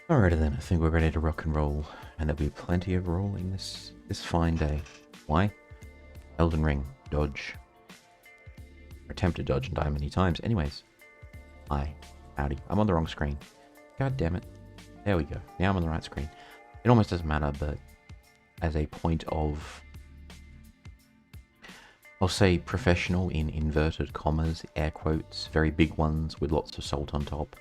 Alrighty then, I think we're ready to rock and roll, and there'll be plenty of rolling this fine day. Why? Elden Ring, dodge. Attempt to dodge and die many times. Anyways, hi, howdy. I'm on the wrong screen. God damn it. There we go. Now I'm on the right screen. It almost doesn't matter, but as a point of, I'll say professional in inverted commas, air quotes, very big ones with lots of salt on top.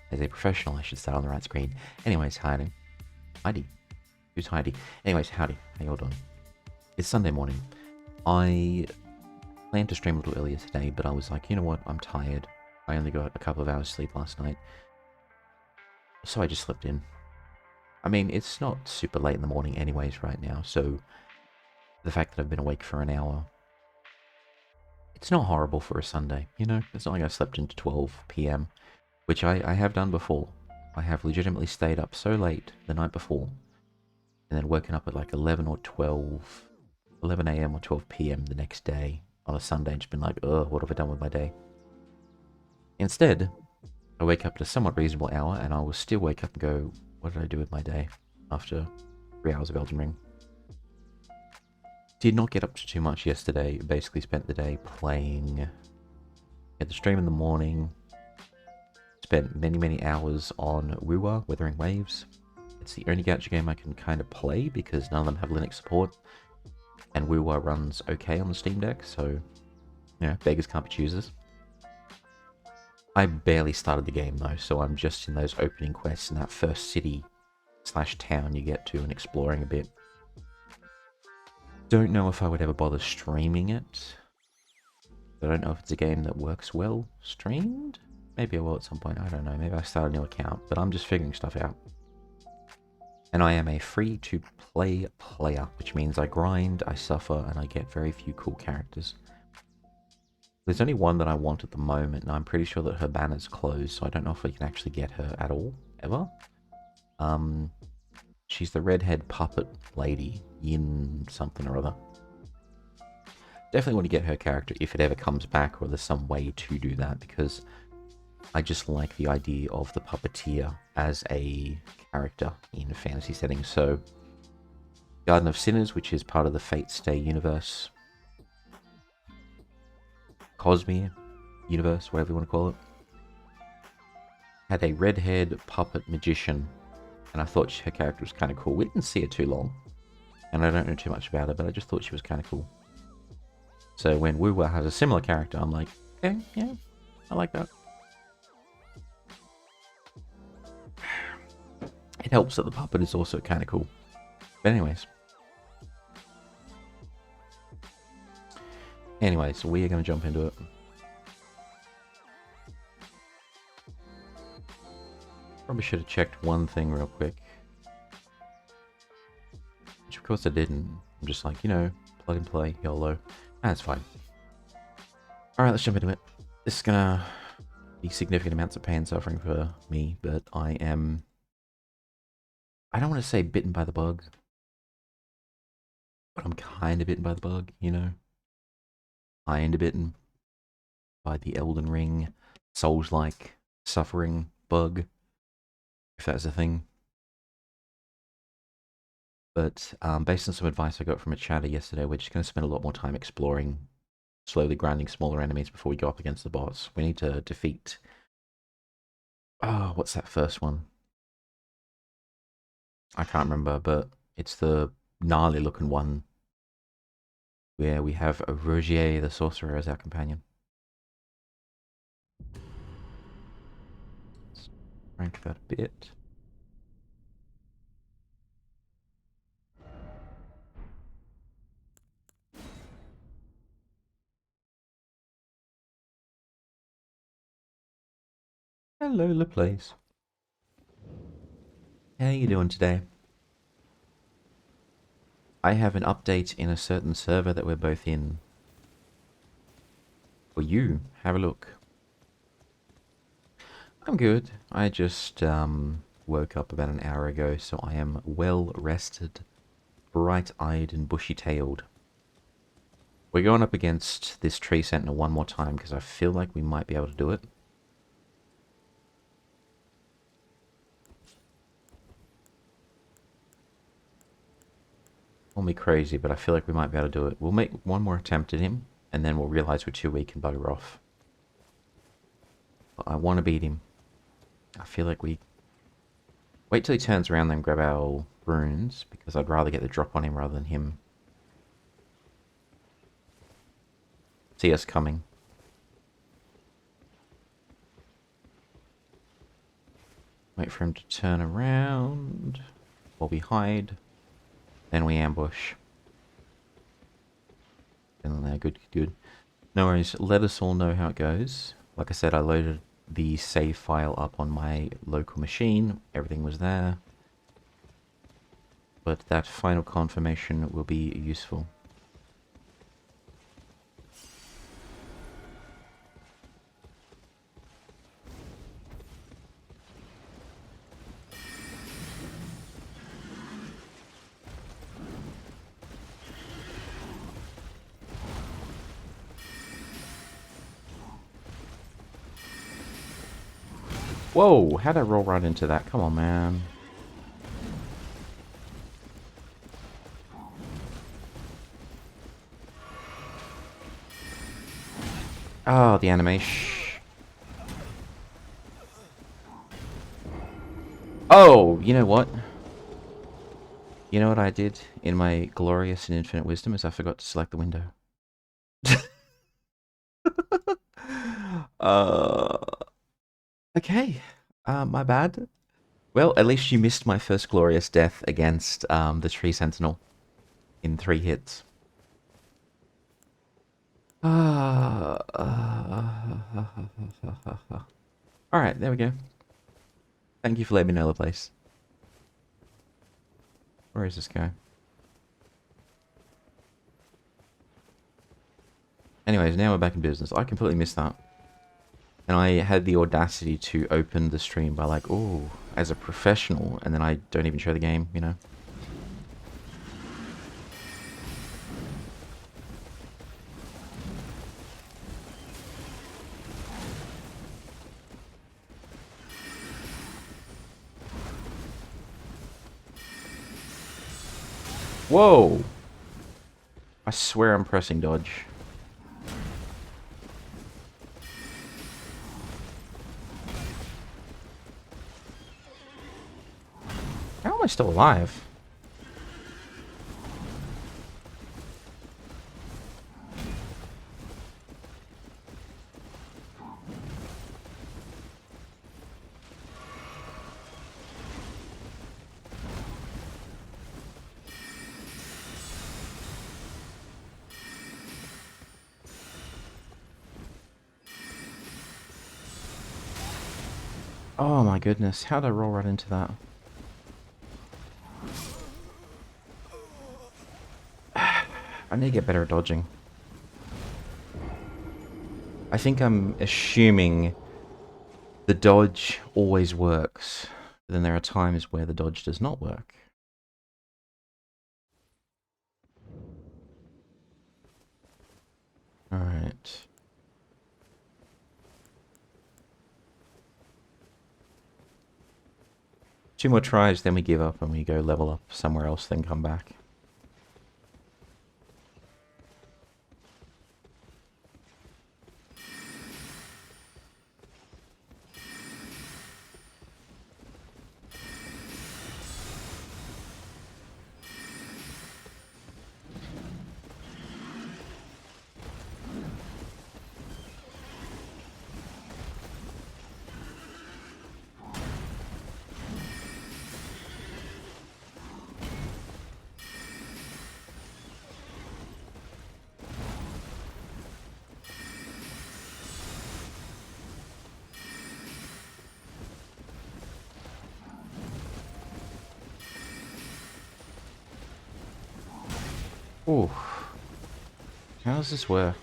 As a professional, I should start on the right screen. Anyways, hiding. Heidi. Who's Heidi? Anyways, howdy. How y'all doing? It's Sunday morning. I planned to stream a little earlier today, but I was like, you know what? I'm tired. I only got a couple of hours sleep last night. So I just slept in. I mean, it's not super late in the morning anyways right now, so the fact that I've been awake for an hour, it's not horrible for a Sunday, you know? It's not like I slept into 12 p.m., which I have done before. I have legitimately stayed up so late the night before, and then woken up at like 11 or 12, 11 a.m. or 12 p.m. the next day on a Sunday and just been like, ugh, what have I done with my day? Instead, I wake up at a somewhat reasonable hour and I will still wake up and go, what did I do with my day after 3 hours of Elden Ring? Did not get up to too much yesterday. Basically spent the day playing. Had the stream in the morning. Spent many hours on Wua, Wuthering Waves. It's the only gacha game I can kind of play because none of them have Linux support. And Wua runs okay on the Steam Deck, so, you know, beggars can't be choosers. I barely started the game though, so I'm just in those opening quests in that first city/town you get to and exploring a bit. Don't know if I would ever bother streaming it. I don't know if it's a game that works well streamed. Maybe I will at some point, I don't know. Maybe I start a new account, but I'm just figuring stuff out. And I am a free-to-play player, which means I grind, I suffer, and I get very few cool characters. There's only one that I want at the moment, and I'm pretty sure that her banner's closed, so I don't know if we can actually get her at all, ever. She's the redhead puppet lady, Yin something or other. Definitely want to get her character if it ever comes back, or there's some way to do that, because I just like the idea of the puppeteer as a character in a fantasy setting. So, Garden of Sinners, which is part of the Fate Stay universe, Cosmere universe, whatever you want to call it, had a redhead puppet magician, and I thought her character was kind of cool. We didn't see her too long, and I don't know too much about her, but I just thought she was kind of cool. So when Wuwa has a similar character, I'm like, okay, yeah, I like that. It helps that the puppet is also kind of cool. But anyways, we are going to jump into it. Probably should have checked one thing real quick. Which of course I didn't. I'm just like, you know, plug and play, YOLO. That's fine. Alright, let's jump into it. This is gonna be significant amounts of pain and suffering for me, but I don't want to say bitten by the bug, but I'm kind of bitten by the bug, you know? Kind of bitten by the Elden Ring Souls-like suffering bug, if that's a thing. But based on some advice I got from a chatter yesterday, we're just going to spend a lot more time exploring, slowly grinding smaller enemies before we go up against the boss. We need to defeat... Oh, what's that first one? I can't remember, but it's the gnarly looking one where we have Rogier the Sorcerer as our companion. Let's rank that a bit. Hello, Laplace. How you doing today? I have an update in a certain server that we're both in. For you, have a look. I'm good. I just woke up about an hour ago, so I am well rested, bright-eyed and bushy-tailed. We're going up against this tree sentinel one more time because I feel like we might be able to do it. me crazy, but I feel like we might be able to do it. We'll make one more attempt at him, and then we'll realize we're too weak and bugger off. But I want to beat him. I feel like we... Wait till he turns around, then grab our runes, because I'd rather get the drop on him rather than him see us coming. Wait for him to turn around while we hide. Then we ambush. And there, good, good. No worries, let us all know how it goes. Like I said, I loaded the save file up on my local machine. Everything was there. But that final confirmation will be useful. Whoa, how'd I roll right into that? Come on, man. Oh, the animation. Oh, you know what? You know what I did in my glorious and infinite wisdom is I forgot to select the window. uh... Okay, my bad. Well, at least you missed my first glorious death against the Tree Sentinel in 3 hits. Alright, there we go. Thank you for letting me know the place. Where is this guy? Anyways, now we're back in business. I completely missed that. And I had the audacity to open the stream by like, oh, as a professional, and then I don't even show the game, you know? Whoa! I swear I'm pressing dodge. How am I still alive? Oh my goodness, how did I roll right into that? I need to get better at dodging. I think I'm assuming the dodge always works, but then there are times where the dodge does not work. Alright. Two more tries, then we give up and we go level up somewhere else, then come back. Ooh. How does this work?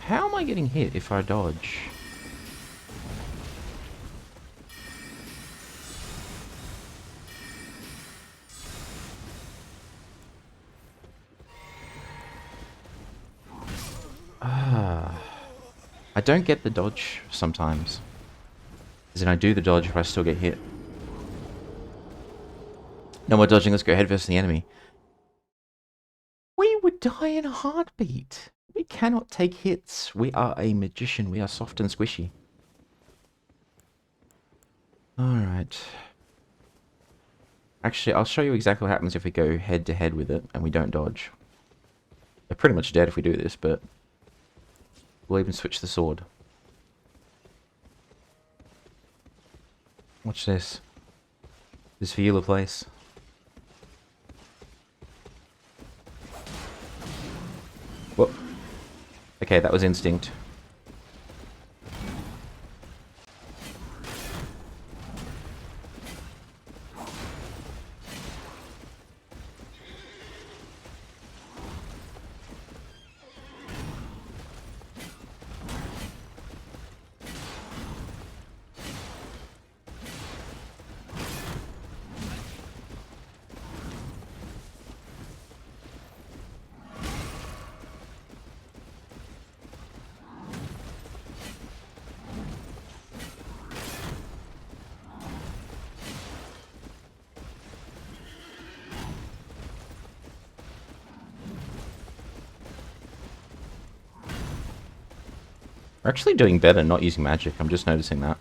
How am I getting hit if I dodge? I don't get the dodge sometimes. As in, I do the dodge, but I still get hit. No more dodging, let's go head versus the enemy. We would die in a heartbeat. We cannot take hits. We are a magician. We are soft and squishy. Alright. Actually, I'll show you exactly what happens if we go head to head with it and we don't dodge. We're pretty much dead if we do this, but we'll even switch the sword. Watch this. This Vila place. Whoop. Okay, that was instinct. We're actually doing better not using magic, I'm just noticing that.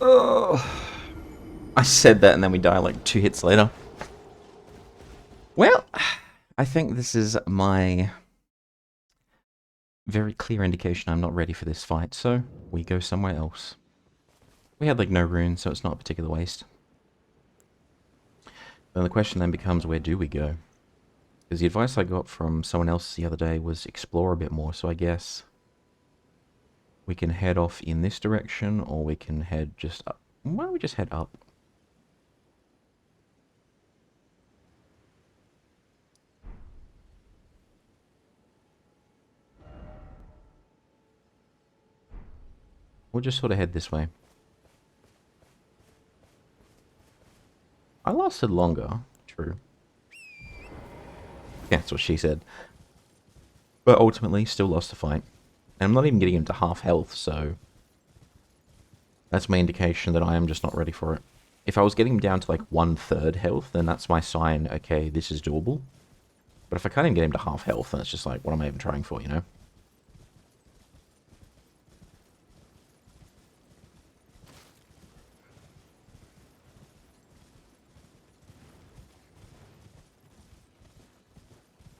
Oh, I said that and then we die like 2 hits later. Well, I think this is my very clear indication I'm not ready for this fight, so we go somewhere else. We had like no runes, so it's not a particular waste. Then the question then becomes, where do we go? Because the advice I got from someone else the other day was explore a bit more, so I guess we can head off in this direction, or we can head just up. Why don't we just head up? We'll just sort of head this way. I lasted longer, true. Yeah, that's what she said. But ultimately, still lost the fight. And I'm not even getting him to half health, so that's my indication that I am just not ready for it. If I was getting him down to like 1/3 health, then that's my sign, okay, this is doable. But if I can't even get him to half health, then it's just like, what am I even trying for, you know?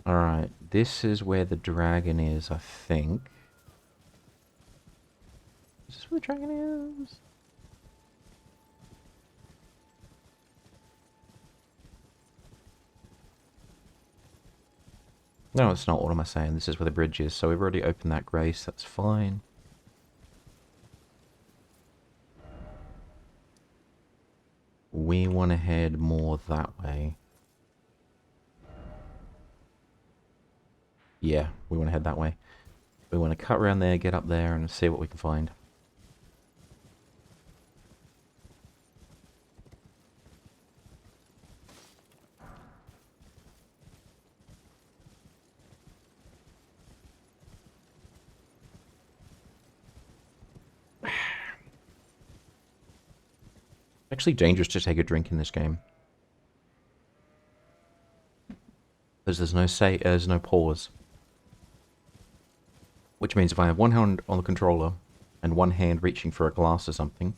Alright, this is where the dragon is, I think. Is this where the dragon is? No, it's not. What am I saying? This is where the bridge is. So we've already opened that grace. That's fine. We want to head more that way. Yeah, we want to head that way. We want to cut around there, get up there, and see what we can find. Actually dangerous to take a drink in this game. Because there's no pause. Which means if I have one hand on the controller and one hand reaching for a glass or something,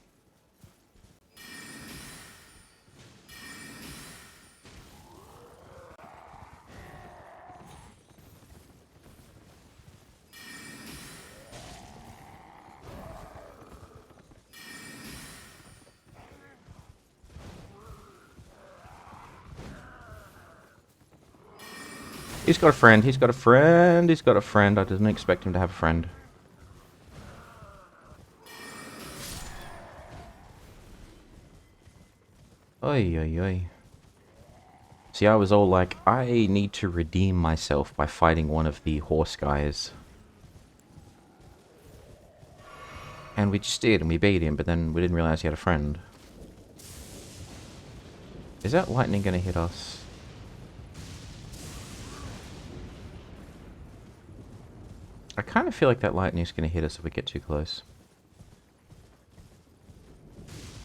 he's got a friend, he's got a friend, he's got a friend. I didn't expect him to have a friend. Oi, oi, oi. See, I was all like, I need to redeem myself by fighting one of the horse guys. And we just did, and we beat him, but then we didn't realize he had a friend. Is that lightning gonna hit us? I kind of feel like that lightning's gonna hit us if we get too close.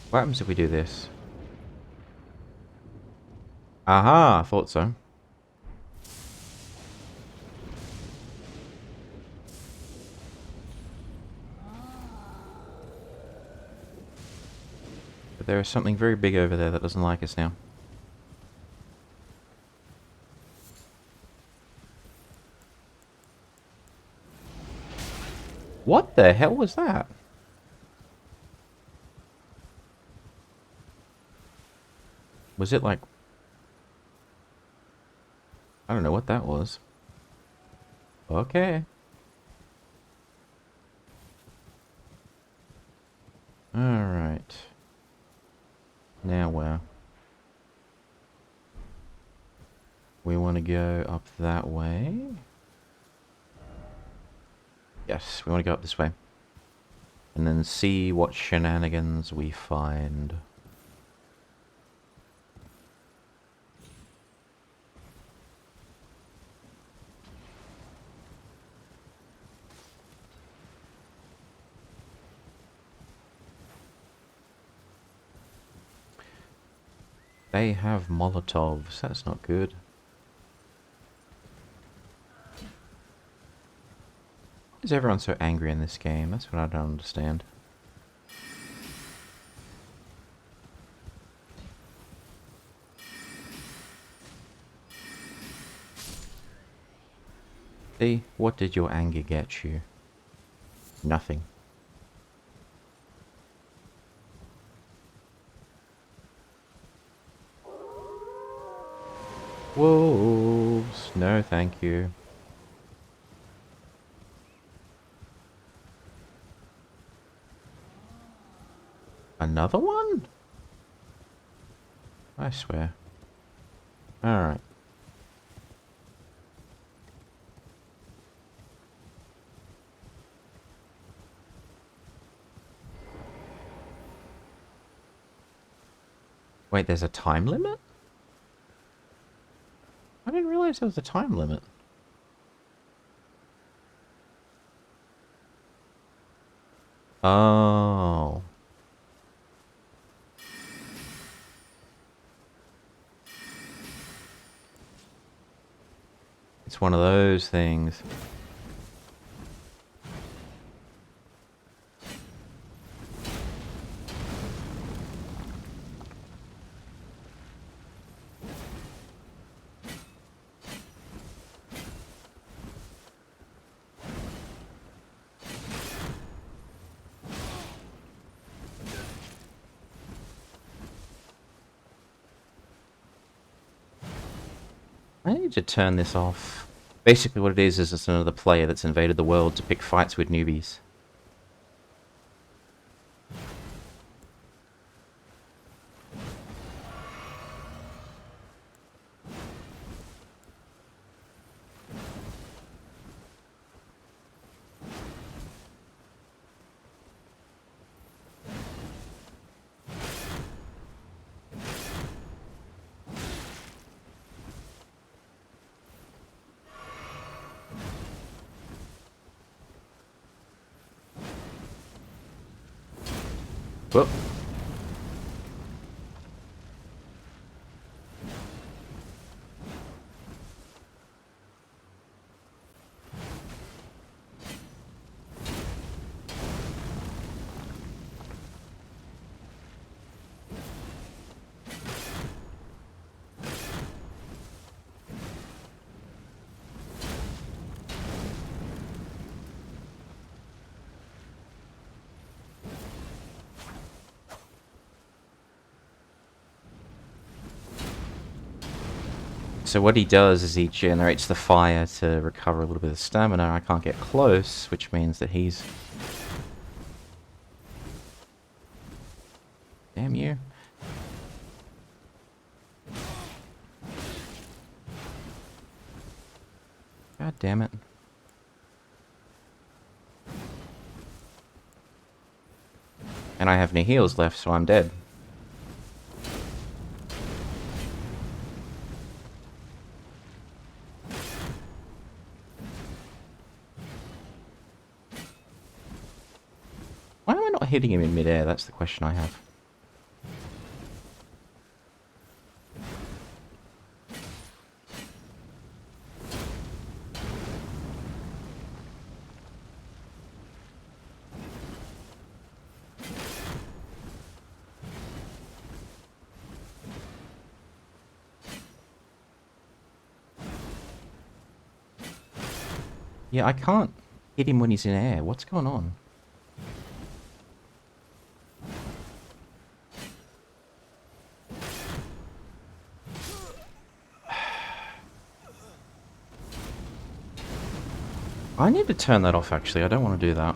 What happens if we do this? Aha, I thought so. But there is something very big over there that doesn't like us now. What the hell was that? Was it like... I don't know what that was. Okay. Alright. Now where? We want to go up that way. Yes, we want to go up this way. And then see what shenanigans we find. They have Molotovs. That's not good. Why is everyone so angry in this game? That's what I don't understand. See, what did your anger get you? Nothing. Wolves! No, thank you. Another one? I swear. Alright. Wait, there's a time limit? I didn't realize there was a time limit. Oh. It's one of those things. I need to turn this off. Basically what it is it's another player that's invaded the world to pick fights with newbies. Whoop. So what he does is he generates the fire to recover a little bit of stamina. I can't get close, which means that he's... Damn you. God damn it. And I have no heals left, so I'm dead. Why am I not hitting him in midair? That's the question I have. Yeah, I can't hit him when he's in air. What's going on? I need to turn that off, actually. I don't want to do that.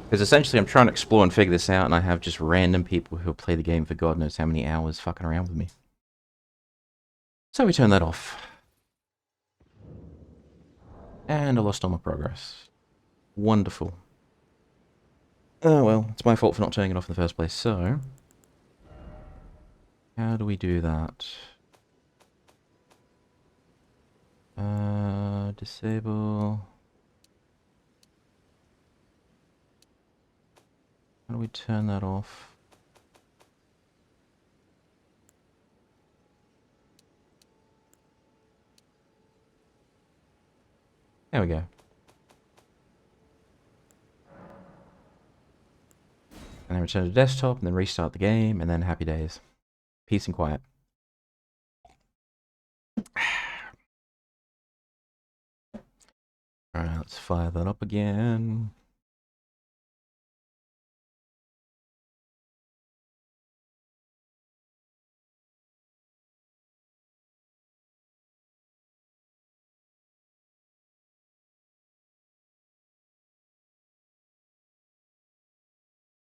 Because essentially I'm trying to explore and figure this out, and I have just random people who play the game for God knows how many hours fucking around with me. So we turn that off. And I lost all my progress. Wonderful. Oh well, it's my fault for not turning it off in the first place, so... How do we do that? Disable... How do we turn that off? There we go. And then return to desktop, and then restart the game, and then happy days. Peace and quiet. Alright, let's fire that up again.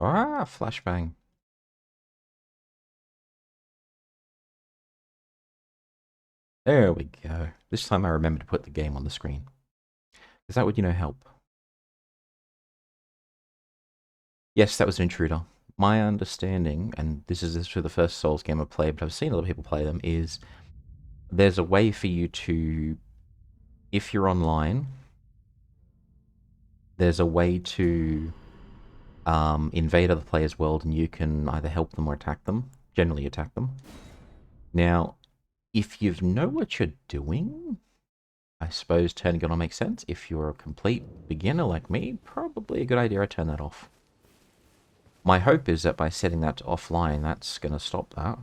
Ah, flashbang. There we go. This time I remember to put the game on the screen. Because that would, help. Yes, that was an intruder. My understanding, and this is for the first Souls game I played, but I've seen other people play them, is there's a way for you to, if you're online, there's a way to invade other players' world, and you can either help them or attack them. Generally attack them. Now, if you know what you're doing, I suppose turning it on makes sense. If you're a complete beginner like me, probably a good idea I turn that off. My hope is that by setting that to offline, that's going to stop that.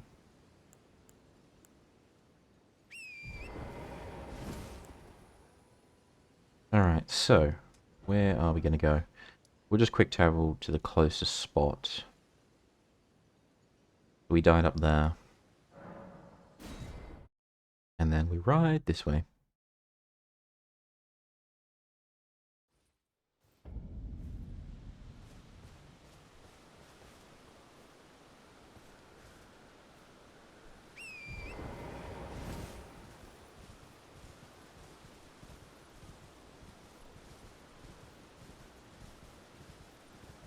Alright, so, where are we going to go? We'll just quick travel to the closest spot. We died up there. And then we ride this way.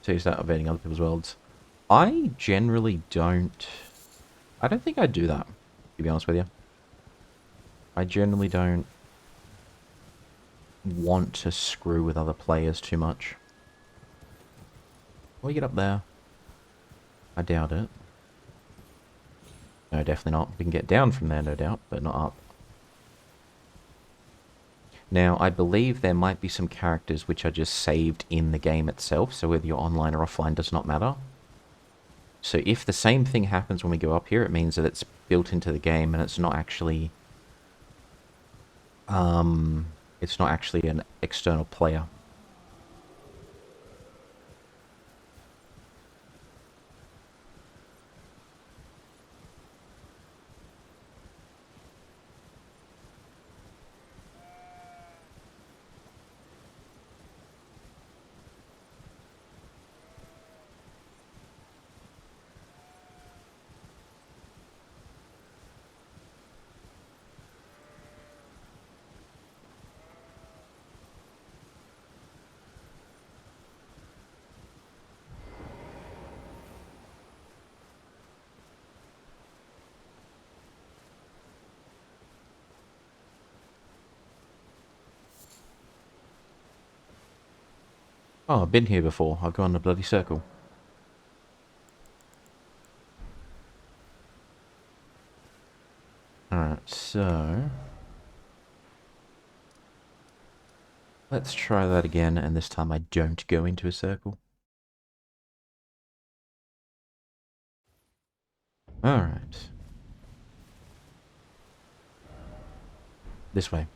So you start invading other people's worlds. I generally don't... I don't think I do that, to be honest with you. I generally don't want to screw with other players too much. Will we get up there? I doubt it. No, definitely not. We can get down from there, no doubt, but not up. Now, I believe there might be some characters which are just saved in the game itself, so whether you're online or offline does not matter. So if the same thing happens when we go up here, it means that it's built into the game and it's not actually... it's not actually an external player. Oh, I've been here before. I've gone in a bloody circle. Alright, so... let's try that again, and this time I don't go into a circle. Alright. This way.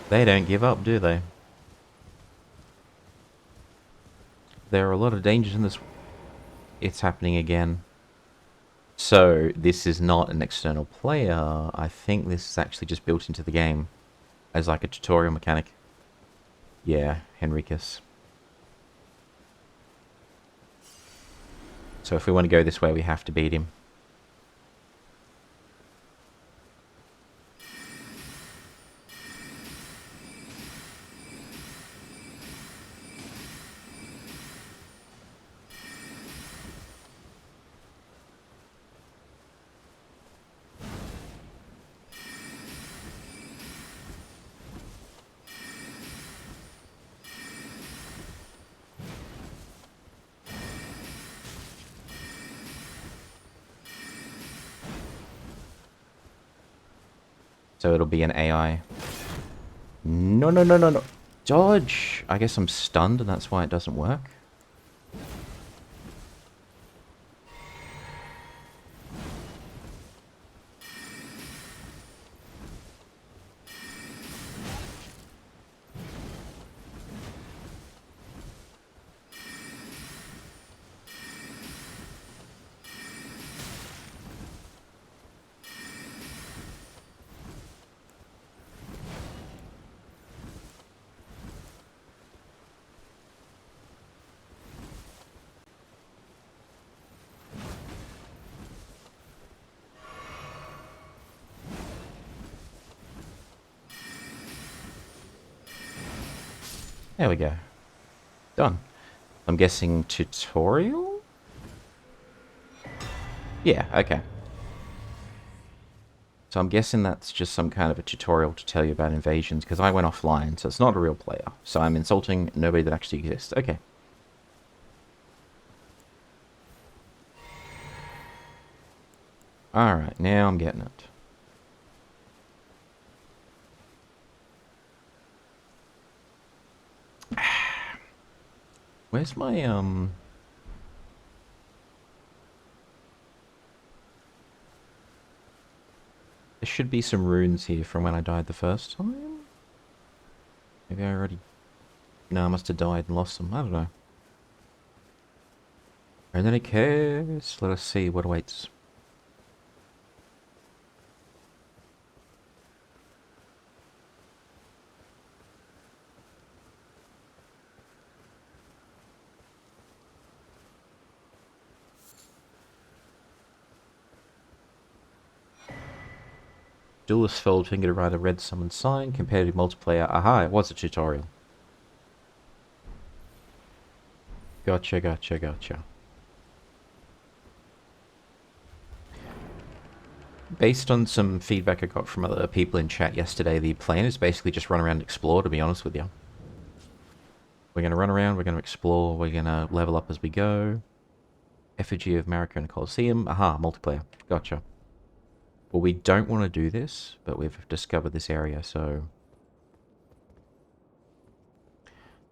They don't give up, do they? There are a lot of dangers in this. It's happening again. So, this is not an external player. I think this is actually just built into the game as like a tutorial mechanic. Yeah, Henricus. So if we want to go this way, we have to beat him. So it'll be an AI. No, no, no, no, no. Dodge! I guess I'm stunned and that's why it doesn't work. There we go. Done. I'm guessing tutorial? Yeah, okay. So I'm guessing that's just some kind of a tutorial to tell you about invasions, because I went offline, so it's not a real player. So I'm insulting nobody that actually exists. Okay. Alright, now I'm getting it. Where's my, There should be some runes here from when I died the first time? Maybe I already... No, I must have died and lost them. I don't know. In any case, let us see what awaits. Duelist felled finger to write a red summon sign, competitive multiplayer. Aha, it was a tutorial. Gotcha, gotcha, gotcha. Based on some feedback I got from other people in chat yesterday, the plan is basically just run around and explore, to be honest with you. We're going to run around, we're going to explore, we're going to level up as we go. Effigy of Marika in the Colosseum. Aha, multiplayer. Gotcha. Well, we don't want to do this, but we've discovered this area, so...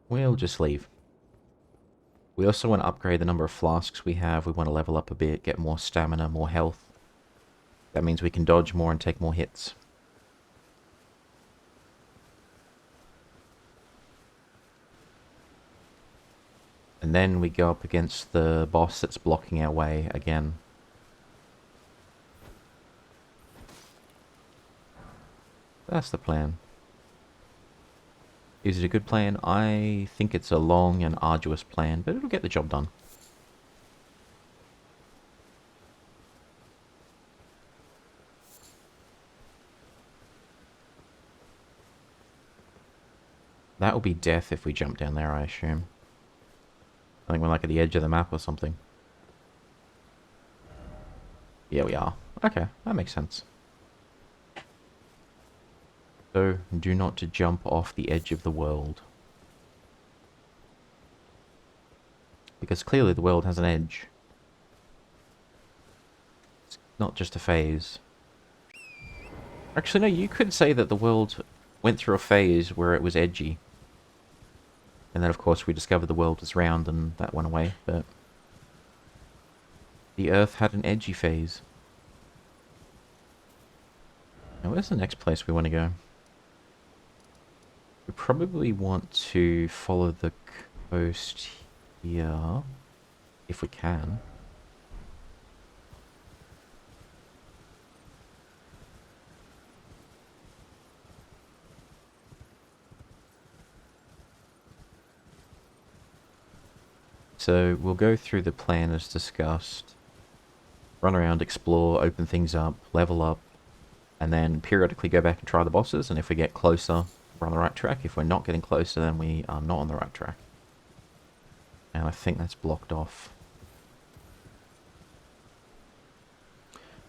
we'll just leave. We also want to upgrade the number of flasks we have. We want to level up a bit, get more stamina, more health. That means we can dodge more and take more hits. And then we go up against the boss that's blocking our way again. That's the plan. Is it a good plan? I think it's a long and arduous plan, but it'll get the job done. That will be death if we jump down there, I assume. I think we're like at the edge of the map or something. Yeah, we are. Okay, that makes sense. So, do not to jump off the edge of the world. Because clearly the world has an edge. It's not just a phase. Actually, no, you could say that the world went through a phase where it was edgy. And then, of course, we discovered the world was round and that went away, but... The Earth had an edgy phase. Now, where's the next place we want to go? We probably want to follow the coast here, if we can. So we'll go through the plan as discussed, run around, explore, open things up, level up, and then periodically go back and try the bosses, and if we get closer, we're on the right track. If we're not getting closer, then we are not on the right track. And I think that's blocked off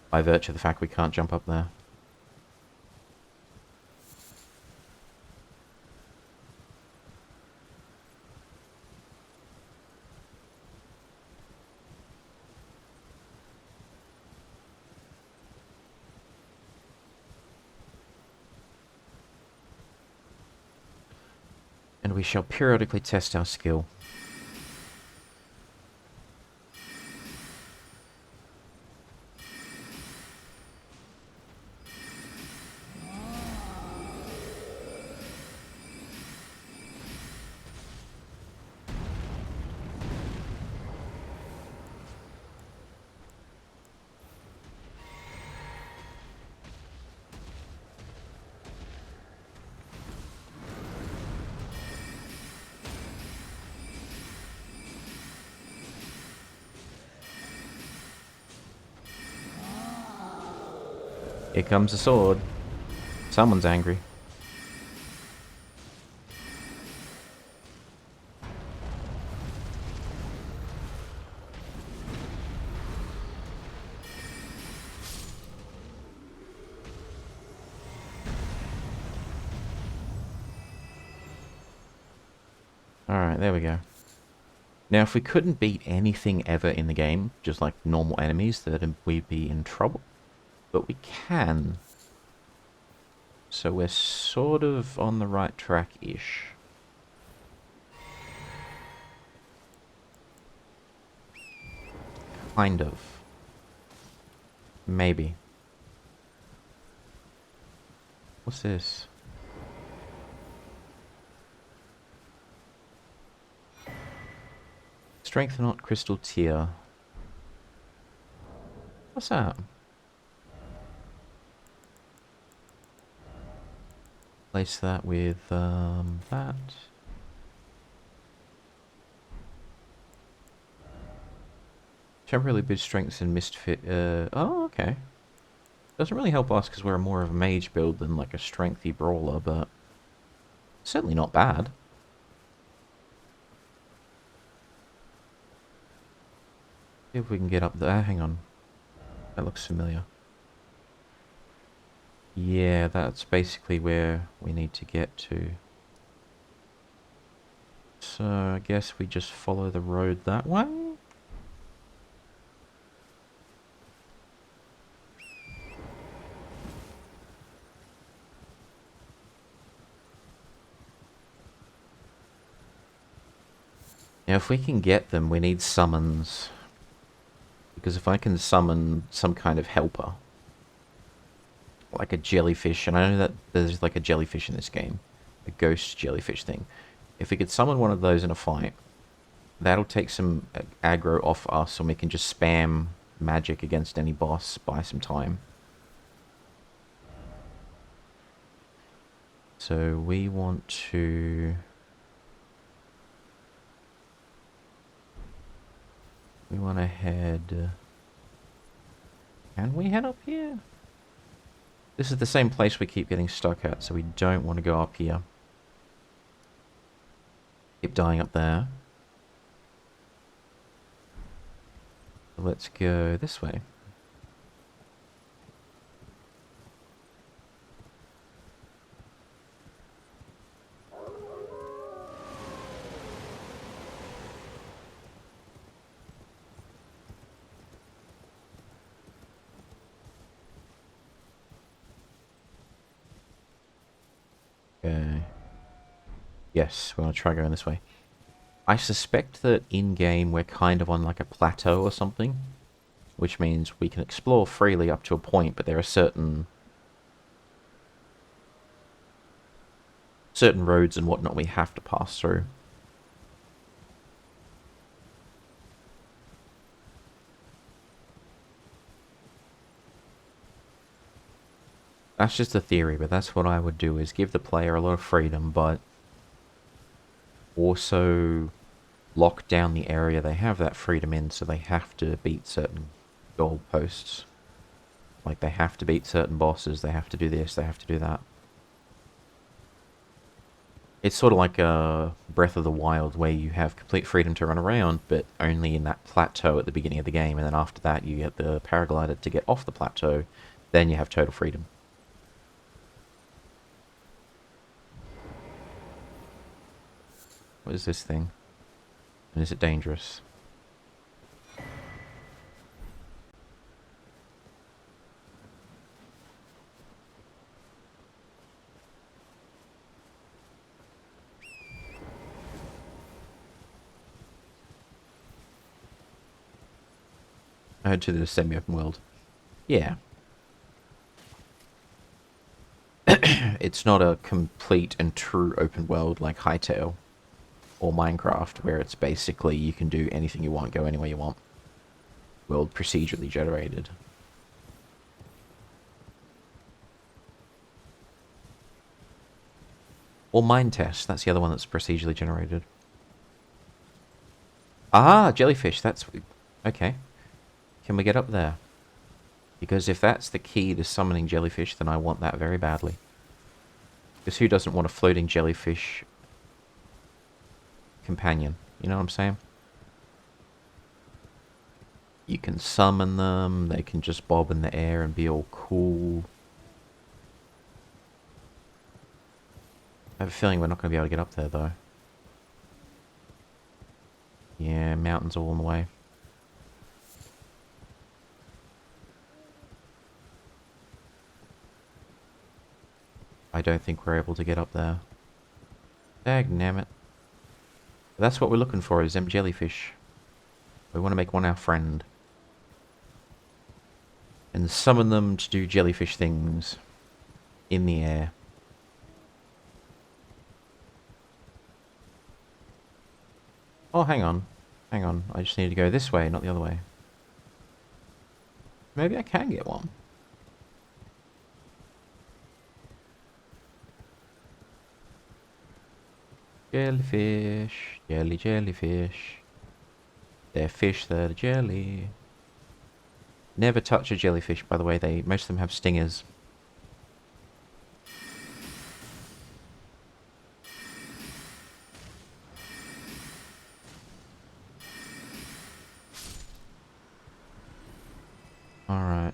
by virtue of the fact we can't jump up there. And we shall periodically test our skill. Here comes a sword. Someone's angry. Alright, there we go. Now, if we couldn't beat anything ever in the game, just like normal enemies, then we'd be in trouble. But we can. So we're sort of on the right track-ish. Kind of. Maybe. What's this? Strength not crystal tier. What's that? Place that with that. Temporarily boost strengths and misfit. Oh, okay. Doesn't really help us because we're more of a mage build than like a strengthy brawler, but certainly not bad. See if we can get up there. Hang on. That looks familiar. Yeah, that's basically where we need to get to. So I guess we just follow the road that way? Now if we can get them, we need summons. Because if I can summon some kind of helper, like a jellyfish, and I know that there's like a jellyfish in this game, a ghost jellyfish thing. If we could summon one of those in a fight, that'll take some aggro off us, and we can just spam magic against any boss, buy some time. So we want to... We want to head... Can we head up here? This is the same place we keep getting stuck at, so we don't want to go up here. Keep dying up there. Let's go this way. Okay. Yes, we're going to try going this way. I suspect that in-game we're kind of on like a plateau or something, which means we can explore freely up to a point, but there are certain roads and whatnot we have to pass through. That's just a theory, but that's what I would do, is give the player a lot of freedom, but also lock down the area they have that freedom in, so they have to beat certain goalposts. Like, they have to beat certain bosses, they have to do this, they have to do that. It's sort of like a Breath of the Wild, where you have complete freedom to run around, but only in that plateau at the beginning of the game, and then after that you get the paraglider to get off the plateau, then you have total freedom. What is this thing? And is it dangerous? I head to the semi-open world. Yeah. It's not a complete and true open world like Hytale or Minecraft, where it's basically you can do anything you want, go anywhere you want. World procedurally generated. Or Mine Test, that's the other one that's procedurally generated. Ah, jellyfish, that's... Okay. Can we get up there? Because if that's the key to summoning jellyfish, then I want that very badly. Because who doesn't want a floating jellyfish companion? You know what I'm saying? You can summon them, they can just bob in the air and be all cool. I have a feeling we're not going to be able to get up there, though. Yeah, mountains all in the way. I don't think we're able to get up there. Dagnammit. That's what we're looking for, is them jellyfish. We want to make one our friend. And summon them to do jellyfish things. In the air. Oh, hang on. Hang on. I just need to go this way, not the other way. Maybe I can get one. Jellyfish. Jellyfish. They're fish, they're jelly. Never touch a jellyfish, by the way. Most of them have stingers. Alright.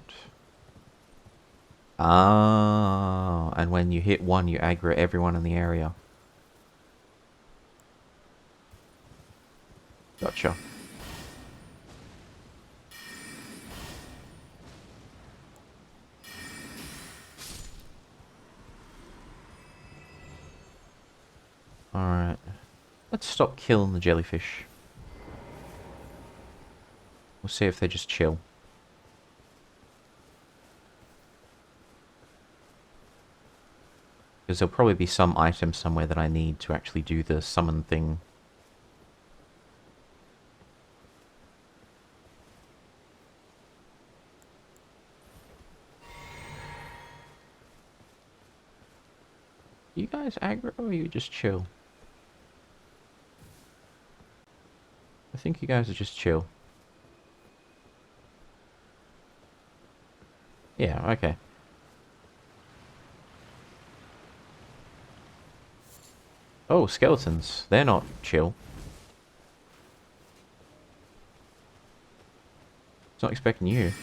Ah, and when you hit one, you aggro everyone in the area. Gotcha. Alright. Let's stop killing the jellyfish. We'll see if they just chill. Because there'll probably be some item somewhere that I need to actually do the summon thing. You guys aggro or you just chill? I think you guys are just chill. Yeah, okay. Oh, skeletons. They're not chill. It's not expecting you.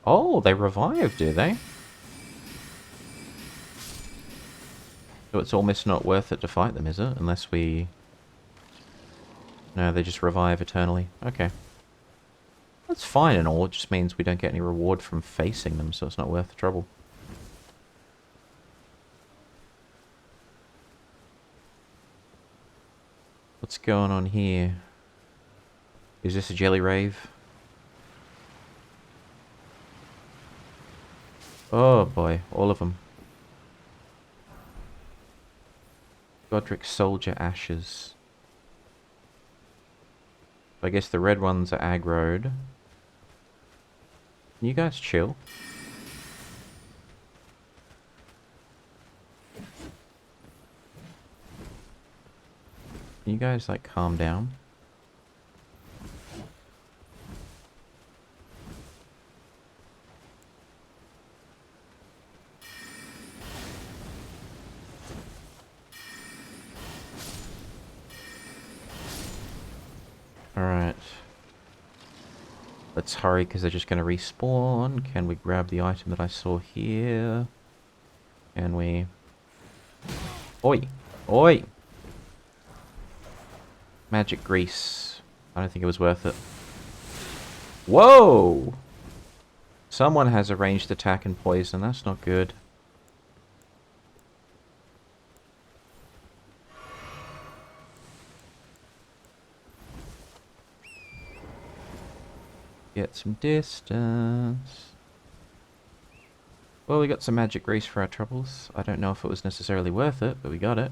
Oh, they revive, do they? So it's almost not worth it to fight them, is it? Unless we... No, they just revive eternally. Okay. That's fine and all, it just means we don't get any reward from facing them, so it's not worth the trouble. What's going on here? Is this a jelly rave? Oh boy, all of them. Godric Soldier Ashes. I guess the red ones are aggroed. Can you guys chill? Can you guys, like, calm down? Alright. Let's hurry, because they're just going to respawn. Can we grab the item that I saw here? Can we... Oi! Oi! Magic grease. I don't think it was worth it. Whoa! Someone has a ranged attack and poison. That's not good. Get some distance. Well, we got some magic grease for our troubles. I don't know if it was necessarily worth it, but we got it.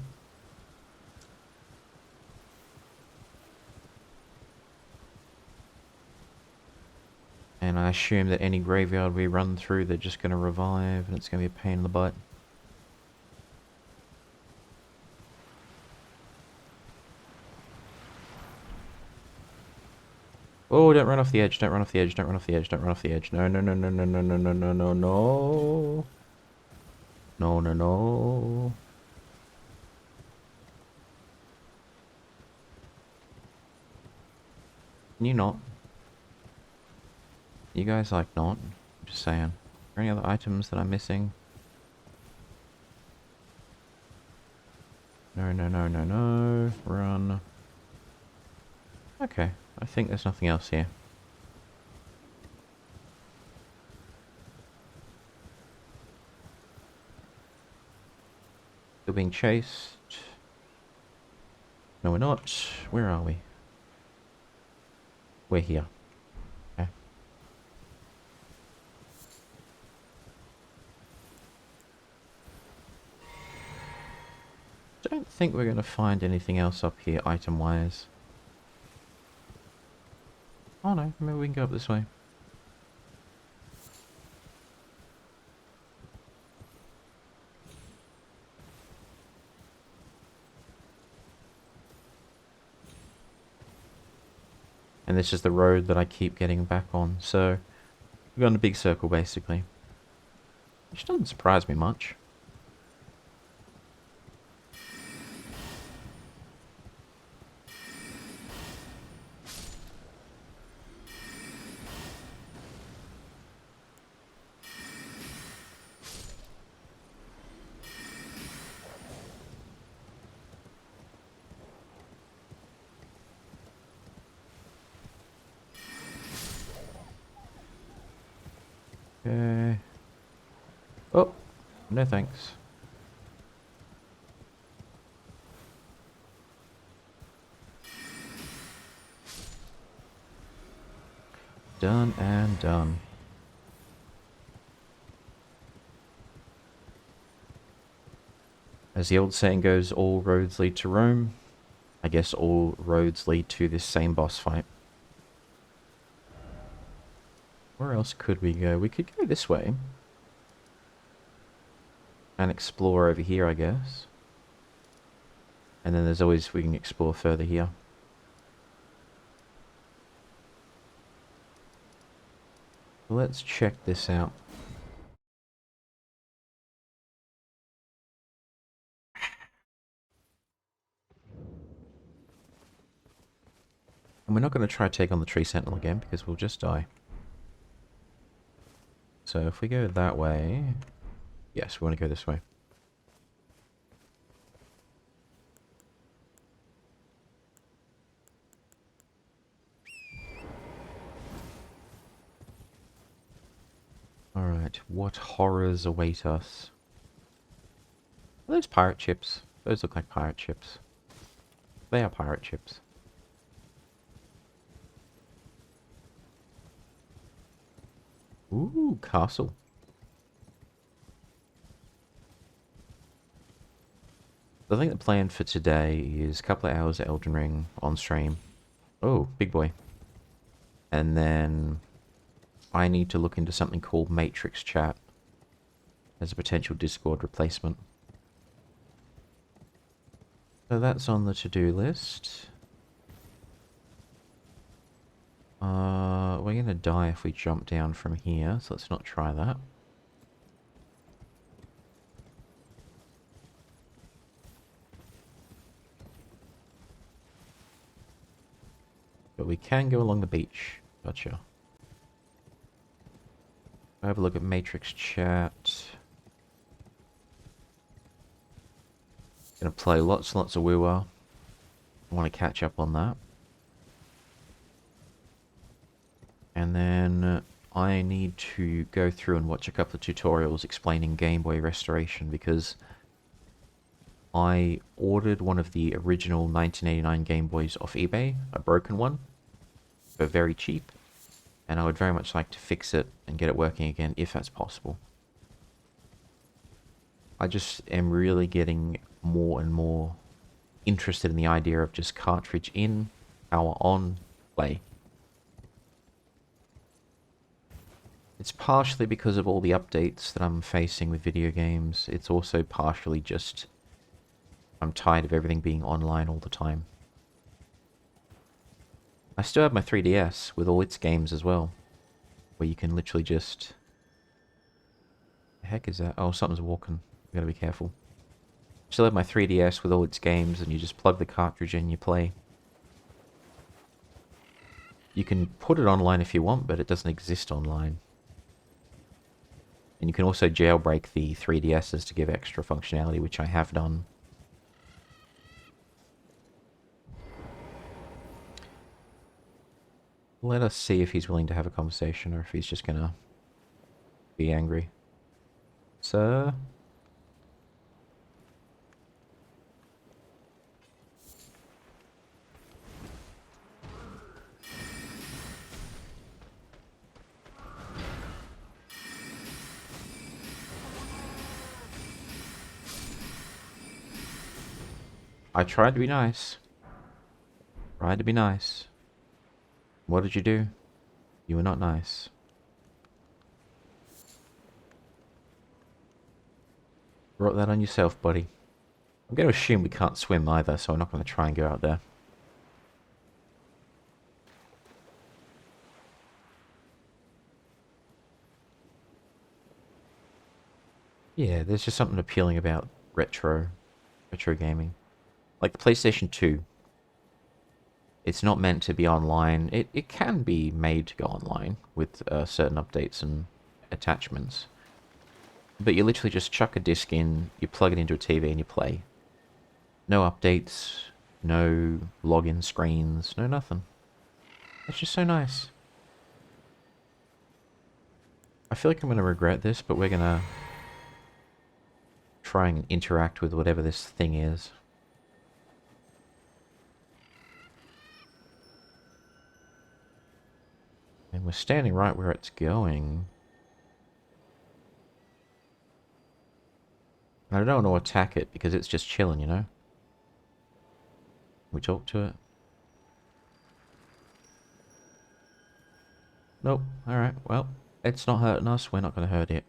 And I assume that any graveyard we run through, they're just going to revive, and it's going to be a pain in the butt. Oh, don't run off the edge, don't run off the edge, don't run off the edge, don't run off the edge. No, no, no, no, no, no, no, no, no, no, no. No, no, no. Can you not? You guys like not? I'm just saying. Are there any other items that I'm missing? No, no, no, no, no. Run. Okay, I think there's nothing else here. Still being chased. No, we're not. Where are we? We're here. Okay. Don't think we're going to find anything else up here item-wise. Oh no, maybe we can go up this way. And this is the road that I keep getting back on, so we've gone a big circle basically. Which doesn't surprise me much. Okay. Oh, no thanks. Done and done. As the old saying goes, all roads lead to Rome. I guess all roads lead to this same boss fight. Where else could we go? We could go this way. And explore over here, I guess. And then there's always, we can explore further here. Let's check this out. And we're not going to try to take on the tree sentinel again because we'll just die. So if we go that way... Yes, we want to go this way. Alright, what horrors await us? Are those pirate ships? Those look like pirate ships. They are pirate ships. Ooh, castle. I think the plan for today is a couple of hours of Elden Ring on stream. Oh, big boy. And then I need to look into something called Matrix Chat as a potential Discord replacement. So that's on the to-do list. We're gonna die if we jump down from here, so let's not try that. But we can go along the beach. Gotcha. Have a look at Matrix Chat. Gonna play lots and lots of Woo-Wah. I want to catch up on that. And then I need to go through and watch a couple of tutorials explaining Game Boy restoration because I ordered one of the original 1989 Game Boys off eBay, a broken one, but very cheap, and I would very much like to fix it and get it working again if that's possible. I just am really getting more and more interested in the idea of just cartridge in, power on, play. It's partially because of all the updates that I'm facing with video games. It's also partially just I'm tired of everything being online all the time. I still have my 3DS with all its games as well, where you can literally just... The heck is that? Oh, something's walking. You gotta be careful. Still have my 3DS with all its games, and you just plug the cartridge in and you play. You can put it online if you want, but it doesn't exist online. And you can also jailbreak the 3DSs to give extra functionality, which I have done. Let us see if he's willing to have a conversation or if he's just gonna be angry. Sir? I tried to be nice. Tried to be nice. What did you do? You were not nice. Brought that on yourself, buddy. I'm going to assume we can't swim either, so I'm not going to try and go out there. Yeah, there's just something appealing about retro gaming. Like the PlayStation 2. It's not meant to be online. It can be made to go online with certain updates and attachments. But you literally just chuck a disc in, you plug it into a TV and you play. No updates, no login screens, no nothing. It's just so nice. I feel like I'm going to regret this, but we're going to try and interact with whatever this thing is. And we're standing right where it's going. I don't want to attack it because it's just chilling, you know? We talk to it. Nope. Alright, well, it's not hurting us, we're not going to hurt it.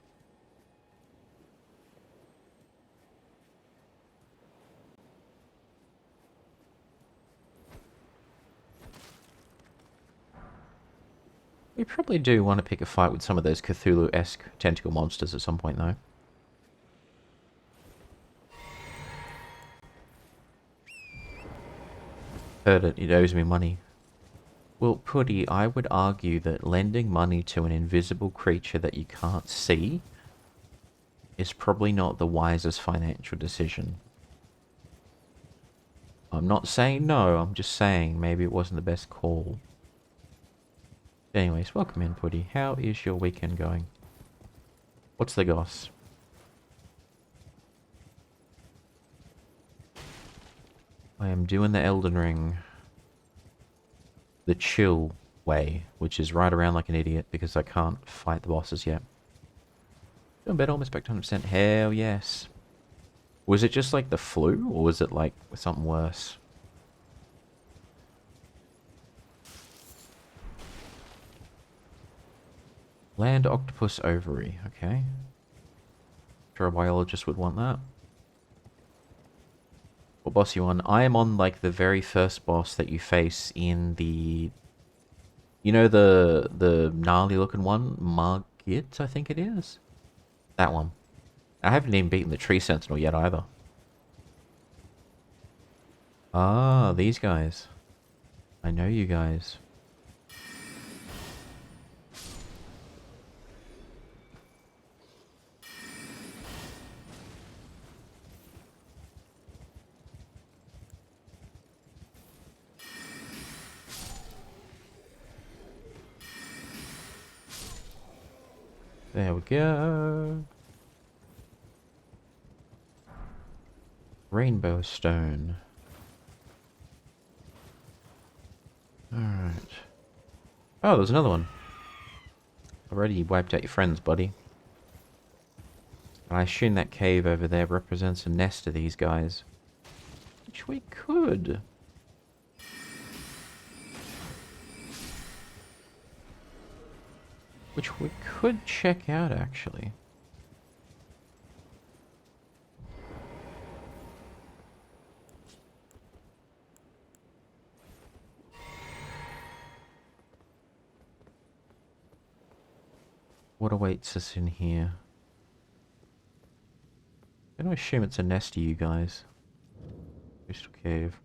We probably do want to pick a fight with some of those Cthulhu-esque tentacle monsters at some point, though. Heard it, it owes me money. Well, Putty, I would argue that lending money to an invisible creature that you can't see is probably not the wisest financial decision. I'm not saying no, I'm just saying maybe it wasn't the best call. Anyways, welcome in, Putty. How is your weekend going? What's the goss? I am doing the Elden Ring the chill way, which is ride around like an idiot because I can't fight the bosses yet. Doing better, almost back to 100%. Hell yes. Was it just like the flu, or was it like something worse? Land octopus ovary, okay. Sure a biologist would want that. What boss you on? I am on like the very first boss that you face in the... You know the gnarly looking one? Margit, I think it is? That one. I haven't even beaten the tree sentinel yet either. Ah, these guys. I know you guys. There we go. Rainbow stone. Alright. Oh, there's another one. Already wiped out your friends, buddy. I assume that cave over there represents a nest of these guys. Which we could. Which we could check out, actually. What awaits us in here? I'm gonna assume it's a nest of you guys. Crystal cave.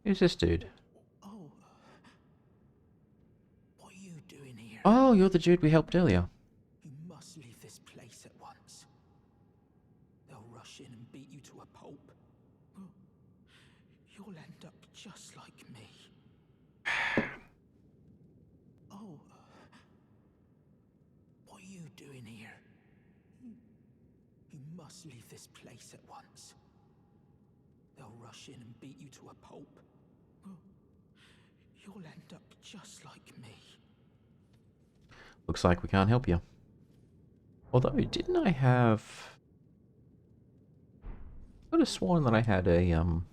Who's this dude? Oh, what are you doing here? Oh, you're the dude we helped earlier. You must leave this place at once. They'll rush in and beat you to a pulp. You'll end up just like me. Oh, what are you doing here? You must leave this place at once. They'll rush in and beat you to a pulp. You'll end up just like me. Looks like we can't help you. Although, didn't I have... I could have sworn that I had a, And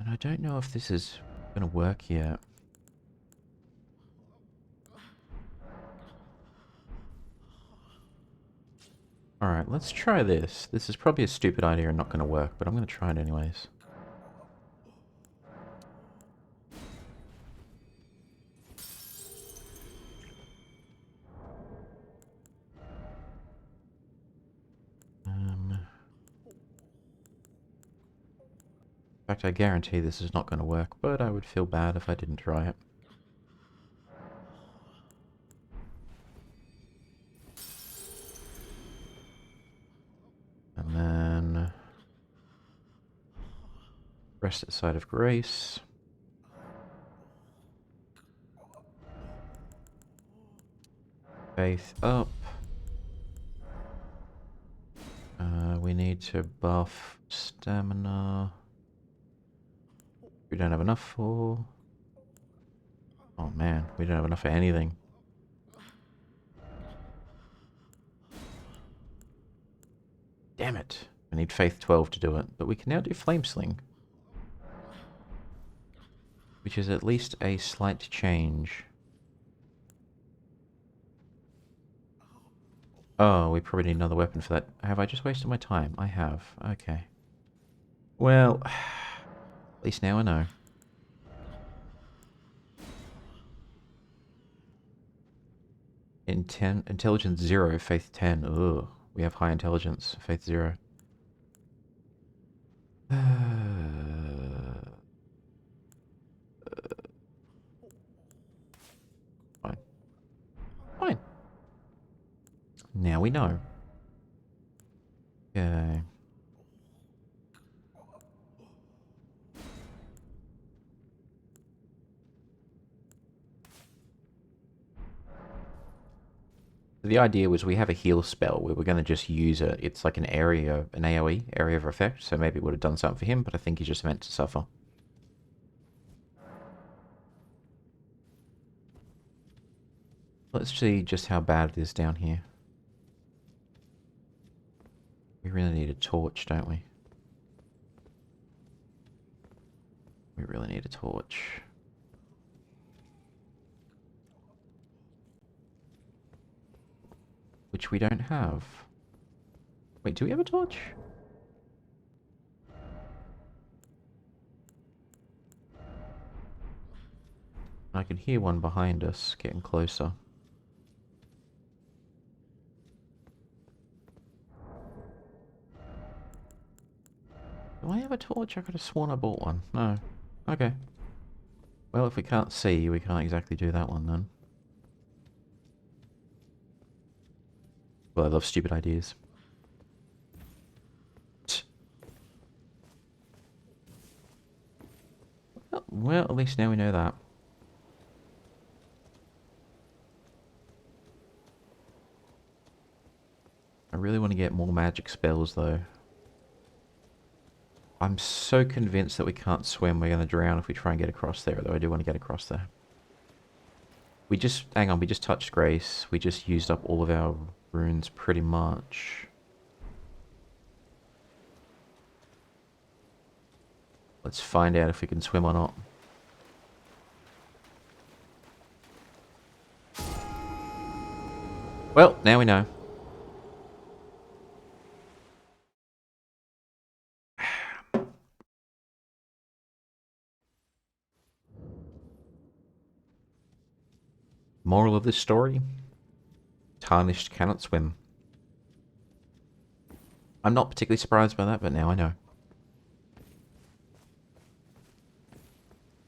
I don't know if this is gonna work yet. Alright, let's try this. This is probably a stupid idea and not gonna work, but I'm gonna try it anyways. In fact, I guarantee this is not going to work, but I would feel bad if I didn't try it. And then... rest at side of grace. Faith up. We need to buff stamina. We don't have enough for... Oh man, we don't have enough for anything. Damn it. I need Faith 12 to do it, but we can now do Flame Sling. Which is at least a slight change. Oh, we probably need another weapon for that. Have I just wasted my time? I have. Okay. Well, at least now I know. Intelligence 0, faith 10. Ugh. We have high intelligence, faith 0. Fine. Fine. Now we know. Okay. The idea was we have a heal spell where we're going to just use it. It's like an area, an AoE, area of effect, so maybe it would have done something for him, but I think he's just meant to suffer. Let's see just how bad it is down here. We really need a torch, don't we? We really need a torch. Which we don't have. Wait, do we have a torch? I can hear one behind us getting closer. Do I have a torch? I could have sworn I bought one. No. Okay. Well, if we can't see, we can't exactly do that one then. Well, I love stupid ideas. Well, at least now we know that. I really want to get more magic spells, though. I'm so convinced that we can't swim. We're going to drown if we try and get across there, though I do want to get across there. We just... Hang on, we just touched Grace. We just used up all of our runes pretty much. Let's find out if we can swim or not. Well, now we know. Moral of this story? Tarnished cannot swim. I'm not particularly surprised by that, but now I know.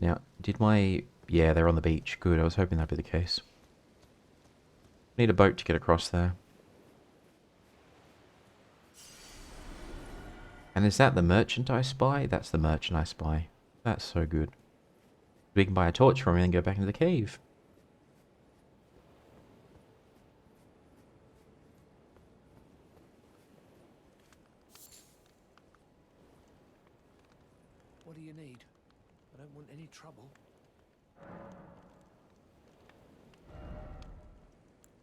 Now, did my... Yeah, they're on the beach. Good, I was hoping that'd be the case. Need a boat to get across there. And is that the merchant I spy? That's the merchant I spy. That's so good. We can buy a torch from him and go back into the cave. What do you need? I don't want any trouble.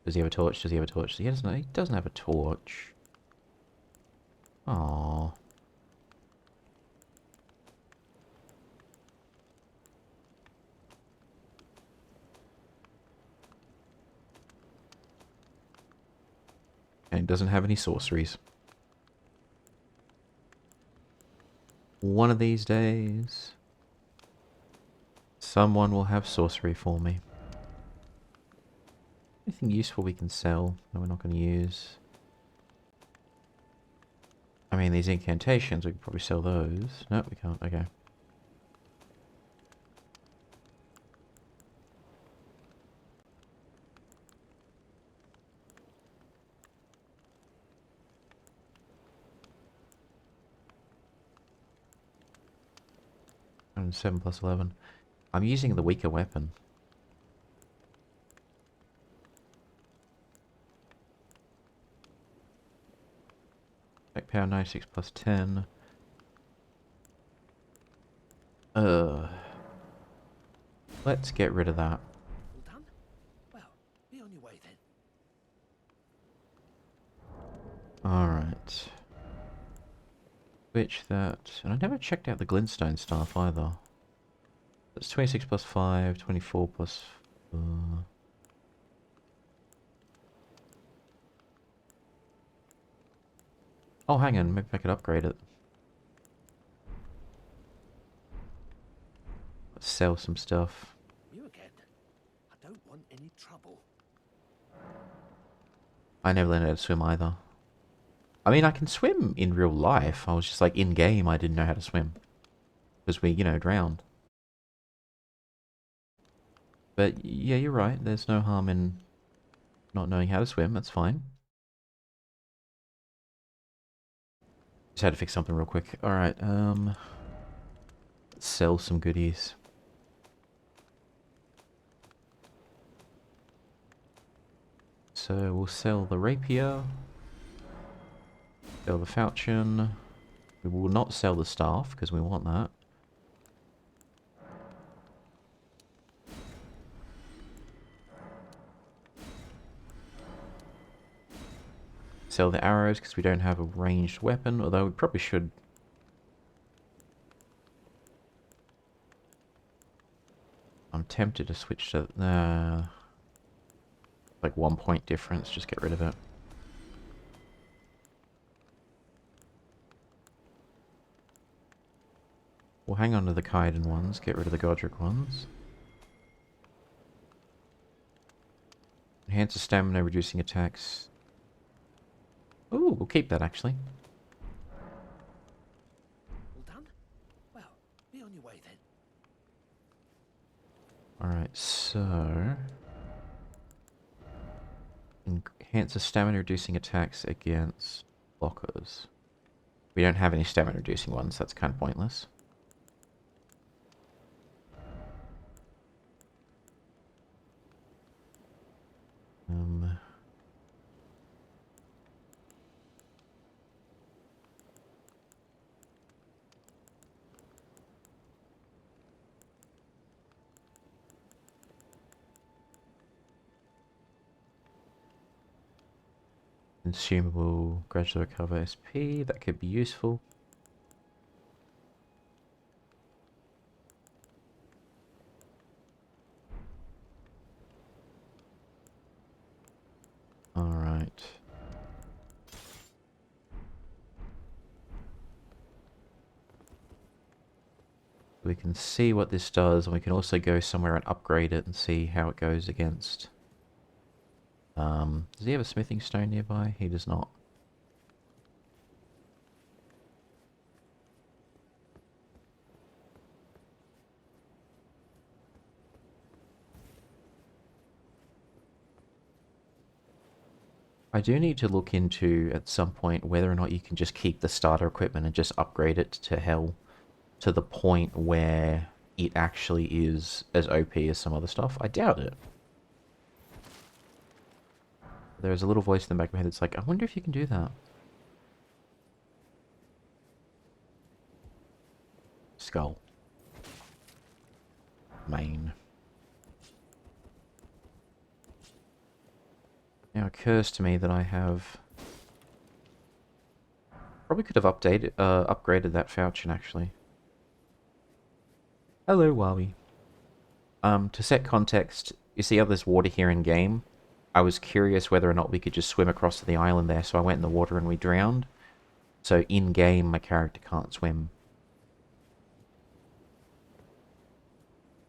Does he have a torch? Does he have a torch? He doesn't have a torch. Aww. And he doesn't have any sorceries. One of these days, someone will have sorcery for me. Anything useful we can sell that we're not going to use? I mean, these incantations, we could probably sell those. No, we can't. Okay. And 7 plus 11. I'm using the weaker weapon. Attack power 96 plus 10. Let's get rid of that. All done? Well, be on your way then. Alright. Switch that. And I never checked out the glintstone staff either. That's 26 plus 5, 24 plus... Oh, hang on, maybe I could upgrade it. Let's sell some stuff. You again. I don't want any trouble. I never learned how to swim either. I mean, I can swim in real life. I was just like, in game, I didn't know how to swim. Because we, drowned. But yeah, you're right. There's no harm in not knowing how to swim. That's fine. Just had to fix something real quick. Alright, let's sell some goodies. So we'll sell the rapier. Sell the falchion. We will not sell the staff, because we want that. Sell the arrows, because we don't have a ranged weapon, although we probably should. I'm tempted to switch to... like 1 point difference, just get rid of it. We'll hang on to the Kaiden ones, get rid of the Godric ones. Enhances stamina, reducing attacks. Ooh, we'll keep that actually. All done? Well, be on your way then. Alright, so... enhances stamina, reducing attacks against blockers. We don't have any stamina reducing ones, that's kind of pointless. Consumable, gradually recover SP, that could be useful. Alright. We can see what this does, and we can also go somewhere and upgrade it and see how it goes against... does he have a smithing stone nearby? He does not. I do need to look into, at some point, whether or not you can just keep the starter equipment and just upgrade it to hell, to the point where it actually is as OP as some other stuff. I doubt it. There's a little voice in the back of my head that's like, I wonder if you can do that. Skull. Main. Now it occurs to me that I have... probably could have upgraded that falchion, actually. Hello, Wowie. To set context, you see how there's water here in game? I was curious whether or not we could just swim across to the island there, so I went in the water and we drowned. So in game, my character can't swim.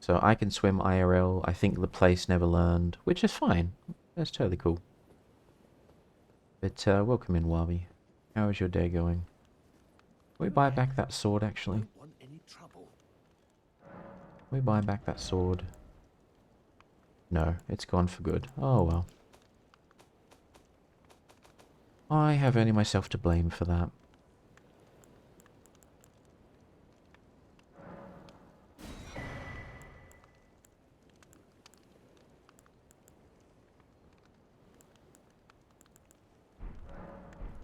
So I can swim IRL. I think the place never learned, which is fine. That's totally cool. But welcome in, Wabi. How is your day going? Can we buy back that sword, actually? Don't want any trouble. Can we buy back that sword? No, it's gone for good. Oh well. I have only myself to blame for that. All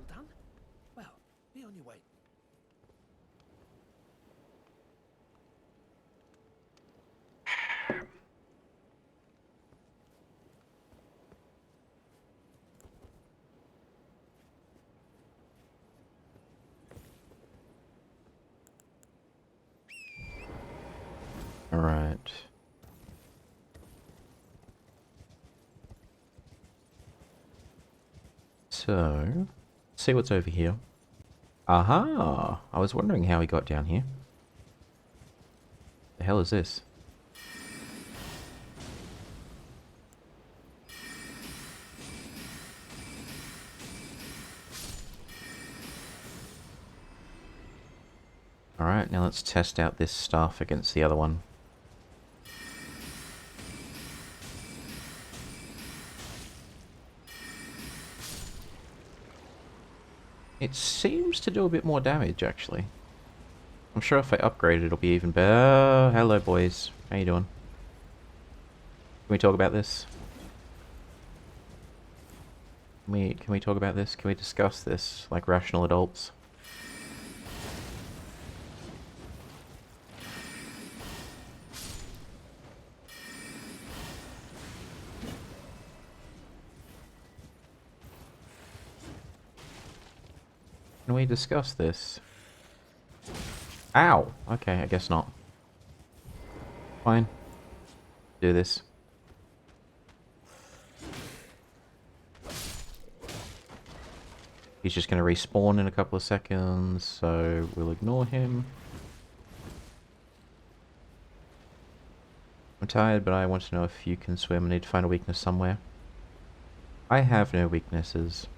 done? Well, be on your way. Alright. So, see what's over here. Aha! I was wondering how he got down here. The hell is this? Alright, now let's test out this staff against the other one. It seems to do a bit more damage, actually. I'm sure if I upgrade it, it'll be even better. Hello, boys. How you doing? Can we talk about this? Can we talk about this? Can we discuss this like rational adults? Can we discuss this? Ow! Okay, I guess not. Fine. Do this. He's just going to respawn in a couple of seconds, so we'll ignore him. I'm tired, but I want to know if you can swim. I need to find a weakness somewhere. I have no weaknesses.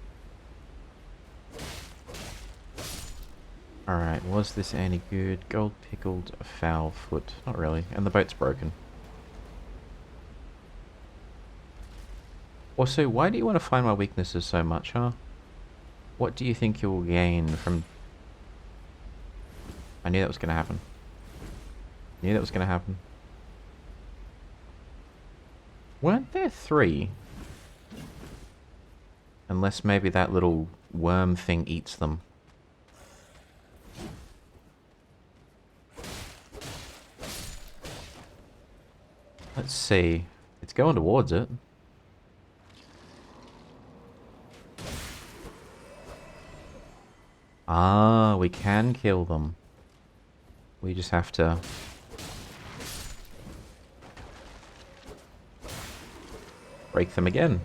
Alright, was this any good? Gold pickled foul foot. Not really. And the boat's broken. Also, why do you want to find my weaknesses so much, huh? What do you think you'll gain from... I knew that was going to happen. Knew that was going to happen. Weren't there 3? Unless maybe that little worm thing eats them. Let's see. It's going towards it. Ah, we can kill them. We just have to... break them again.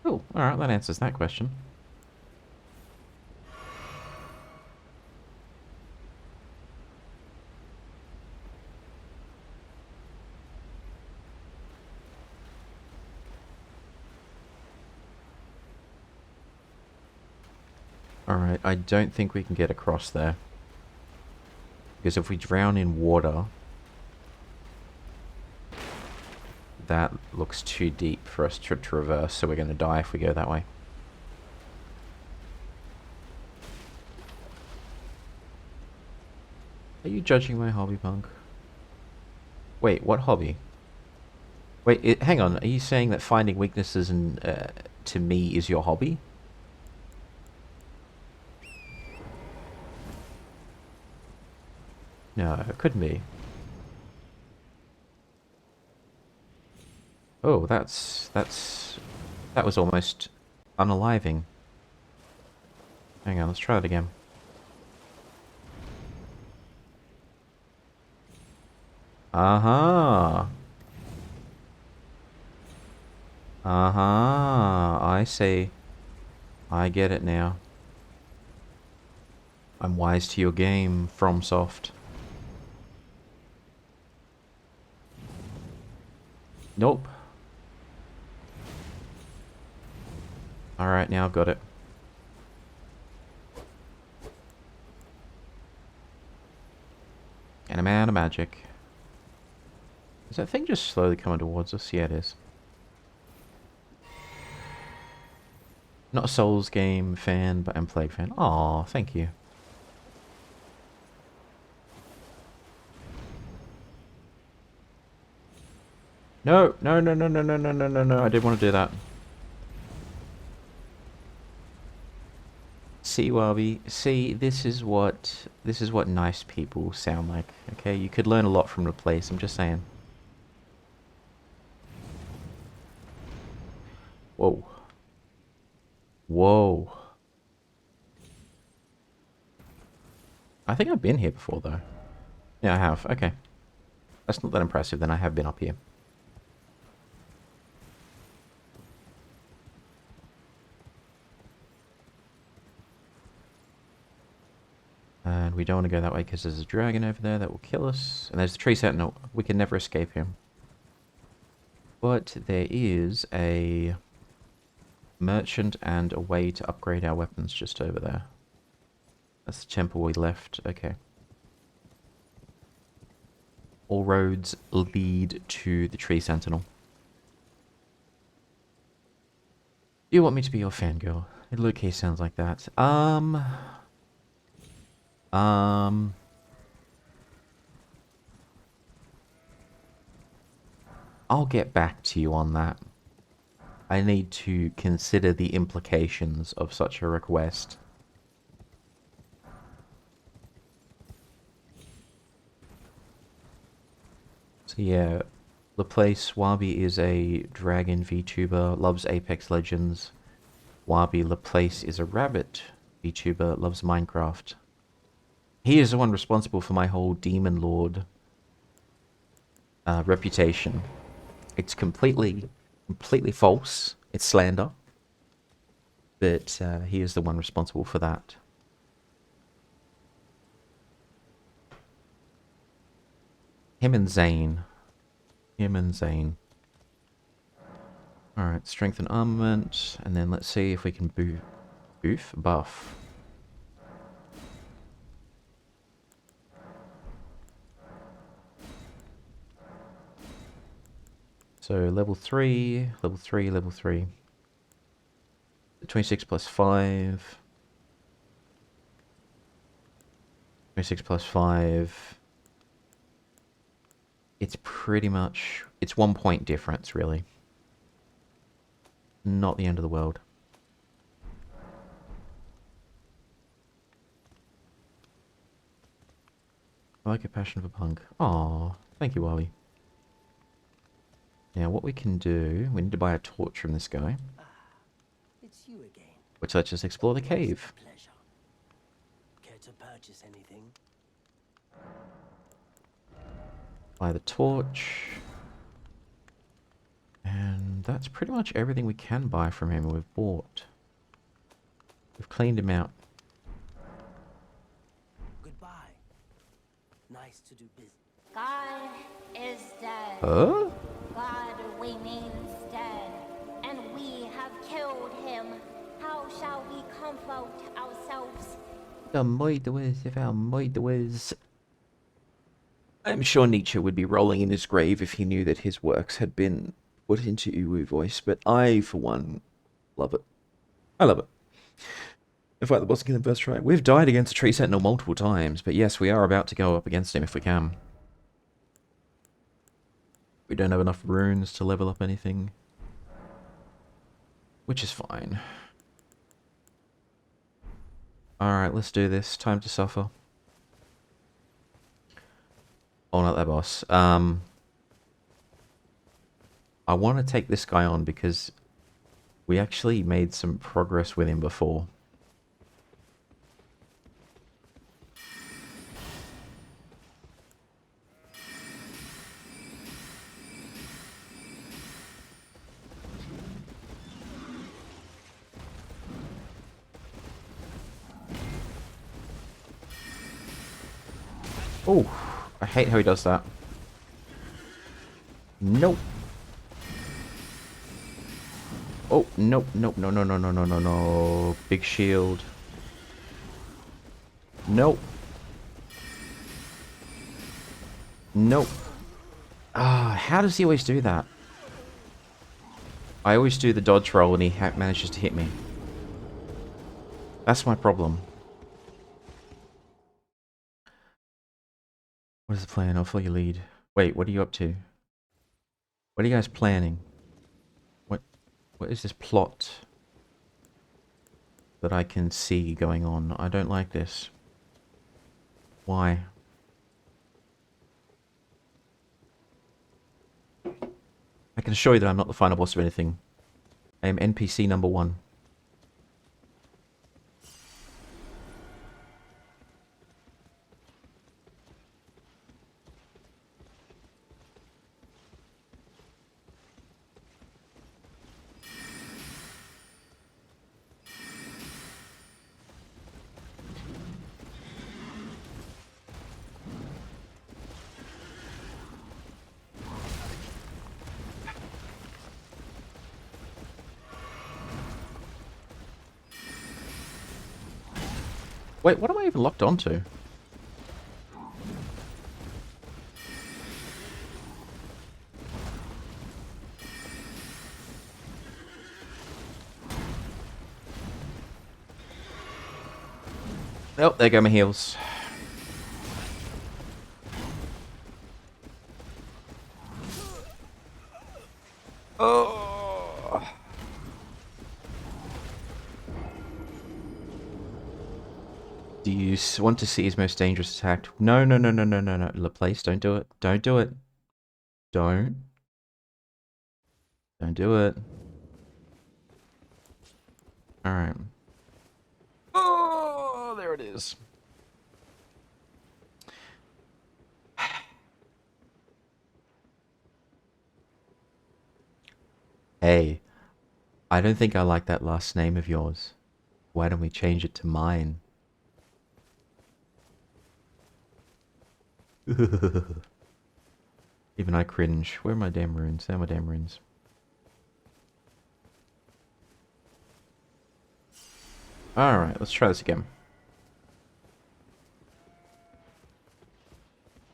Oh, alright, that answers that question. Alright, I don't think we can get across there. Because if we drown in water... that looks too deep for us to traverse, so we're going to die if we go that way. Are you judging my hobby, Punk? Wait, what hobby? Wait, hang on. Are you saying that finding weaknesses in, to me is your hobby? No, it couldn't be. Oh, that was almost unaliving. Hang on, let's try it again. Uh-huh. Uh-huh. I see. I get it now. I'm wise to your game, FromSoft. Nope. Alright, now I've got it. And I'm out of magic. Is that thing just slowly coming towards us? Yeah, it is. Not a Souls game fan, but I'm Plague fan. Aw, thank you. No, no, no, no, no, no, no, no, no, no, I didn't want to do that. See, Wabi, see, this is what nice people sound like, okay? You could learn a lot from the place, I'm just saying. Whoa. Whoa. I think I've been here before, though. Yeah, I have. Okay. That's not that impressive, then I have been up here. And we don't want to go that way because there's a dragon over there that will kill us. And there's the tree sentinel. We can never escape him. But there is a merchant and a way to upgrade our weapons just over there. That's the temple we left. Okay. All roads lead to the tree sentinel. Do you want me to be your fangirl? It low-key sounds like that. I'll get back to you on that. I need to consider the implications of such a request. So yeah, Laplace Wabi is a dragon VTuber, loves Apex Legends. Wabi Laplace is a rabbit VTuber, loves Minecraft. He is the one responsible for my whole Demon Lord reputation. It's completely false. It's slander. But he is the one responsible for that. Him and Zane. Alright, strength and armament. And then let's see if we can buff. So level 3, level 3, level 3. 26 plus 5. 26 plus 5. It's pretty much... It's 1 point difference, really. Not the end of the world. I like your passion for punk. Aww, thank you, Wally. Now, what we can do... We need to buy a torch from this guy. It's you again. Which lets us explore the cave. Pleasure. Care to purchase anything? Buy the torch. And that's pretty much everything we can buy from him we've bought. We've cleaned him out. Goodbye. Nice to do business. God is dead. Huh? God remains dead, and we have killed him. How shall we comfort ourselves? The murderers of our murderers. I'm sure Nietzsche would be rolling in his grave if he knew that his works had been put into Uwu voice, but I, for one, love it. I love it. In fact, the boss again the first try. We've died against a tree sentinel multiple times, but yes, we are about to go up against him if we can. We don't have enough runes to level up anything, which is fine. Alright, let's do this. Time to suffer. Oh, not that boss. I want to take this guy on because we actually made some progress with him before. Oh, I hate how he does that. Nope. Oh, nope, nope, no, no, no, no, no, no, no. Big shield. Nope. Nope. Ah, how does he always do that? I always do the dodge roll and he manages to hit me. That's my problem. What is the plan? I'll follow your lead. Wait, what are you up to? What are you guys planning? What is this plot that I can see going on? I don't like this. Why? I can assure you that I'm not the final boss of anything. I am NPC number 1. Wait, what am I even locked onto? Oh, there go my heals. Oh. Do you want to see his most dangerous attack? No, no, no, no, no, no, no. Laplace, don't do it. Don't do it. Don't. Don't do it. Alright. Oh, there it is. Hey, I don't think I like that last name of yours. Why don't we change it to mine? Even I cringe. Where are my damn runes? There are my damn runes. Alright, let's try this again.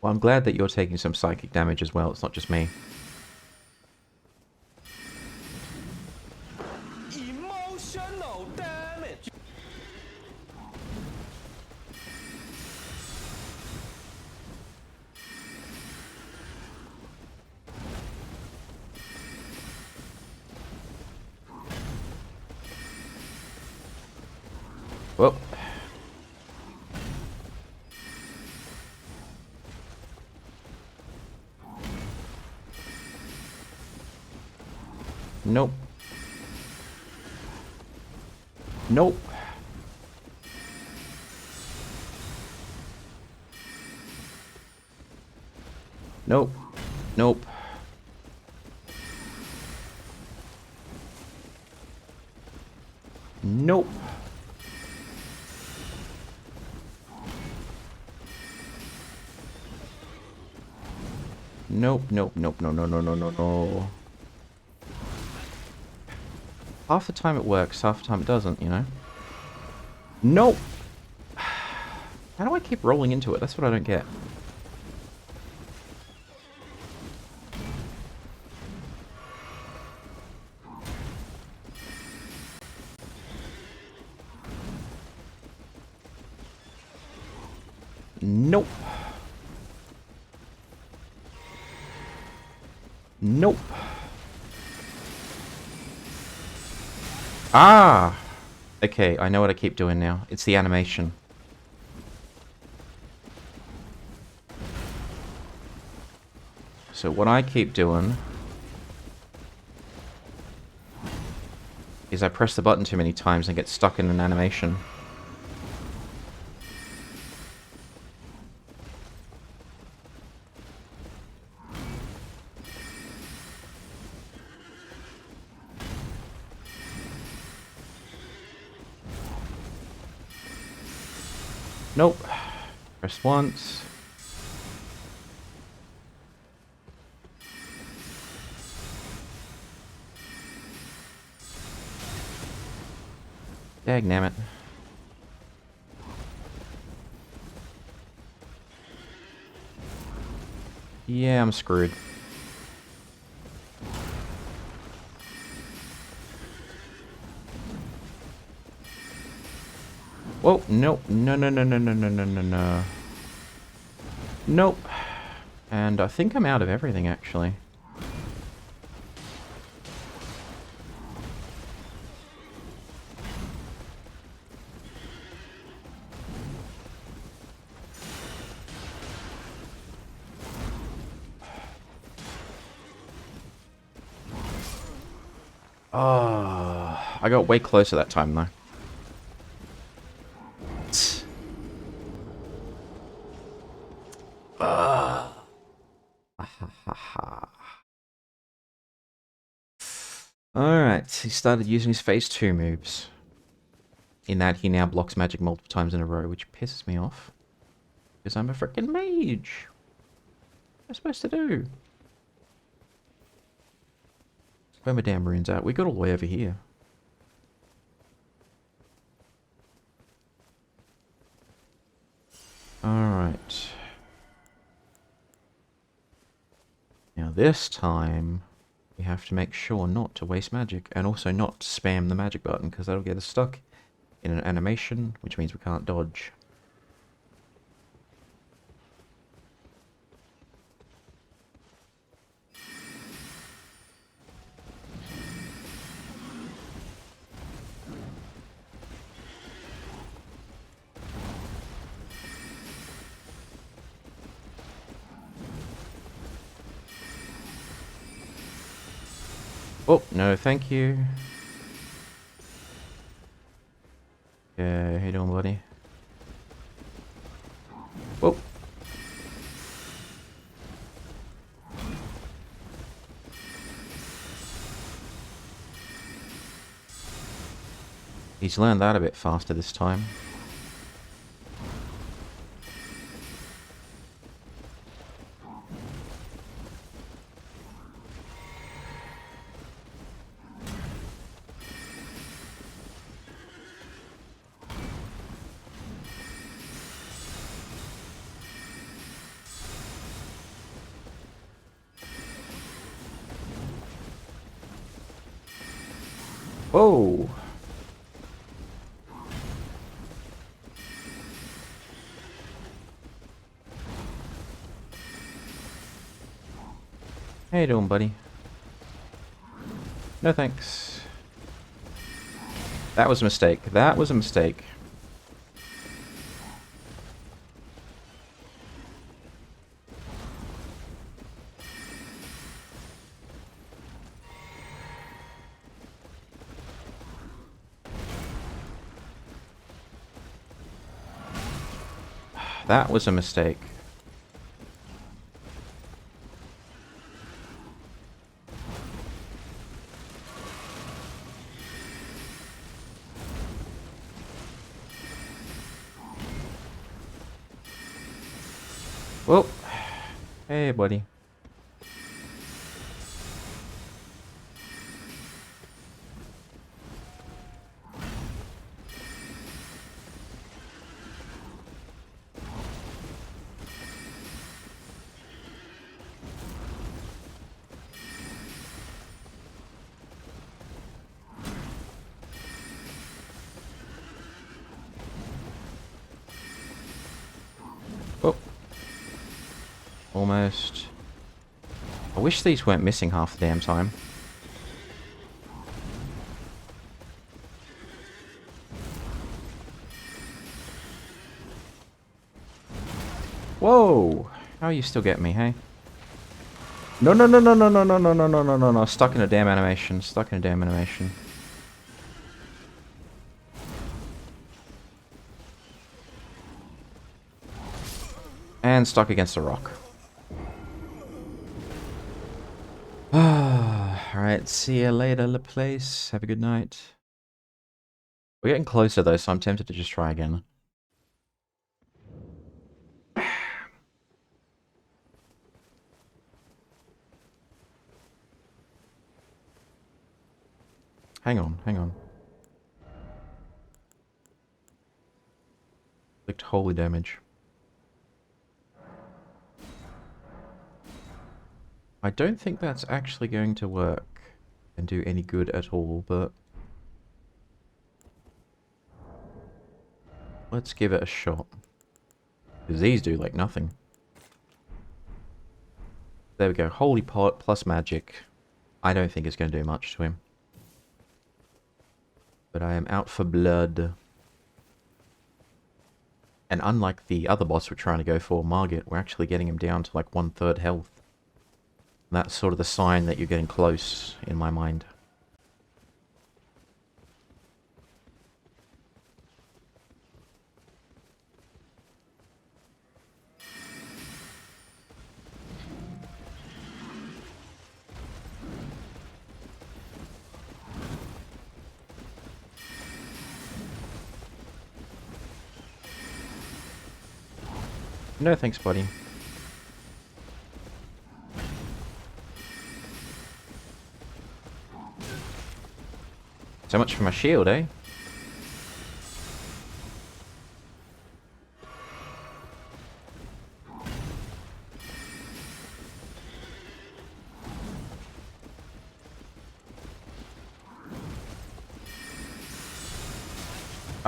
Well, I'm glad that you're taking some psychic damage as well. It's not just me. Emotional damage. Whoa. Nope. Nope. Nope. Nope. Nope. Nope, nope, nope, no, no, no, no, no, no. Half the time it works, half the time it doesn't, you know? Nope! How do I keep rolling into it? That's what I don't get. Nope. Nope. Ah! Okay, I know what I keep doing now. It's the animation. So what I keep doing is I press the button too many times and get stuck in an animation. Nope. Press once. Dagnammit. Yeah, I'm screwed. Whoa, nope. No, no, no, no, no, no, no, no, no. Nope. And I think I'm out of everything, actually. Oh, I got way closer that time, though. Alright, he started using his phase 2 moves. In that, he now blocks magic multiple times in a row, which pisses me off. Because I'm a freaking mage. What am I supposed to do? Where are my damn runes at? We got all the way over here. this time we have to make sure not to waste magic, and also not spam the magic button, because that'll get us stuck in an animation, which means we can't dodge. Oh, no, thank you. Yeah, how you doing, buddy? Whoa. He's learned that a bit faster this time. Whoa! How you doing, buddy? No thanks. That was a mistake. That was a mistake. That was a mistake. Well, hey, buddy. Oh. Almost. I wish these weren't missing half the damn time. Whoa! How are you still getting me, hey? No, no, no, no, no, no, no, no, no, no, no, no, no. Stuck in a damn animation. Stuck in a damn animation. And stuck against a rock. Alright, see you later, Laplace. Have a good night. We're getting closer though, so I'm tempted to just try again. Hang on, hang on. Clicked holy damage. I don't think that's actually going to work and do any good at all, but let's give it a shot. Because these do like nothing. There we go. Holy pot plus magic. I don't think it's going to do much to him. But I am out for blood. And unlike the other boss we're trying to go for, Margit, we're actually getting him down to like 1/3 health. That's sort of the sign that you're getting close, in my mind. No thanks, buddy. So much for my shield, eh?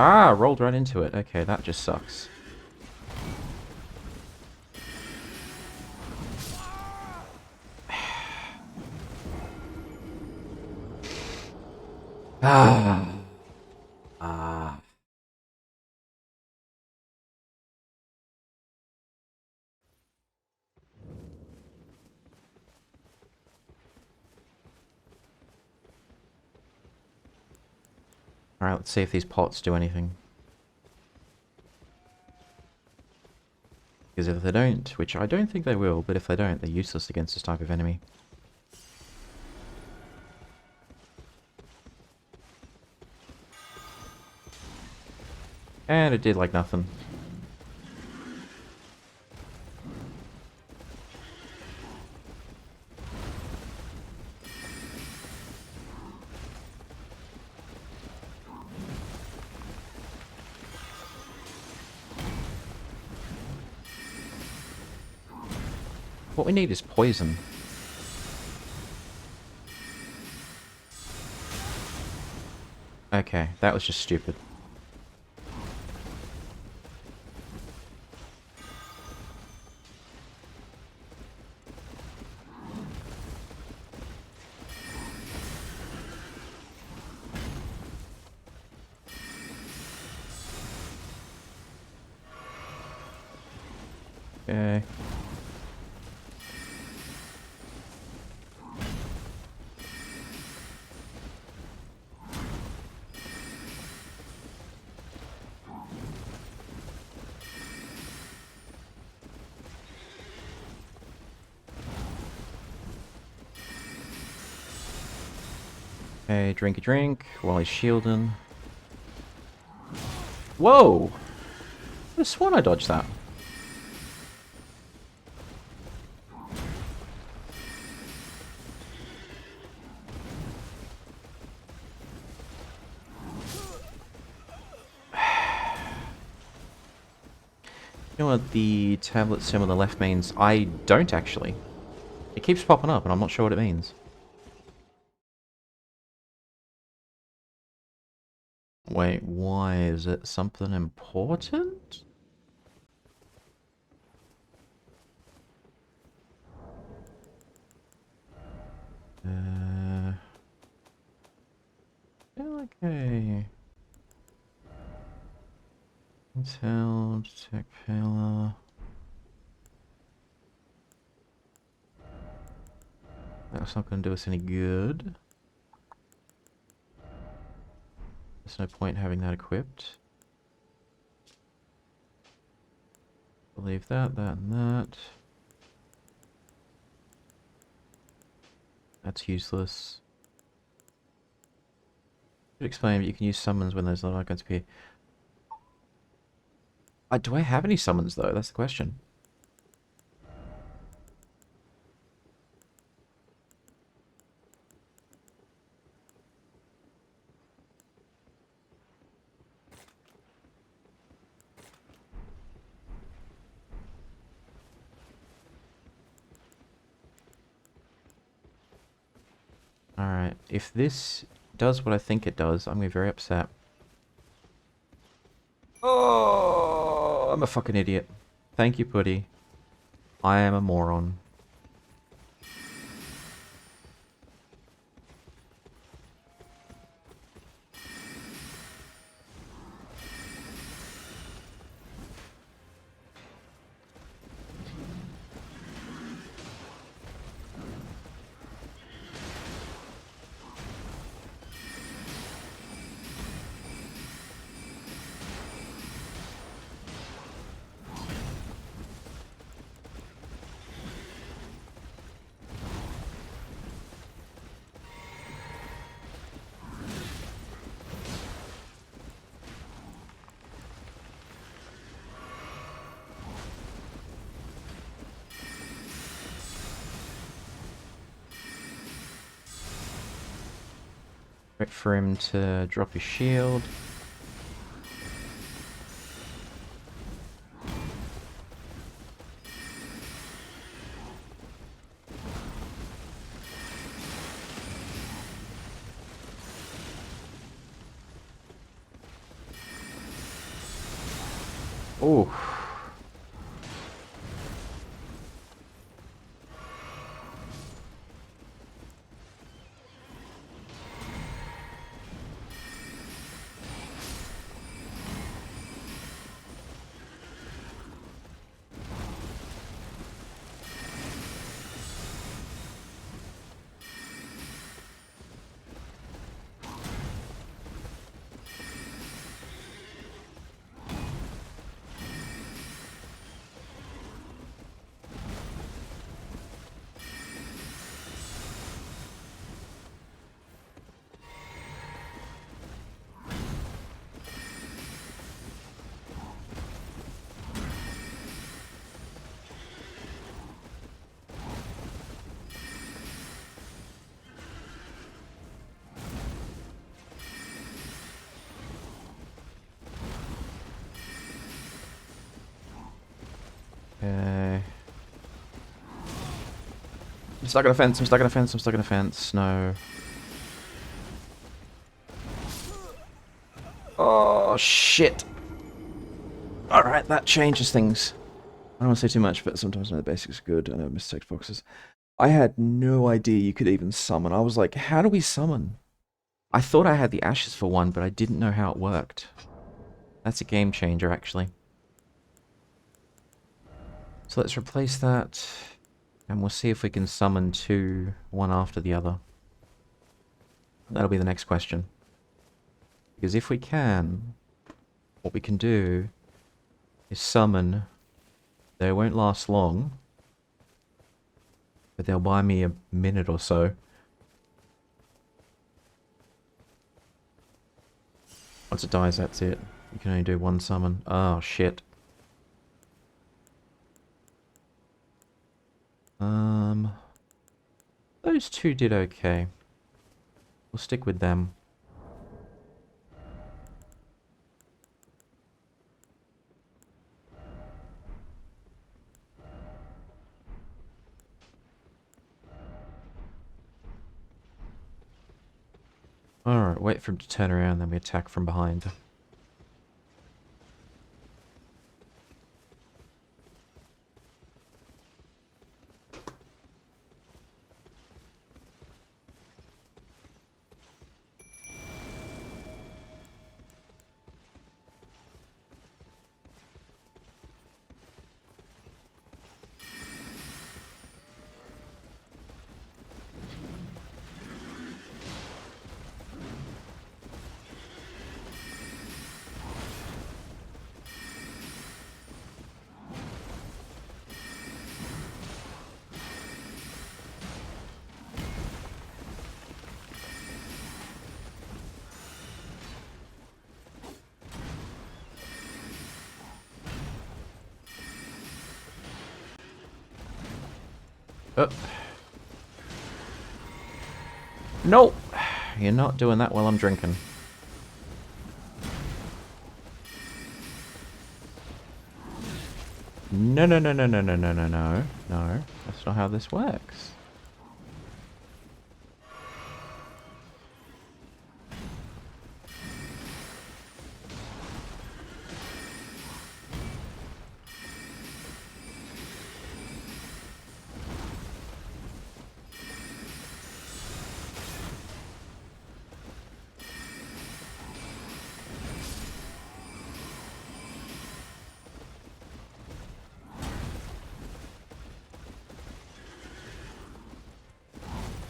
Ah, rolled right into it. Okay, that just sucks. Ah. Ah. Alright, let's see if these pots do anything. Because if they don't, which I don't think they will, but if they don't, they're useless against this type of enemy. And it did like nothing. What we need is poison. Okay, that was just stupid. Okay. Okay, drink a drink while he's shielding. Whoa! I could have sworn I dodged that. You know what the tablet symbol on the left means? I don't actually. It keeps popping up and I'm not sure what it means. Wait, why? Is it something important? Okay. Intel, detect failure. That's not going to do us any good. There's no point having that equipped. Believe that, and that. That's useless. Should explain, but you can use summons when there's no icons appear. Do I have any summons though? That's the question. Alright, if this does what I think it does, I'm going to be very upset. Oh, I'm a fucking idiot. Thank you, Putty. I am a moron. Wait for him to drop his shield. Oh. Okay. I'm stuck in a fence, I'm stuck in a fence, I'm stuck in a fence. No. Oh, shit. Alright, that changes things. I don't want to say too much, but sometimes the basics are good. I know mistakes boxes. I had no idea you could even summon. I was like, how do we summon? I thought I had the ashes for one, but I didn't know how it worked. That's a game changer, actually. So let's replace that, and we'll see if we can summon two, one after the other. That'll be the next question. Because if we can, what we can do is summon. They won't last long, but they'll buy me a minute or so. Once it dies, that's it. You can only do one summon. Oh, shit. Those two did okay. We'll stick with them. Alright, wait for him to turn around, then we attack from behind. Oh. No! You're not doing that while I'm drinking. No, no, no, no, no, no, no, no, no. No, that's not how this works.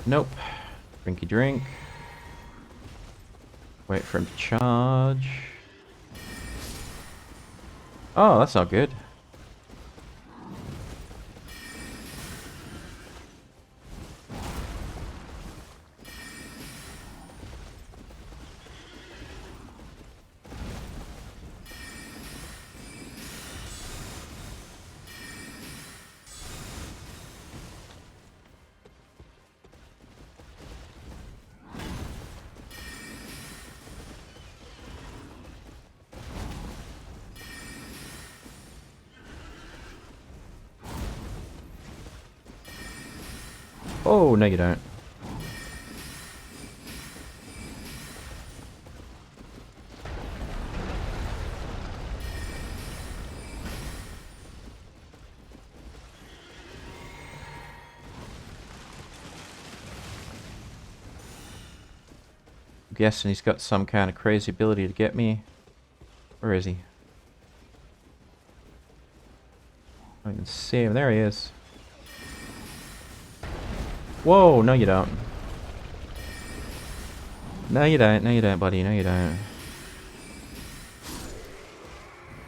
Nope. Drinky drink. Wait for him to charge. Oh, that's not good. Oh, no you don't. guessing he's got some kind of crazy ability to get me. Where is he? I can see him. There he is. Whoa, no you don't. No you don't, no you don't, buddy, no you don't.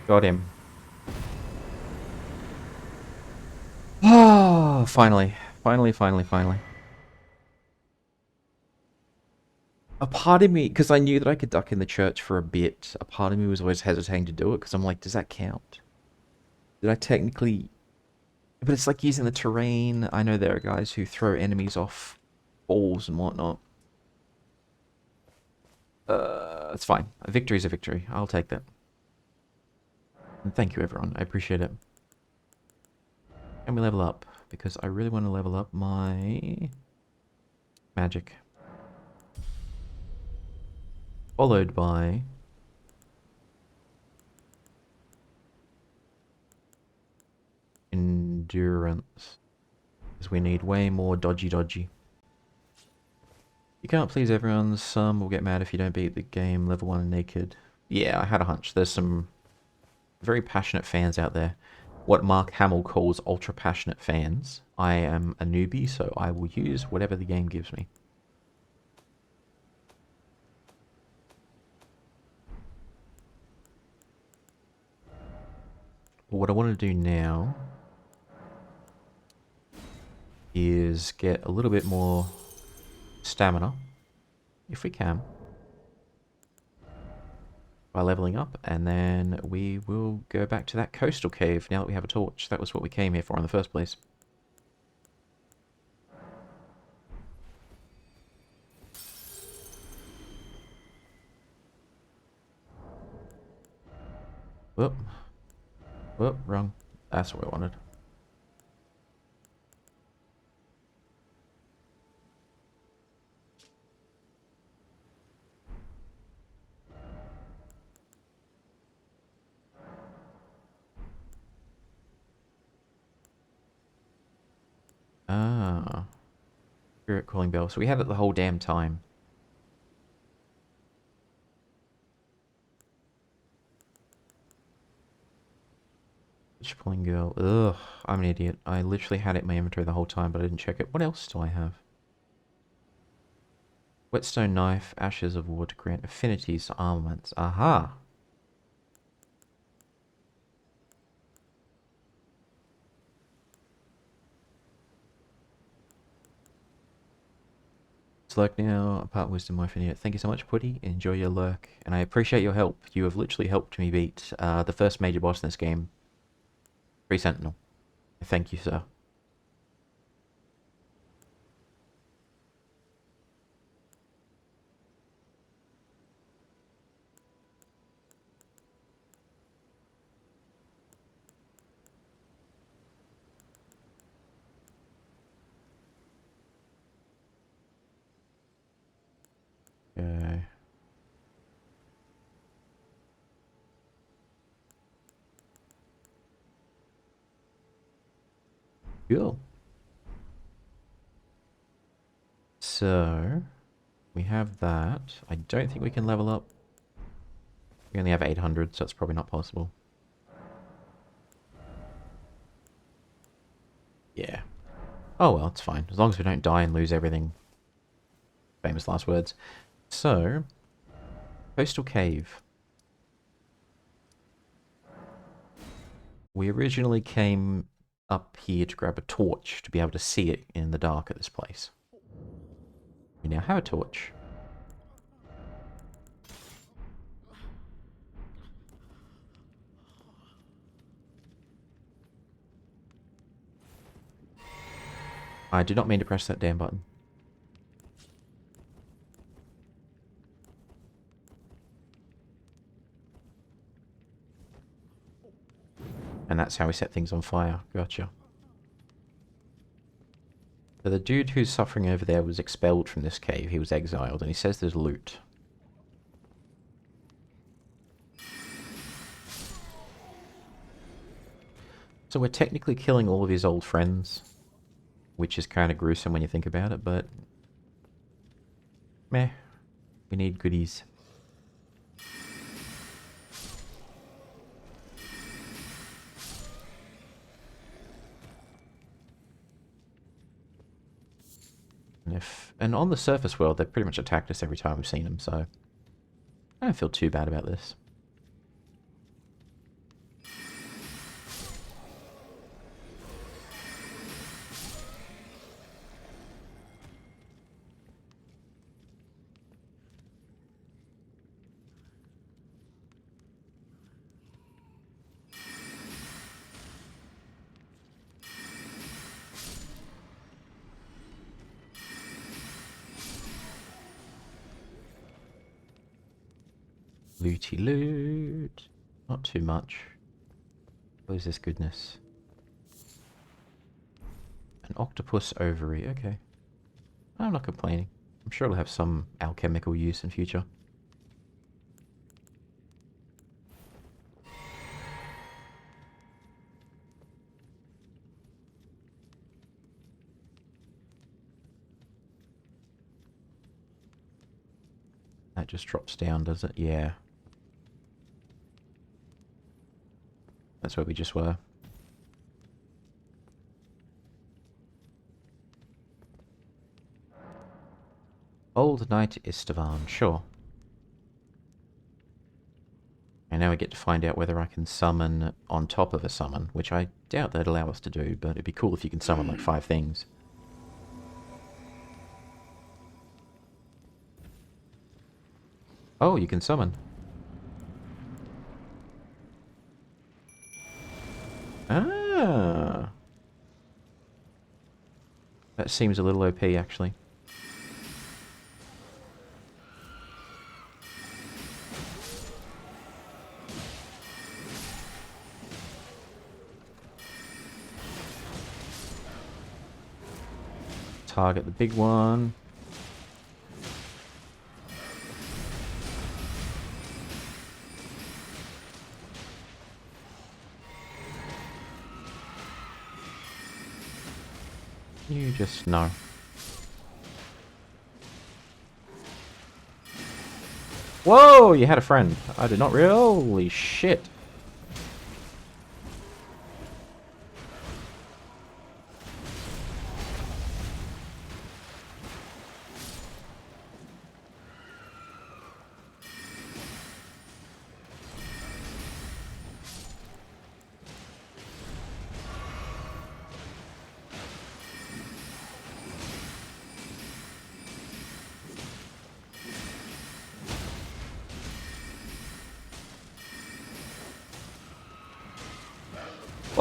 Got him. Oh, finally. Finally. A part of me, because I knew that I could duck in the church for a bit, a part of me was always hesitating to do it, because I'm like, does that count? Did I technically... But it's like using the terrain. I know there are guys who throw enemies off balls and whatnot. It's fine. A victory is a victory. I'll take that. And thank you, everyone. I appreciate it. Can we level up? Because I really want to level up my... magic. Followed by... endurance. Because we need way more dodgy. You can't please everyone. Some will get mad if you don't beat the game level 1 naked. Yeah, I had a hunch. There's some very passionate fans out there. What Mark Hamill calls ultra passionate fans. I am a newbie, so I will use whatever the game gives me. But what I want to do now is get a little bit more stamina, if we can, by leveling up, and then we will go back to that coastal cave now that we have a torch. That was what we came here for in the first place. Whoop. Whoop, wrong. That's what I wanted. Ah. Spirit calling bell. So we had it the whole damn time. Witch pulling girl. Ugh, I'm an idiot. I literally had it in my inventory the whole time, but I didn't check it. What else do I have? Whetstone knife, ashes of war to grant affinities to armaments. Aha! It's lurk now, apart wisdom, my affinity. Thank you so much, Putty. Enjoy your lurk. And I appreciate your help. You have literally helped me beat the first major boss in this game. Free Sentinel. Thank you, sir. Okay. Cool. So, we have that. I don't think we can level up. We only have 800, so it's probably not possible. Yeah. Oh well, it's fine. As long as we don't die and lose everything. Famous last words. So, Coastal Cave. We originally came up here to grab a torch to be able to see it in the dark at this place. We now have a torch. I did not mean to press that damn button. And that's how we set things on fire. Gotcha. So the dude who's suffering over there was expelled from this cave. He was exiled, and he says there's loot. So we're technically killing all of his old friends, which is kind of gruesome when you think about it, but meh. We need goodies. And on the surface world, they've pretty much attacked us every time we've seen them, so I don't feel too bad about this. Looty loot. Not too much. What is this goodness? An octopus ovary. Okay. I'm not complaining. I'm sure it'll have some alchemical use in future. That just drops down, does it? Yeah. That's where we just were. Old Knight Istvan, sure. And now we get to find out whether I can summon on top of a summon, which I doubt they'd allow us to do, but it'd be cool if you can summon like 5 things. Oh, you can summon. Ah. That seems a little OP, actually. Target the big one. You just know. Whoa, you had a friend. I did not really. Holy shit.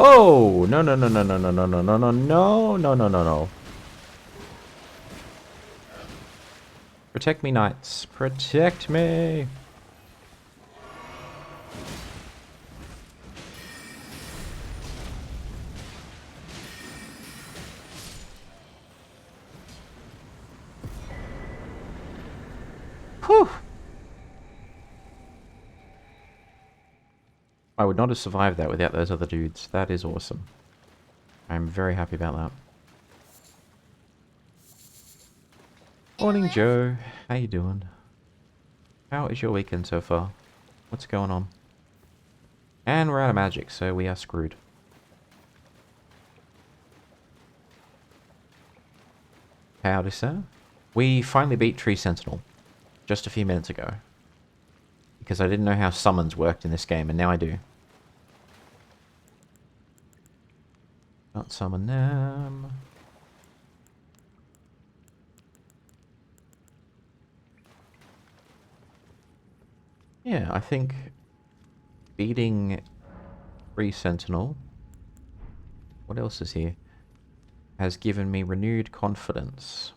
Oh, no, no, no, no, no, no, no, no, no, no, no, no, no, no, no. Protect me, knights. Protect me. Whew. I would not have survived that without those other dudes. That is awesome. I'm very happy about that. Morning, Joe. How you doing? How is your weekend so far? What's going on? And we're out of magic, so we are screwed. Howdy, sir. We finally beat Tree Sentinel. Just a few minutes ago. Because I didn't know how summons worked in this game, and now I do. Can't summon them. Yeah, I think beating Tree Sentinel, what else is here, has given me renewed confidence.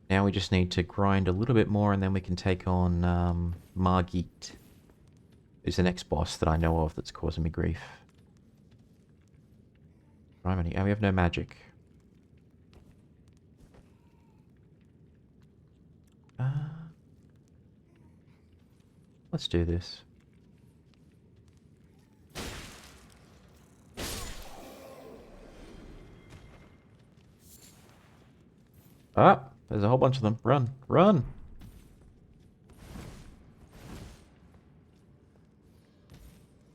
Now we just need to grind a little bit more and then we can take on Margit, who's the next boss that I know of that's causing me grief. Criminy. Oh, we have no magic. Let's do this. Ah, there's a whole bunch of them. Run, run!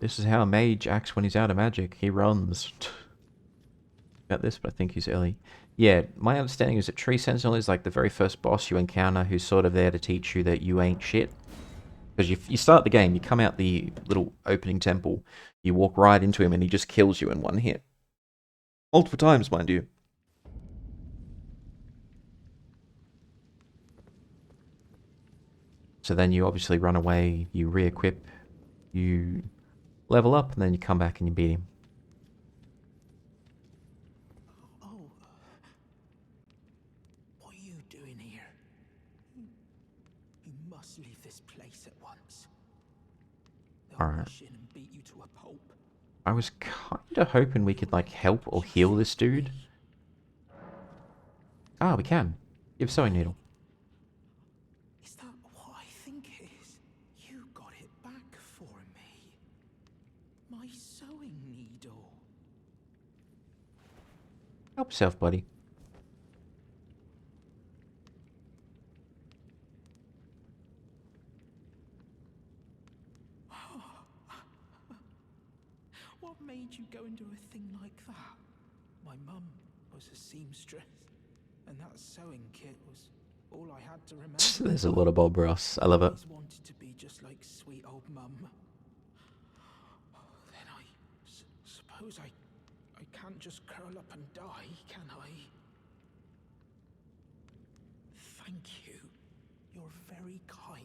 This is how a mage acts when he's out of magic. He runs. About this, but I think he's early. Yeah, my understanding is that Tree Sentinel is like the very first boss you encounter who's sort of there to teach you that you ain't shit. Because you start the game, you come out the little opening temple, you walk right into him and he just kills you in one hit. Multiple times, mind you. So then you obviously run away, you re-equip, you level up, and then you come back and you beat him. Oh, what are you doing here? You must leave this place at once. They'll Alright. rush in and beat you to a pulp. I was kinda hoping we could, like, help or heal this dude. Ah, we can. Give sewing needle. Is that what I think it is? You got it back for me. My sewing needle. Help yourself, buddy. What made you go and do a thing like that? My mum was a seamstress, and that sewing kit was all I had to remember. There's a lot of Bob Ross. I love I it. always wanted to be just like sweet old mum. Then suppose I can't just curl up and die, can I? Thank you. You're very kind.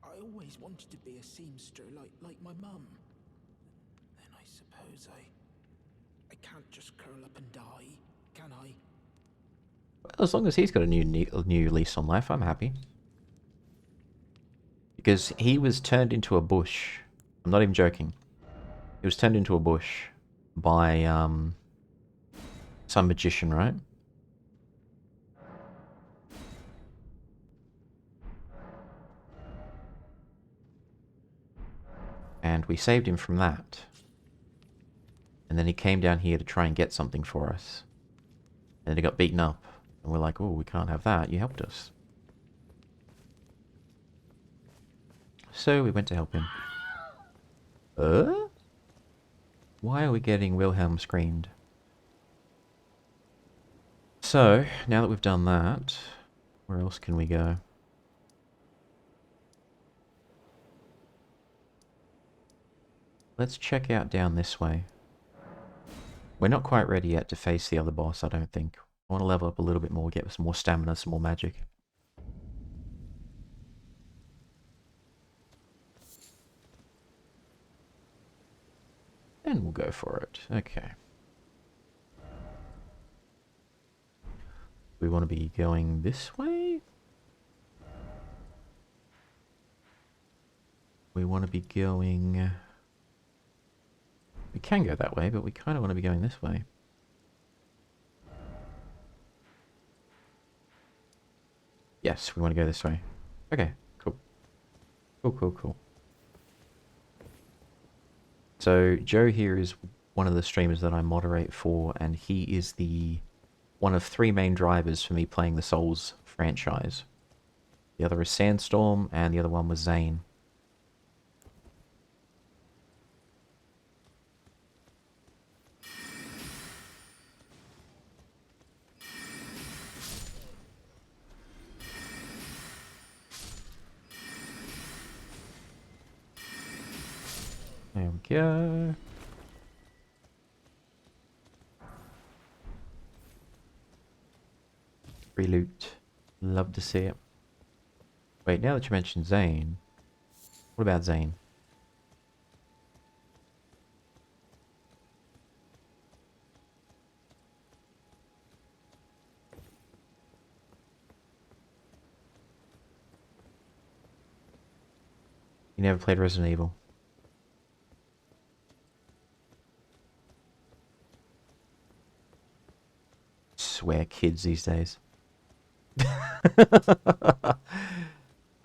I always wanted to be a seamster like my mum. Then I suppose I can't just curl up and die, can I? As long as he's got a new lease on life, I'm happy. Because he was turned into a bush. I'm not even joking. He was turned into a bush by some magician, right? And we saved him from that. And then he came down here to try and get something for us. And then he got beaten up. And we're like, oh, we can't have that. You helped us. So we went to help him. Why are we getting Wilhelm screamed? So, now that we've done that, where else can we go? Let's check out down this way. We're not quite ready yet to face the other boss, I don't think. I want to level up a little bit more, get some more stamina, some more magic. And we'll go for it. Okay. We want to be going this way? We want to be going... We can go that way, but we kind of want to be going this way. Yes, we want to go this way. Okay, cool. Cool. So, Joe here is one of the streamers that I moderate for, and he is the one of 3 main drivers for me playing the Souls franchise. The other is Sandstorm, and the other one was Zane. There we go. Free loot. Love to see it. Wait, now that you mentioned Zane, what about Zane? You never played Resident Evil? Swear kids these days.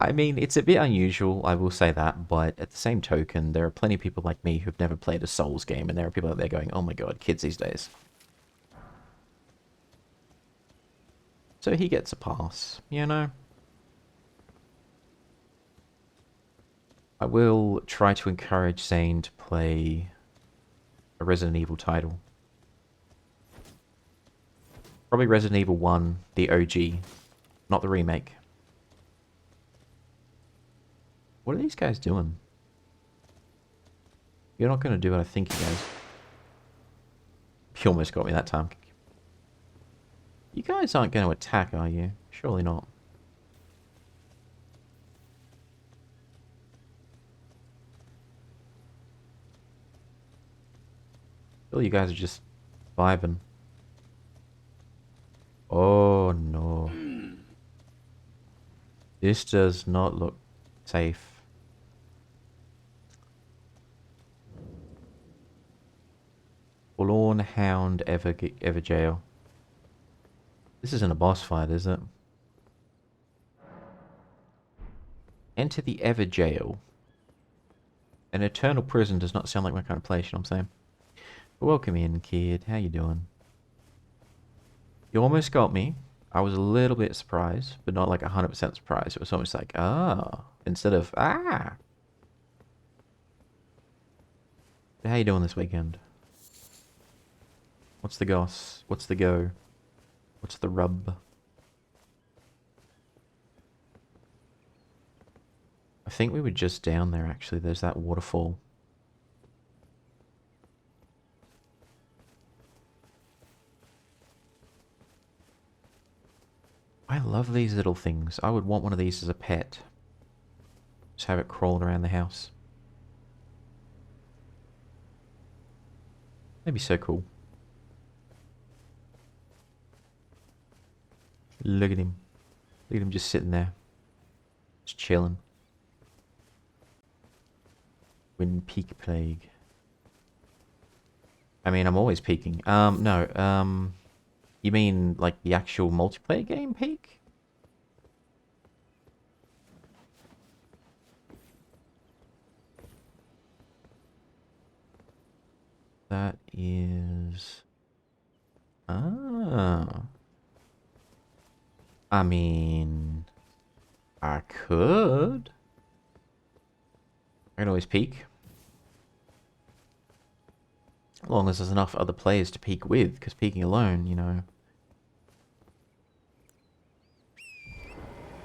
I mean, it's a bit unusual, I will say that, but at the same token, there are plenty of people like me who've never played a Souls game, and there are people out there going, oh my god, kids these days. So he gets a pass, you know? I will try to encourage Zane to play a Resident Evil title. Probably Resident Evil 1, the OG, not the remake. What are these guys doing? You're not going to do what I think you guys. You almost got me that time. You guys aren't going to attack, are you? Surely not. Well, you guys are just vibing. Oh no. This does not look safe. Forlorn Hound Ever Jail. This isn't a boss fight, is it? Enter the Ever Jail. An eternal prison does not sound like my kind of place, you know what I'm saying? But welcome in, kid. How you doing? You almost got me. I was a little bit surprised, but not like 100% surprised. It was almost like, ah, instead of, ah. How you doing this weekend? What's the goss? What's the go? What's the rub? I think we were just down there, actually. There's that waterfall. I love these little things. I would want one of these as a pet. Just have it crawling around the house. That'd be so cool. Look at him. Look at him just sitting there. Just chilling. Wind peak plague. I mean, I'm always peaking. No, you mean like the actual multiplayer game peak? That is... Ah. I mean... I could. I can always peek. As long as there's enough other players to peek with, because peeking alone, you know...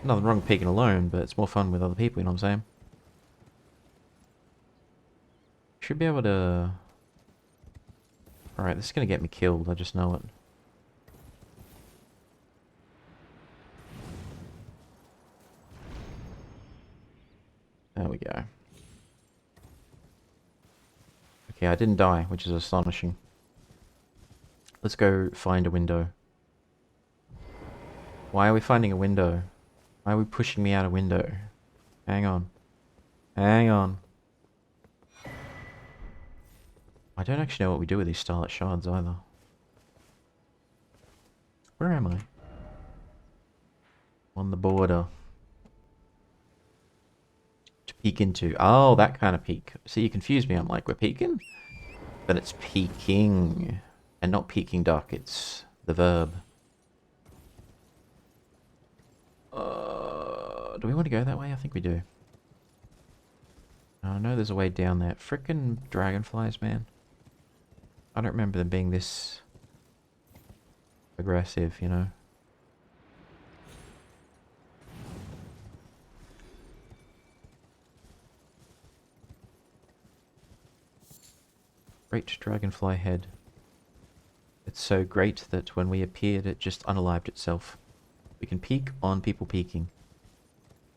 Nothing wrong with peeking alone, but it's more fun with other people, you know what I'm saying? Should be able to... Alright, this is gonna get me killed, I just know it. There we go. Okay, I didn't die, which is astonishing. Let's go find a window. Why are we finding a window? Why are we pushing me out a window? Hang on. Hang on. I don't actually know what we do with these starlit shards either. Where am I? On the border. To peek into. Oh, that kind of peek. See, you confused me. I'm like, we're peeking? But it's peeking. And not peeking duck, it's the verb. Do we want to go that way? I think we do. I know there's a way down there. Frickin' dragonflies, man. I don't remember them being this aggressive, you know. Great dragonfly head. It's so great that when we appeared, it just unalived itself. We can peek on people peeking.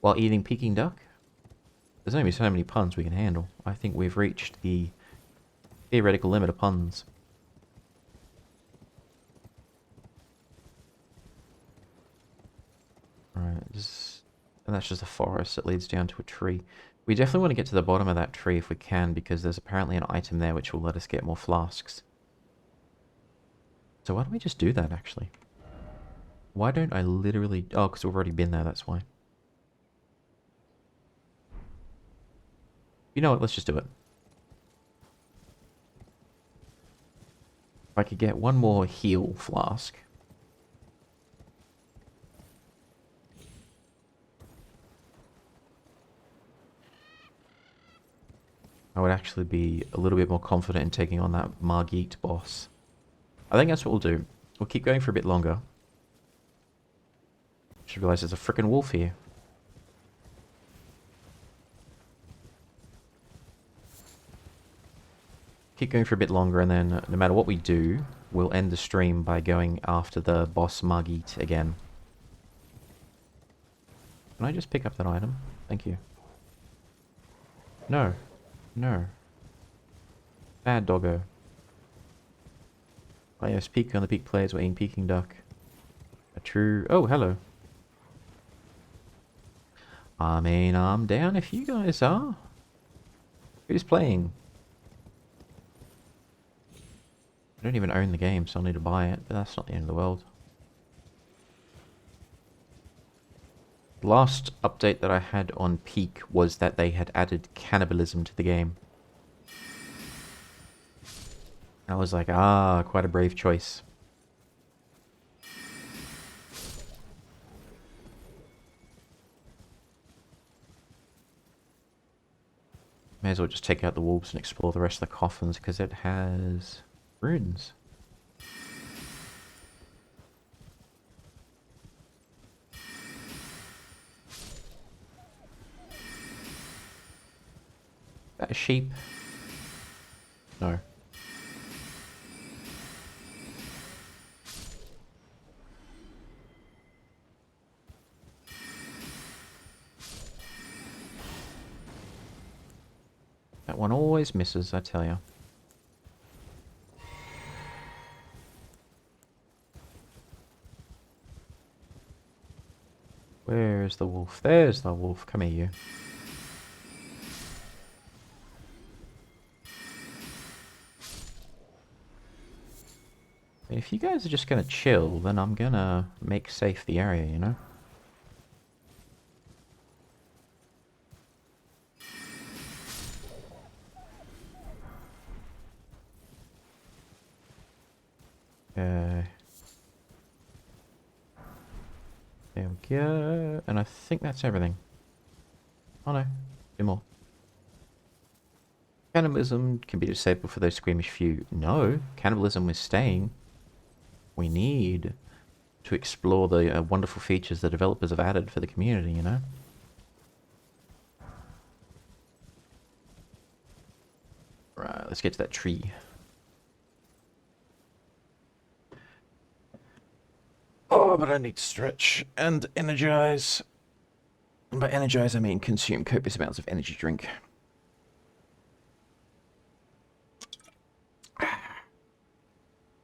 While eating peking duck? There's only so many puns we can handle. I think we've reached the theoretical limit of puns. Alright, and that's just a forest that leads down to a tree. We definitely want to get to the bottom of that tree if we can, because there's apparently an item there which will let us get more flasks. So why don't we just do that, actually? Why don't I literally... Oh, because we've already been there, that's why. You know what, let's just do it. If I could get one more heal flask. I would actually be a little bit more confident in taking on that Margit boss. I think that's what we'll do. We'll keep going for a bit longer. Just realize there's a frickin' wolf here. Keep going for a bit longer, and then no matter what we do, we'll end the stream by going after the boss Margit again. Can I just pick up that item? Thank you. No. No. Bad doggo. Oh yes, peek on the peak players were in Peking Duck. A true... Oh, hello. I mean, I'm down if you guys are. Who's playing? I don't even own the game, so I'll need to buy it, but that's not the end of the world. The last update that I had on Peak was that they had added cannibalism to the game. I was like, ah, quite a brave choice. May as well just take out the wolves and explore the rest of the coffins, because it has runes. That a sheep? No. That one always misses, I tell you. Where's the wolf? There's the wolf. Come here, you. If you guys are just gonna chill, then I'm gonna make safe the area, you know? There we go. And I think that's everything. Oh no, do more. Cannibalism can be disabled for those squeamish few. No, cannibalism is staying. We need to explore the wonderful features the developers have added for the community, you know? Right, let's get to that tree. Oh, but I need to stretch and energize. And by energize, I mean consume copious amounts of energy drink.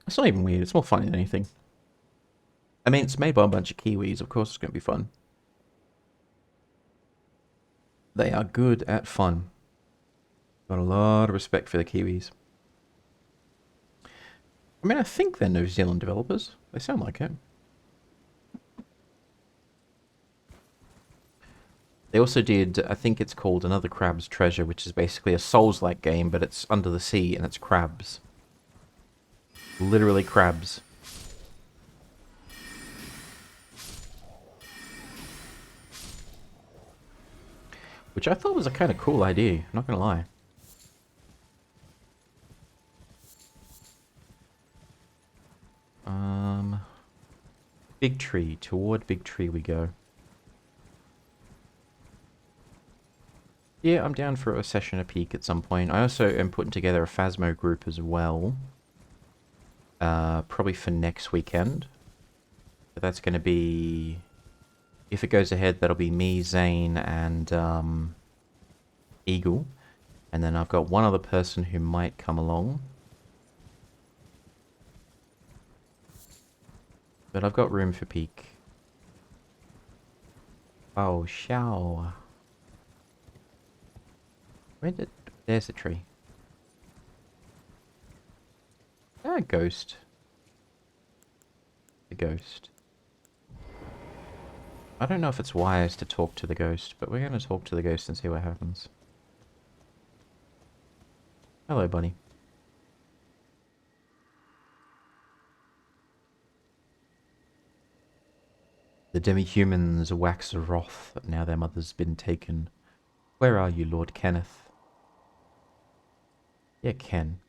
It's not even weird, it's more funny than anything. I mean, it's made by a bunch of Kiwis, of course it's going to be fun. They are good at fun. Got a lot of respect for the Kiwis. I mean, I think they're New Zealand developers. They sound like it. They also did, I think it's called Another Crab's Treasure, which is basically a Souls-like game, but it's under the sea and it's crabs. Literally crabs. Which I thought was a kind of cool idea, I'm not gonna lie. Big tree. Toward big tree we go. Yeah, I'm down for a session of Peak at some point. I also am putting together a Phasmo group as well. Probably for next weekend. But that's going to be... If it goes ahead, that'll be me, Zane, and Eagle. And then I've got one other person who might come along. But I've got room for Peak. Oh, shao. Where did... There's the tree. Ah, ghost. The ghost. I don't know if it's wise to talk to the ghost, but we're going to talk to the ghost and see what happens. Hello, bunny. The demi-humans wax wroth, now their mother's been taken. Where are you, Lord Kenneth? Yeah, Ken.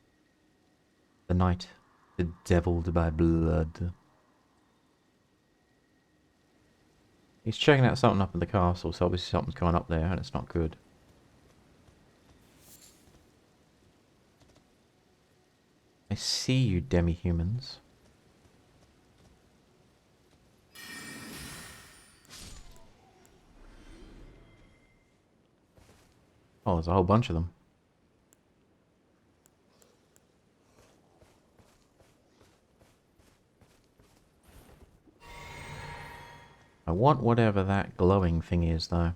The knight. Bedeviled by blood. He's checking out something up in the castle, so obviously something's going up there, and it's not good. I see you, demi-humans. Oh, there's a whole bunch of them. I want whatever that glowing thing is, though.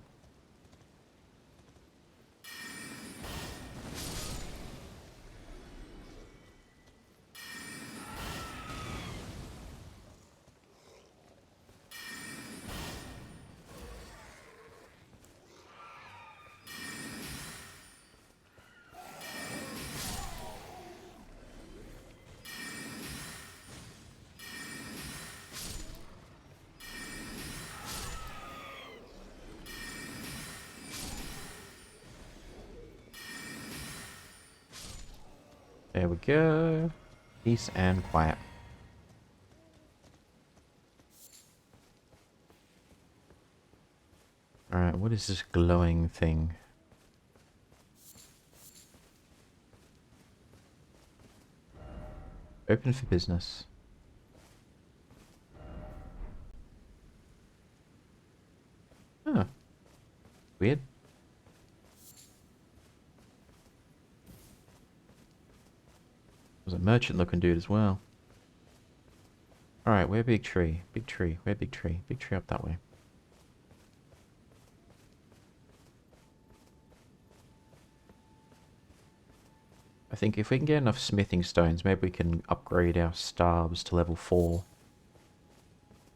There we go. Peace and quiet. Alright, what is this glowing thing? Open for business. Huh. Weird. There's a merchant looking dude as well. Alright, where big tree? Big tree. Where big tree? Big tree up that way. I think if we can get enough smithing stones, maybe we can upgrade our staves to level 4.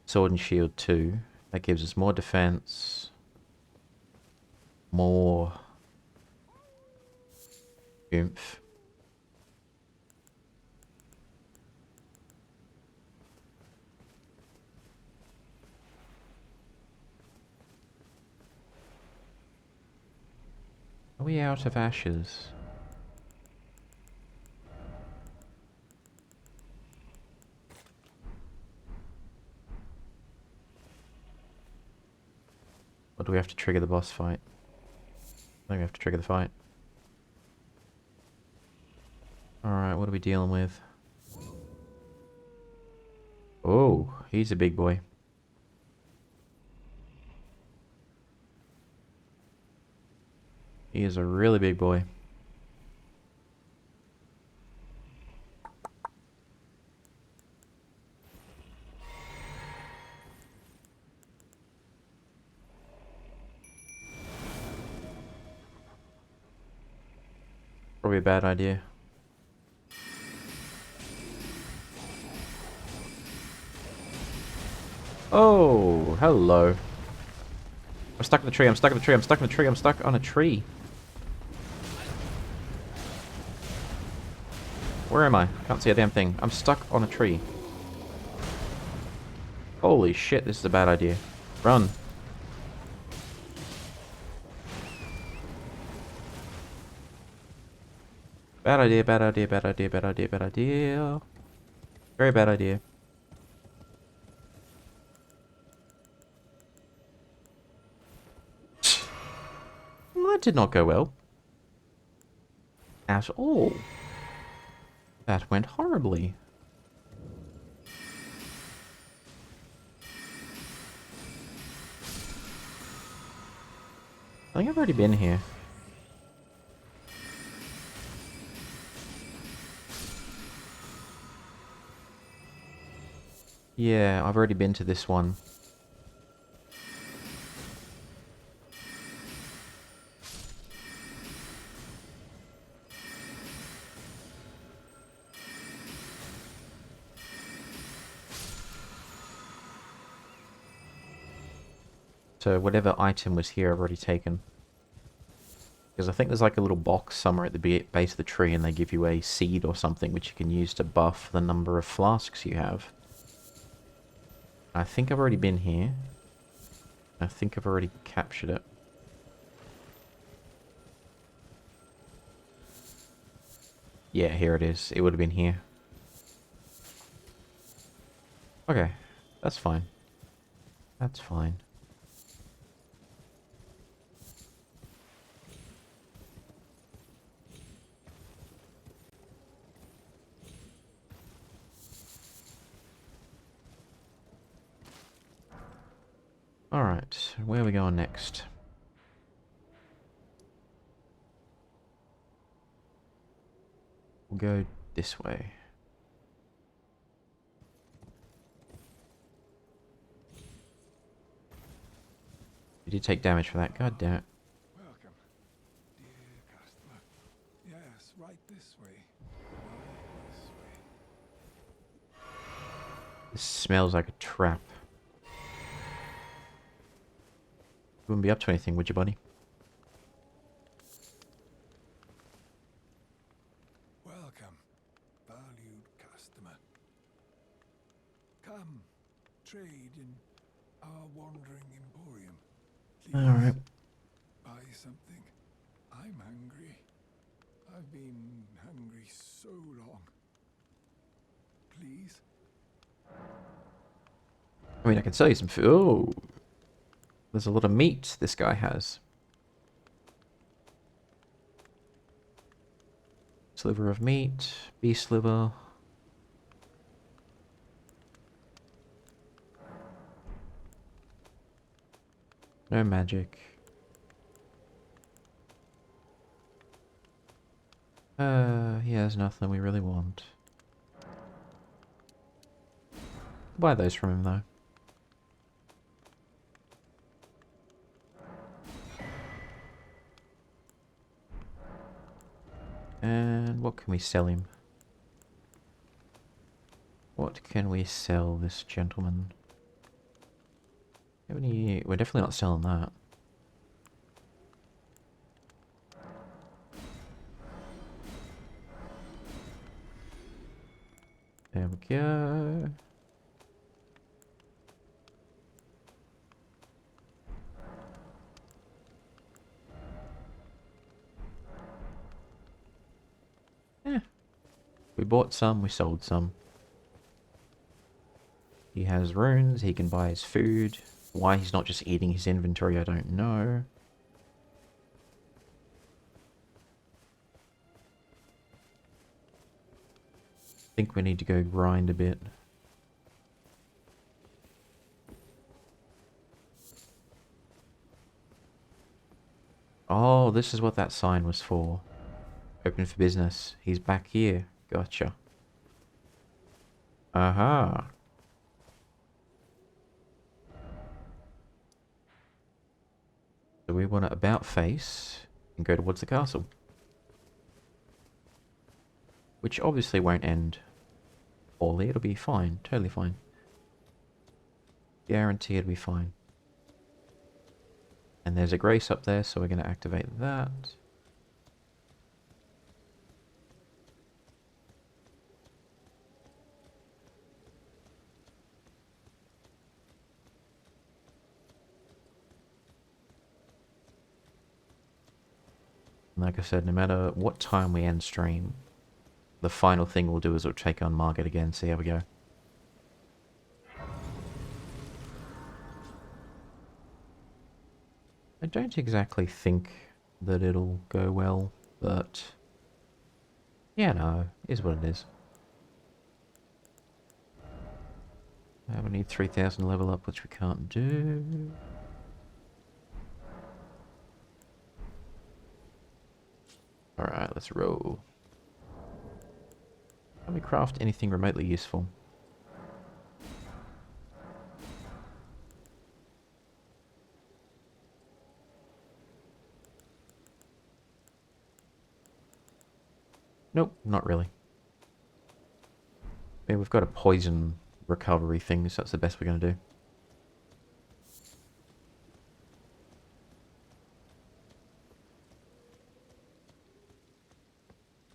Sword and shield 2. That gives us more defense. More oomph. Are we out of ashes? Or do we have to trigger the boss fight? I think we have to trigger the fight. Alright, what are we dealing with? Oh, he's a big boy. He is a really big boy. Probably a bad idea. Oh, hello. I'm stuck in the tree, I'm stuck in the tree, I'm stuck in the tree, I'm stuck on a tree. Where am I? Can't see a damn thing. I'm stuck on a tree. Holy shit, this is a bad idea. Run. Bad idea, bad idea, bad idea, bad idea, bad idea. Very bad idea. Well, that did not go well. At all. That went horribly. I think I've already been here. Yeah, I've already been to this one. So whatever item was here I've already taken. Because I think there's like a little box somewhere at the base of the tree and they give you a seed or something which you can use to buff the number of flasks you have. I think I've already been here. I think I've already captured it. Yeah, here it is. It would have been here. Okay, that's fine. That's fine. Alright, where are we going next? We'll go this way. You did take damage for that, god damn it. Welcome, dear customer. Yes, right this way. Right this way. This smells like a trap. You wouldn't be up to anything, would you, buddy? Welcome, valued customer. Come, trade in our wandering emporium. Please Alright. buy something. I'm hungry. I've been hungry so long. Please? I mean, I can sell you some food. Oh! There's a lot of meat this guy has. Sliver of meat, beef liver. No magic. He has nothing we really want. Buy those from him though. And what can we sell him? What can we sell this gentleman? Have any... We're definitely not selling that. There we go. Yeah. We bought some, we sold some. He has runes, he can buy his food. Why he's not just eating his inventory, I don't know. I think we need to go grind a bit. Oh, this is what that sign was for. Open for business. He's back here. Gotcha. Aha. So we want to about face and go towards the castle. Which obviously won't end poorly. It'll be fine. Totally fine. Guarantee it'll be fine. And there's a grace up there, so we're going to activate that. Like I said, no matter what time we end stream, the final thing we'll do is we'll take on Margaret again, see how we go. I don't exactly think that it'll go well, but... Yeah, no, is what it is. We need 3,000 level up, which we can't do. Alright, let's roll. Can we craft anything remotely useful? Nope, not really. Yeah, we've got a poison recovery thing, so that's the best we're going to do.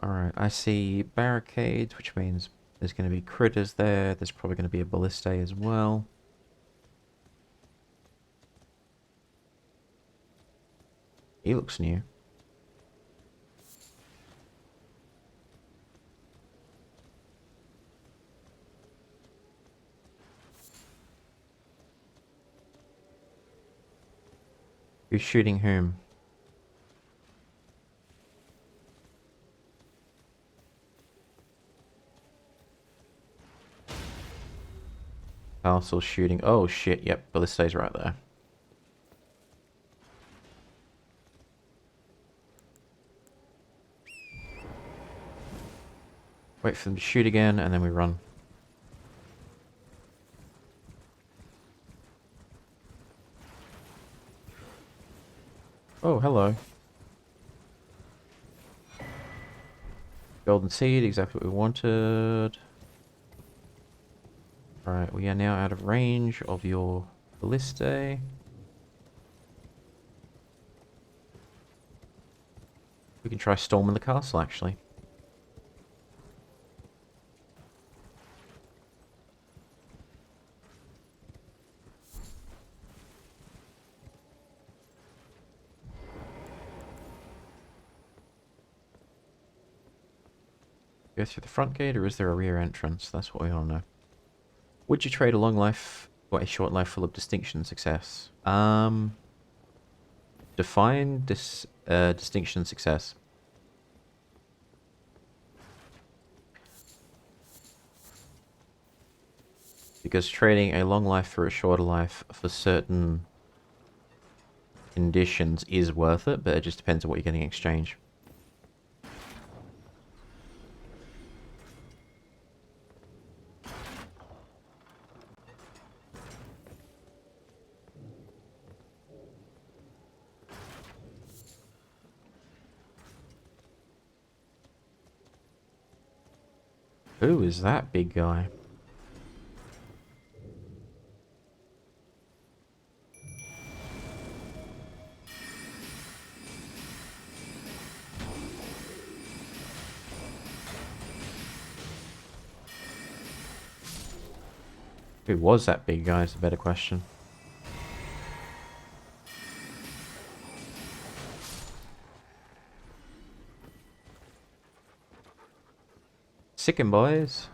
Alright, I see barricades, which means there's going to be critters there. There's probably going to be a ballista as well. He looks new. Who's shooting whom? Castle shooting. Oh shit, yep, Ballista's right there. Wait for them to shoot again, and then we run. Oh, hello. Golden seed, exactly what we wanted. Alright, we are now out of range of your ballista. We can try storming the castle, actually. Go through the front gate, or is there a rear entrance? That's what we all know. Would you trade a long life for a short life full of distinction and success? Define distinction and success. Because trading a long life for a shorter life for certain conditions is worth it, but it just depends on what you're getting in exchange. Who is that big guy? Who was that big guy is a better question. Sickin' boys.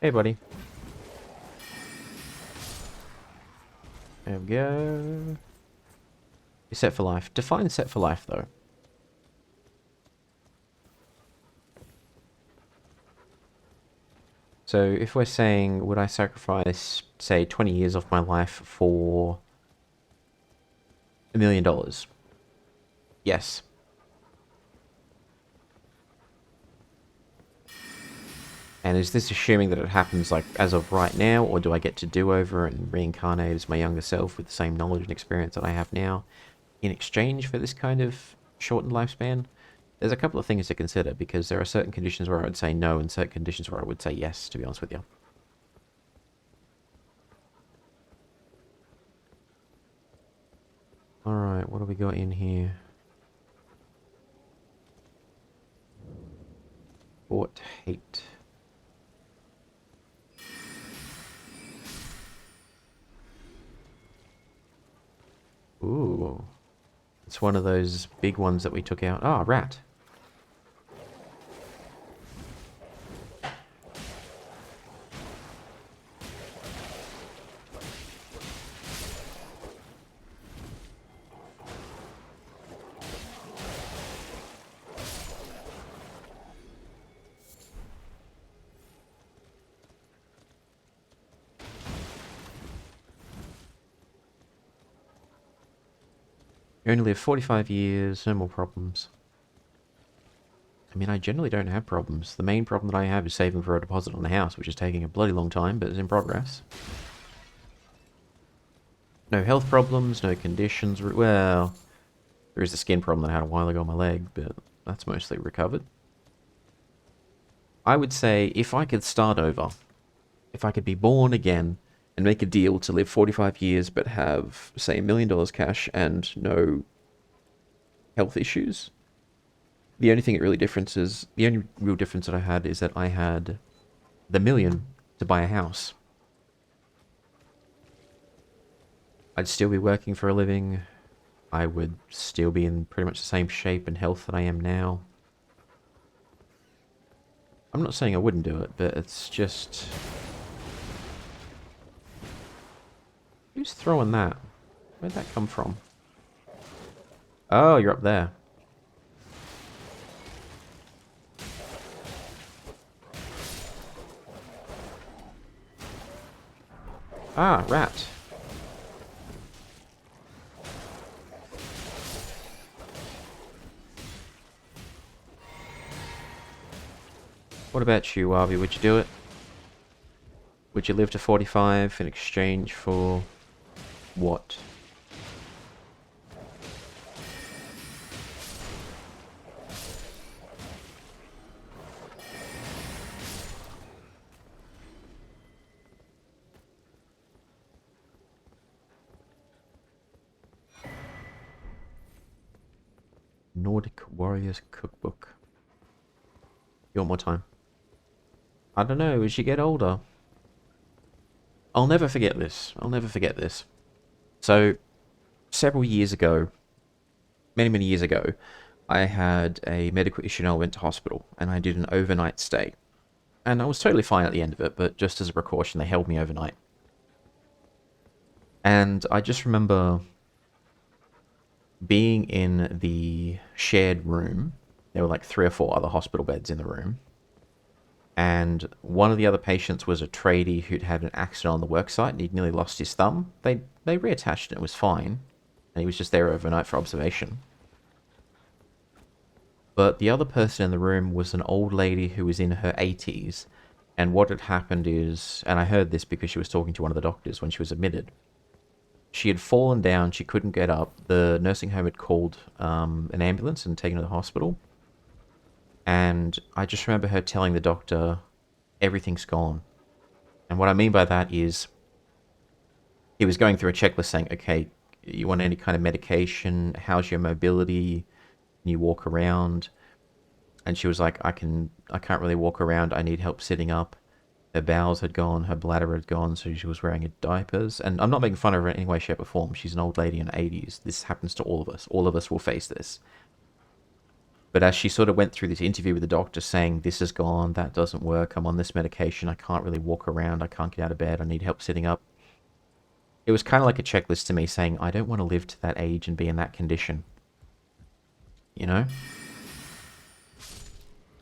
Hey, buddy. There we go. You're set for life. Define set for life, though. So if we're saying, would I sacrifice, say, 20 years of my life for $1 million? Yes. And is this assuming that it happens like as of right now, or do I get to do over and reincarnate as my younger self with the same knowledge and experience that I have now in exchange for this kind of shortened lifespan? There's a couple of things to consider, because there are certain conditions where I would say no and certain conditions where I would say yes, to be honest with you. Alright, what do we got in here? Fort Hate. Ooh. It's one of those big ones that we took out. Ah, rat. You only live 45 years, no more problems. I mean, I generally don't have problems. The main problem that I have is saving for a deposit on the house, which is taking a bloody long time, but is in progress. No health problems, no conditions. Well, there is a skin problem that I had a while ago on my leg, but that's mostly recovered. I would say if I could start over, if I could be born again and make a deal to live 45 years but have, say, $1 million cash and no health issues. The only thing it really differences, the only real difference that I had is that I had the million to buy a house. I'd still be working for a living. I would still be in pretty much the same shape and health that I am now. I'm not saying I wouldn't do it, but it's just... Who's throwing that? Where'd that come from? Oh, you're up there. Ah, rat. What about you, Avi? Would you do it? Would you live to 45 in exchange for what? Nordic Warriors Cookbook. You want more time? I don't know, as you get older. I'll never forget this. I'll never forget this. So, several years ago, many years ago, I had a medical issue and I went to hospital and I did an overnight stay. And I was totally fine at the end of it, but just as a precaution, they held me overnight. And I just remember being in the shared room. There were like 3 or 4 other hospital beds in the room. And one of the other patients was a tradie who'd had an accident on the worksite and he'd nearly lost his thumb. They reattached it and it was fine. And he was just there overnight for observation. But the other person in the room was an old lady who was in her 80s. And what had happened is, and I heard this because she was talking to one of the doctors when she was admitted. She had fallen down, she couldn't get up. The nursing home had called an ambulance and taken her to the hospital. And I just remember her telling the doctor, everything's gone. And what I mean by that is, he was going through a checklist saying, okay, you want any kind of medication? How's your mobility? Can you walk around? And she was like, I can't really walk around. I need help sitting up. Her bowels had gone, her bladder had gone, so she was wearing diapers. And I'm not making fun of her in any way, shape, or form. She's an old lady in her 80s. This happens to all of us. All of us will face this. But as she sort of went through this interview with the doctor saying, this is gone, that doesn't work, I'm on this medication, I can't really walk around, I can't get out of bed, I need help sitting up. It was kind of like a checklist to me saying, I don't want to live to that age and be in that condition. You know?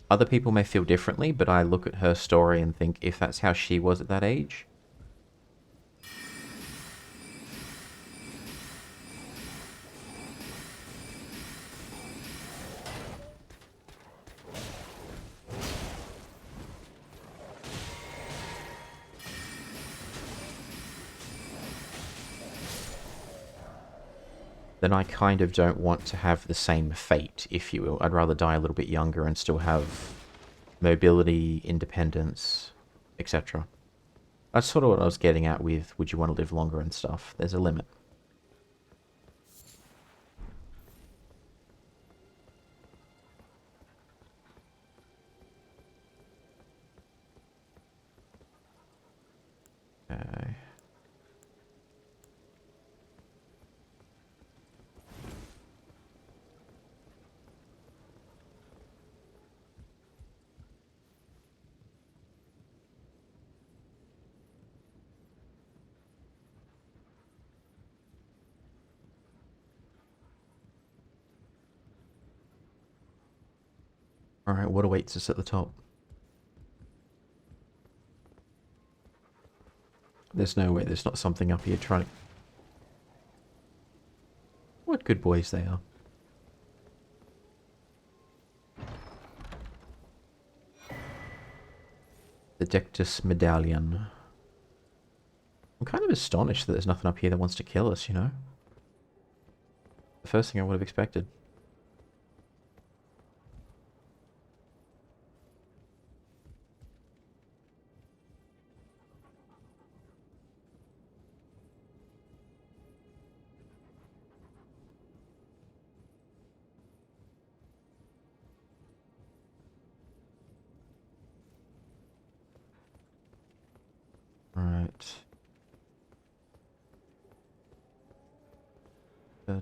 Other people may feel differently, but I look at her story and think, if that's how she was at that age, then I kind of don't want to have the same fate, if you will. I'd rather die a little bit younger and still have mobility, independence, etc. That's sort of what I was getting at with, would you want to live longer and stuff? There's a limit. Okay. Alright, what awaits us at the top? There's no way there's not something up here trying to... What good boys they are. The Dectus Medallion. I'm kind of astonished that there's nothing up here that wants to kill us, you know? The first thing I would have expected.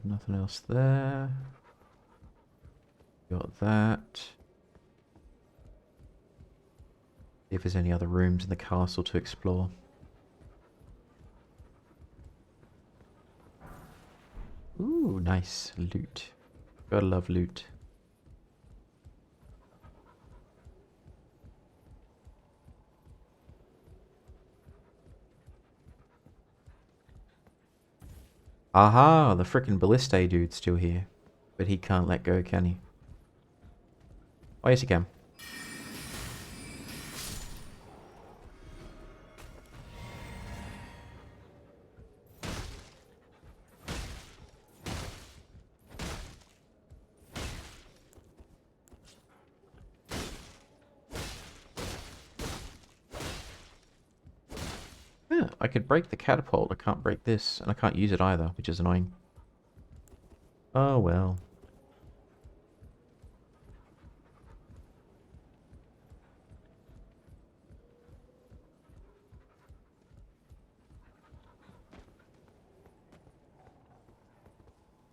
Nothing else there. Got that. See if there's any other rooms in the castle to explore. Ooh, nice loot. Gotta love loot. Aha, the frickin' Ballista dude's still here. But he can't let go, can he? Oh, yes, he can. Yeah, I could break the catapult. I can't break this, and I can't use it either, which is annoying. Oh well.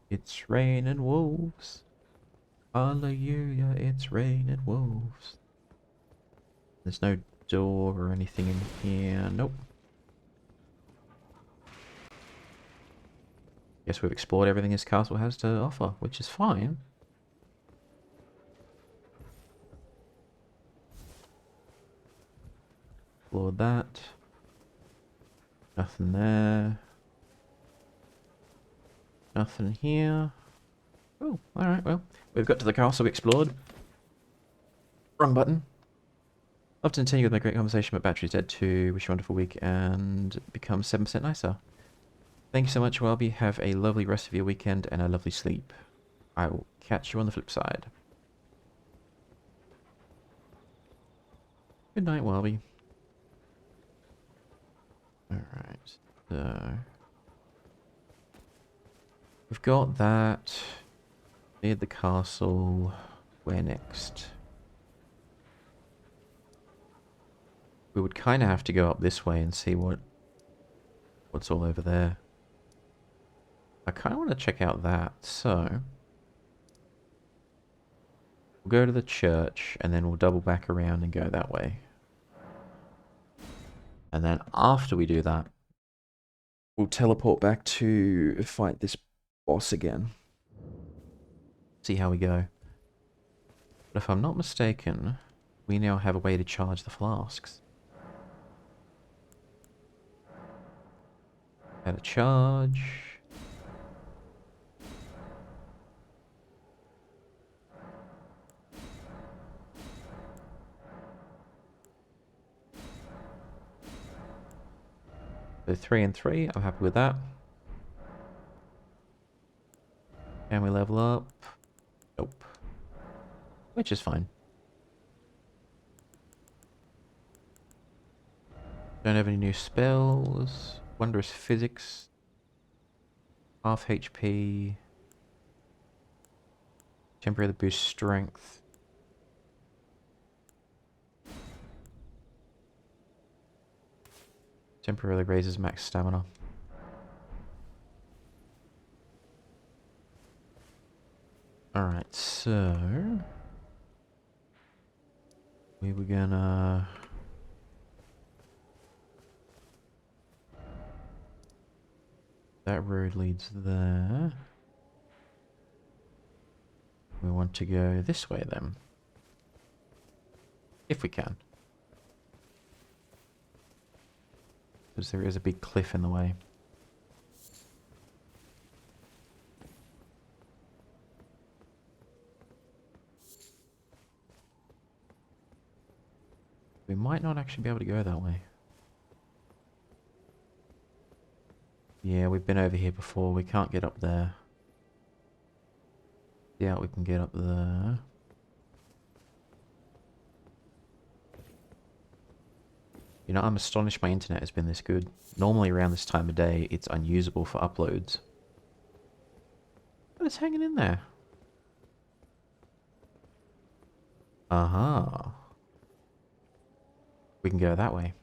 It's raining wolves. Hallelujah, it's raining wolves. There's no door or anything in here. Nope. Guess we've explored everything this castle has to offer, which is fine. Explored that. Nothing there. Nothing here. Oh, alright, well. We've got to the castle we explored. Wrong button. Love to continue with my great conversation, but battery's dead too. Wish you a wonderful week and become 7% nicer. Thank you so much, Welby. Have a lovely rest of your weekend and a lovely sleep. I will catch you on the flip side. Good night, Welby. Alright, so... we've got that. Cleared the castle. Where next? We would kind of have to go up this way and see what's all over there. I kind of want to check out that, so... we'll go to the church, and then we'll double back around and go that way. And then after we do that, we'll teleport back to fight this boss again. See how we go. But if I'm not mistaken, we now have a way to charge the flasks. Add a charge. So 3 and 3, I'm happy with that. Can we level up? Nope. Which is fine. Don't have any new spells. Wondrous physics. Half HP. Temporarily boost strength. Temporarily raises max stamina. Alright, so... we were gonna... that road leads there. We want to go this way then. If we can. Because there is a big cliff in the way. We might not actually be able to go that way. Yeah, we've been over here before. We can't get up there. Yeah, we can get up there. You know, I'm astonished my internet has been this good. Normally around this time of day, it's unusable for uploads. But it's hanging in there. Aha. We can go that way.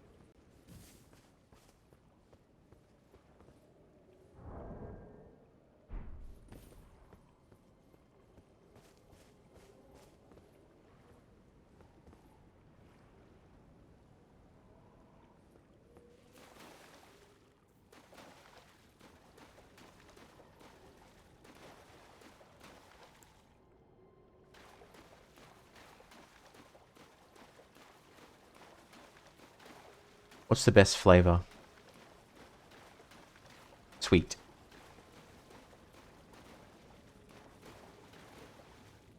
What's the best flavor? Sweet.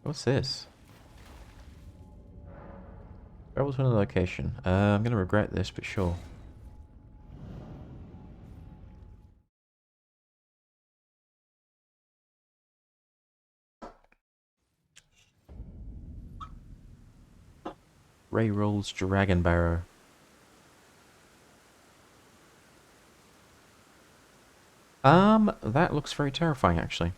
What's this? Travel to another location. I'm gonna regret this, but sure. Ray Rolls Dragon Barrow. That looks very terrifying, actually.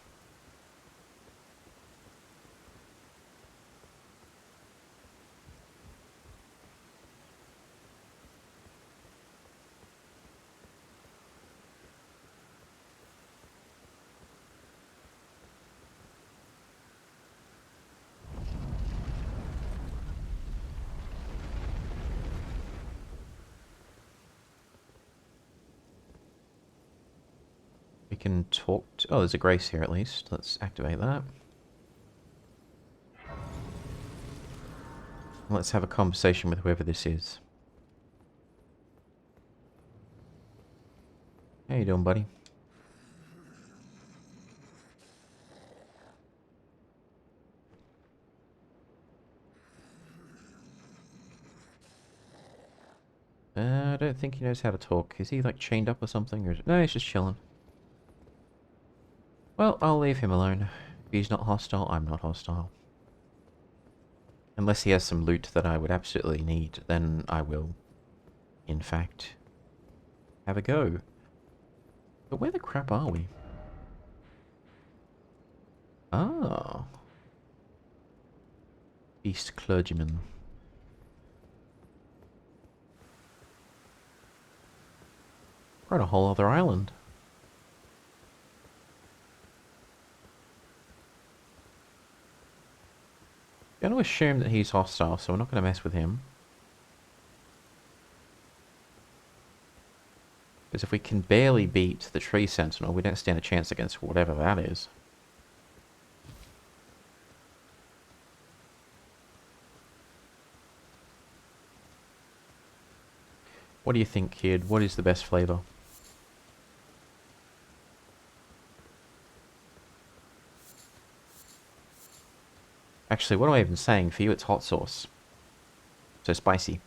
We can talk to... Oh, there's a grace here at least. Let's activate that. Let's have a conversation with whoever this is. How you doing, buddy? I don't think he knows how to talk. Is he, like, chained up or something? Or... No, he's just chilling. Well, I'll leave him alone. If he's not hostile, I'm not hostile. Unless he has some loot that I would absolutely need, then I will, in fact, have a go. But where the crap are we? Ah. East Clergyman. We're on a whole other island. I'm going to assume that he's hostile, so we're not going to mess with him. Because if we can barely beat the Tree Sentinel, we don't stand a chance against whatever that is. What do you think, kid? What is the best flavor? Actually, what am I even saying? For you, it's hot sauce. So spicy.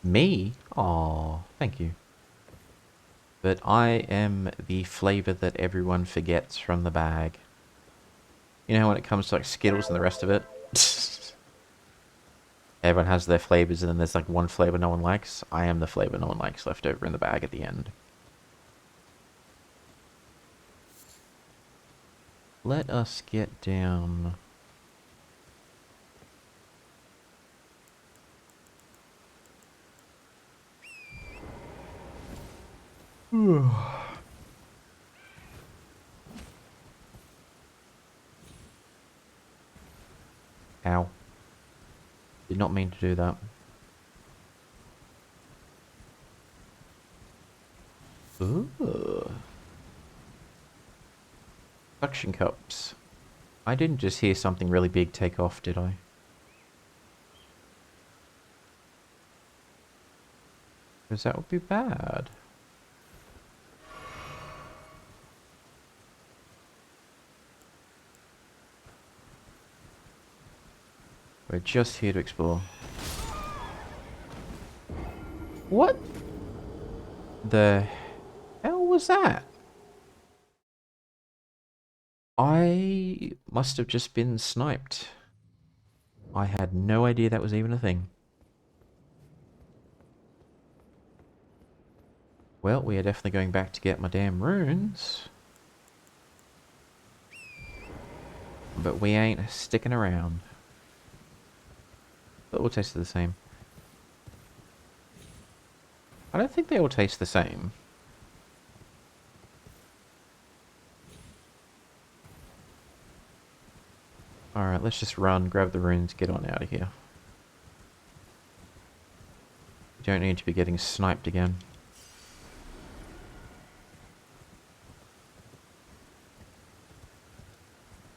Me? Aw, thank you. But I am the flavor that everyone forgets from the bag. You know how when it comes to like Skittles and the rest of it? Everyone has their flavors and then there's like one flavor no one likes. I am the flavor no one likes left over in the bag at the end. Let us get down... Ow. Did not mean to do that. Ooh. Suction cups. I didn't just hear something really big take off, did I? Because that would be bad. We're just here to explore. What the hell was that? I must have just been sniped. I had no idea that was even a thing. Well, we are definitely going back to get my damn runes. But we ain't sticking around. But all taste the same. I don't think they all taste the same. Alright, let's just run, grab the runes, get on out of here. We don't need to be getting sniped again.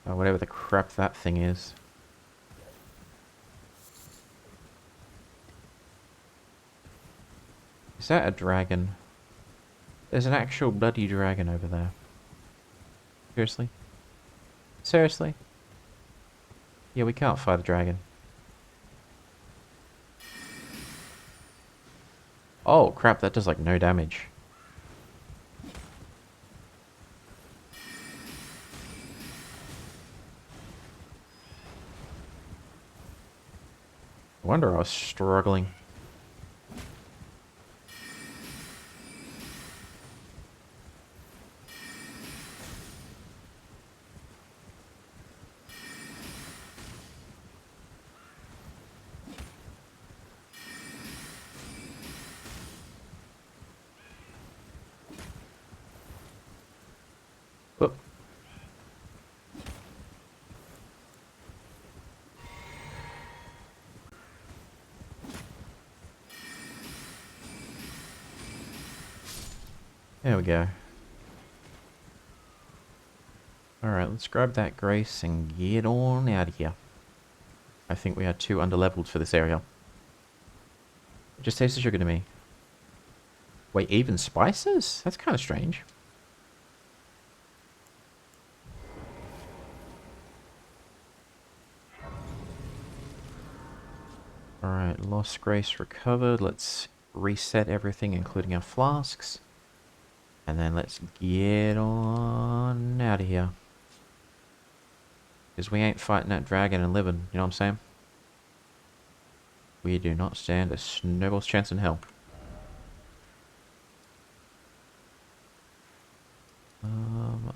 Oh, whatever the crap that thing is. Is that a dragon? There's an actual bloody dragon over there. Seriously? Seriously? Yeah, we can't fight a dragon. Oh, crap, that does like no damage. No wonder I was struggling. Whoop. There we go. Alright, let's grab that grace and get on out of here. I think we are too underleveled for this area. It just tastes of sugar to me. Wait, even spices? That's kind of strange. Alright, lost grace recovered. Let's reset everything, including our flasks. And then let's get on out of here. Because we ain't fighting that dragon and living, you know what I'm saying? We do not stand a snowball's chance in hell.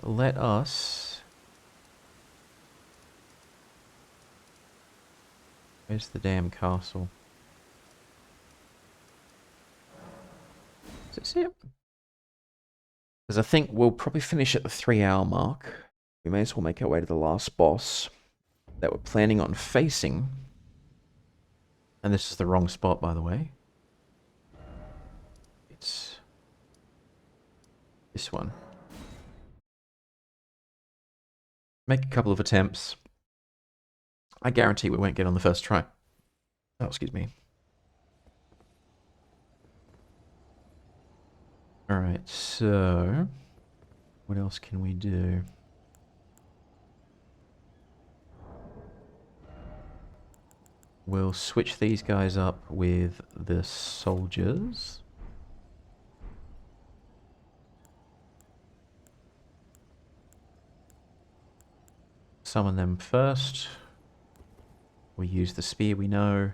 Let us... Where's the damn castle? Is this it? Because I think we'll probably finish at the 3-hour mark. We may as well make our way to the last boss that we're planning on facing. And this is the wrong spot, by the way. It's this one. Make a couple of attempts. I guarantee we won't get on the first try. Oh, excuse me. Alright, so... what else can we do? We'll switch these guys up with the soldiers. Summon them first. We use the spear we know.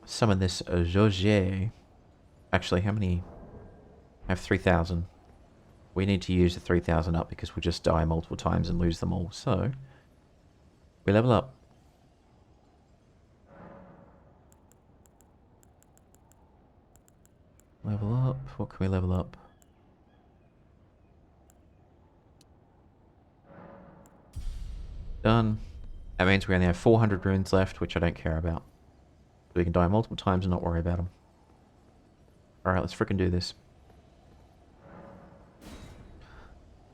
Summon this Jauge. Actually, how many? I have 3,000. We need to use the 3,000 up because we'll just die multiple times and lose them all. So, we level up. Level up. What can we level up? Done. That means we only have 400 runes left, which I don't care about. So we can die multiple times and not worry about them. Alright, let's frickin' do this.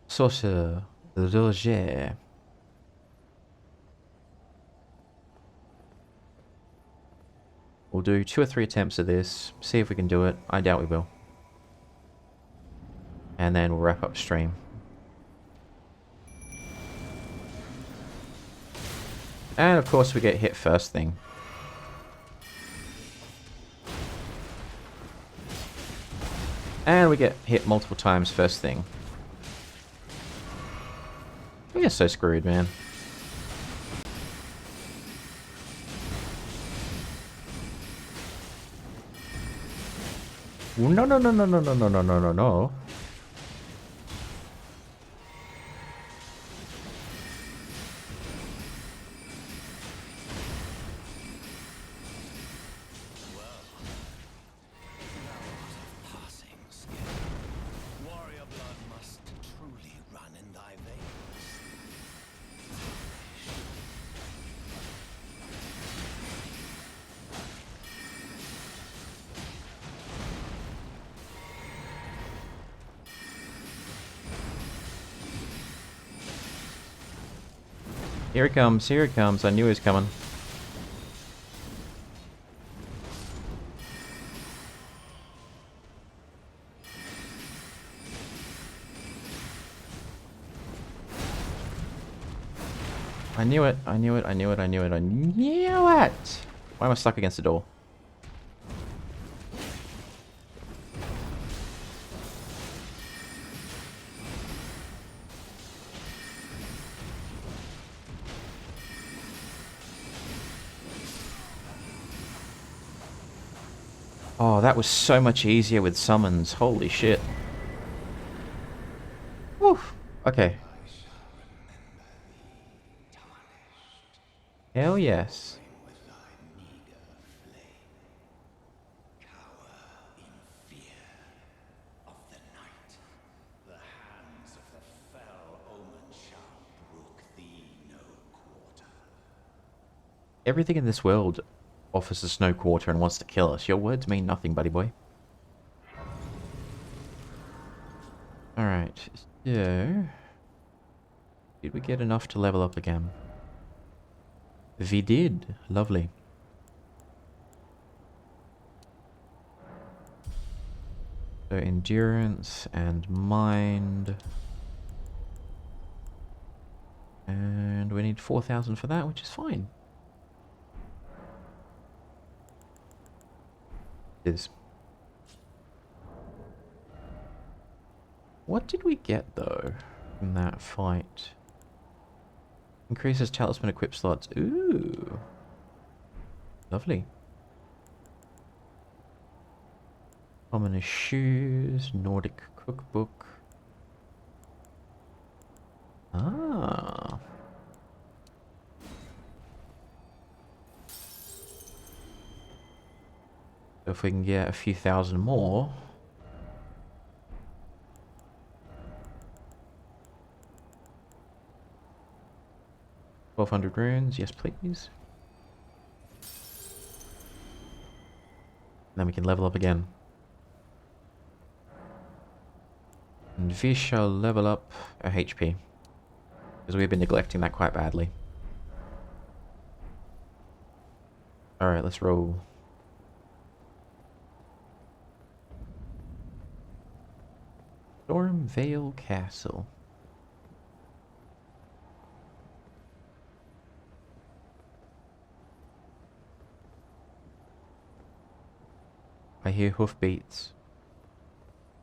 Sorcerer. Roger. We'll do 2 or 3 attempts of this, see if we can do it. I doubt we will. And then we'll wrap up stream. And of course we get hit first thing. And we get hit multiple times first thing. We are so screwed, man. No, no, no, no, no, no, no, no, no, no, no. Here he comes, here he comes. I knew he was coming. I knew it. I knew it. I knew it. I knew it. I knew it. Why am I stuck against the door? Oh, that was so much easier with summons. Holy shit. Whew. Okay. Hell yes. Everything in this world offers us no quarter and wants to kill us. Your words mean nothing, buddy boy. Alright, so... Did we get enough to level up again? We did. Lovely. So endurance and mind. And we need 4,000 for that, which is fine. Is. What did we get though from that fight? Increases talisman equip slots. Ooh. Lovely. Ominous shoes, Nordic cookbook. Ah. So if we can get a few thousand more. 1,200 runes, yes please. Then we can level up again. And we shall level up our HP. Because we've been neglecting that quite badly. Alright, let's roll. Stormvale Castle. I hear hoofbeats.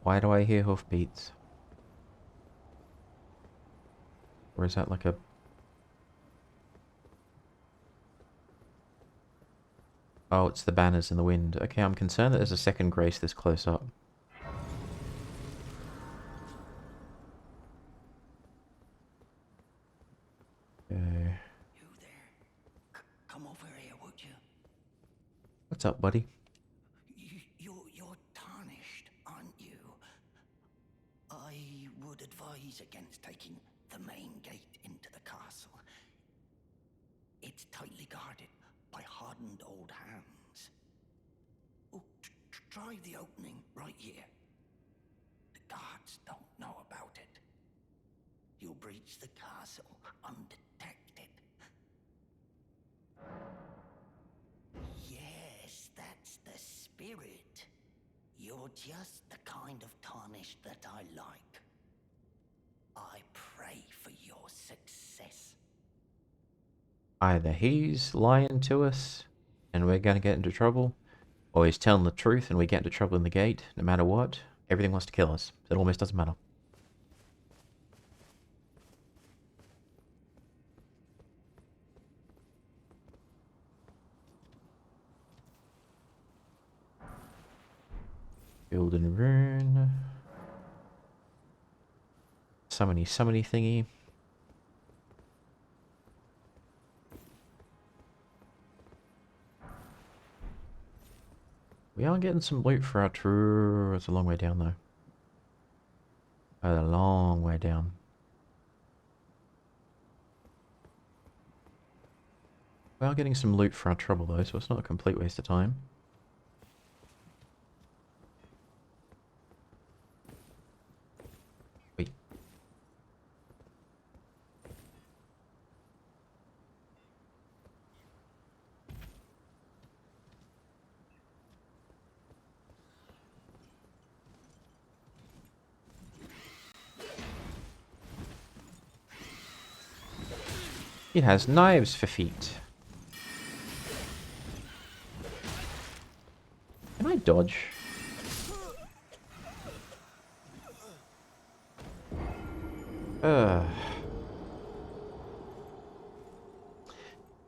Why do I hear hoofbeats? Or is that like a... Oh, it's the banners in the wind. Okay, I'm concerned that there's a second grace this close up. Okay. You there? Come over here, would you? What's up, buddy? You're tarnished, aren't you? I would advise against taking the main gate into the castle. It's tightly guarded by hardened old hands. Oh, try the opening right here. The guards don't know about it. You'll breach the castle undetected. Yes, that's the spirit. You're just the kind of tarnished that I like. I pray for your success. Either he's lying to us and we're going to get into trouble, or he's telling the truth and we get into trouble in the gate. No matter what, everything wants to kill us. It almost doesn't matter. Elden Ring. Summony thingy. We are getting some loot for our true... It's a long way down though. A long way down. We are getting some loot for our trouble though, so it's not a complete waste of time. Wait. It has knives for feet. Can I dodge?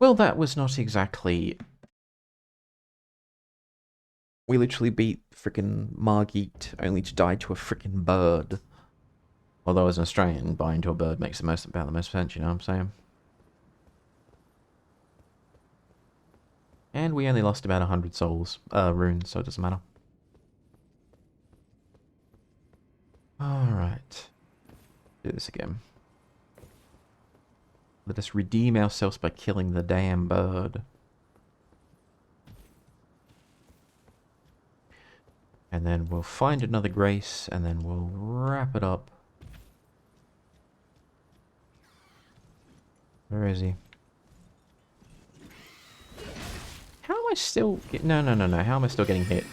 Well, that was not exactly... We literally beat frickin' Margit only to die to a frickin' bird. Although as an Australian, buying to a bird makes about the most sense, you know what I'm saying? And we only lost about 100 souls, runes, so it doesn't matter. Alright. Do this again. Let us redeem ourselves by killing the damn bird. And then we'll find another grace, and then we'll wrap it up. Where is he? How am I still... No. How am I still getting hit?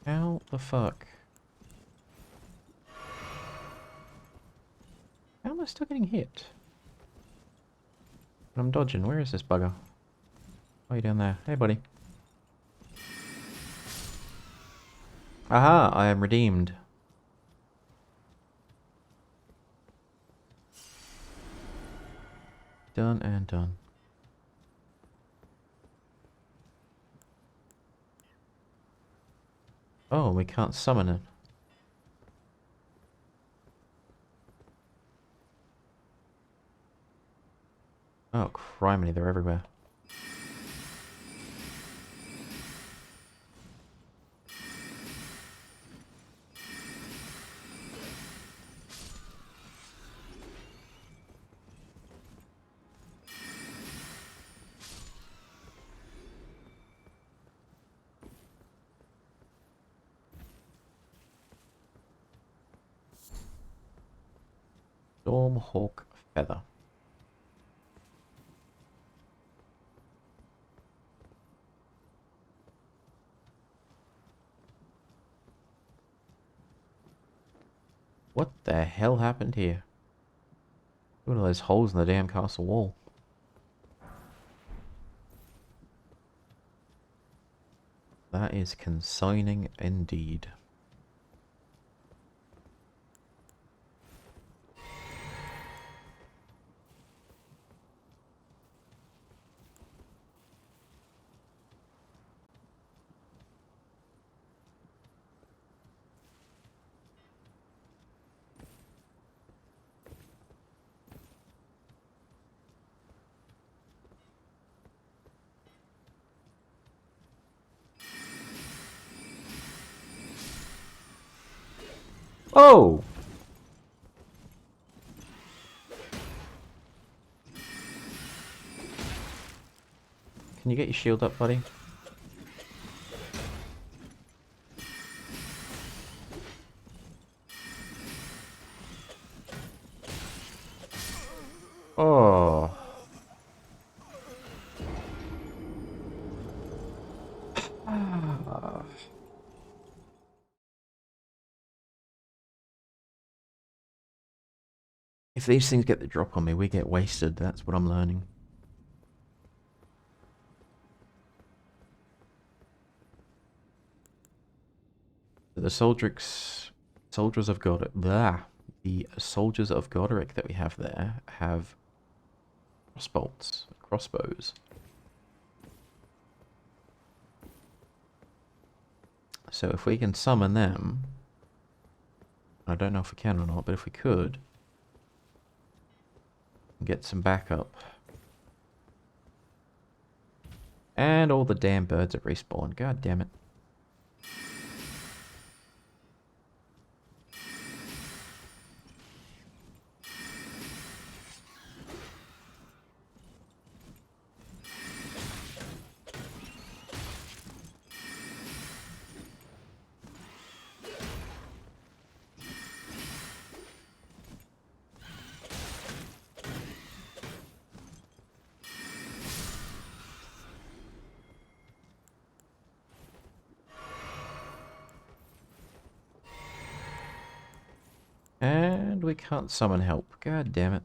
How the fuck? How am I still getting hit? I'm dodging. Where is this bugger? What are you doing there? Hey, buddy. Aha! I am redeemed. Done and done. Oh, we can't summon it. Oh, criminy, they're everywhere. Stormhawk Feather. What the hell happened here? Look at all those holes in the damn castle wall. That is consigning indeed. Oh! Can you get your shield up, buddy? Oh. If these things get the drop on me, we get wasted. That's what I'm learning. The soldiers of God, the soldiers of Godric that we have there have crossbows. So if we can summon them, I don't know if we can or not, but if we could, get some backup. And all the damn birds have respawned. God damn it. And we can't summon help. God damn it.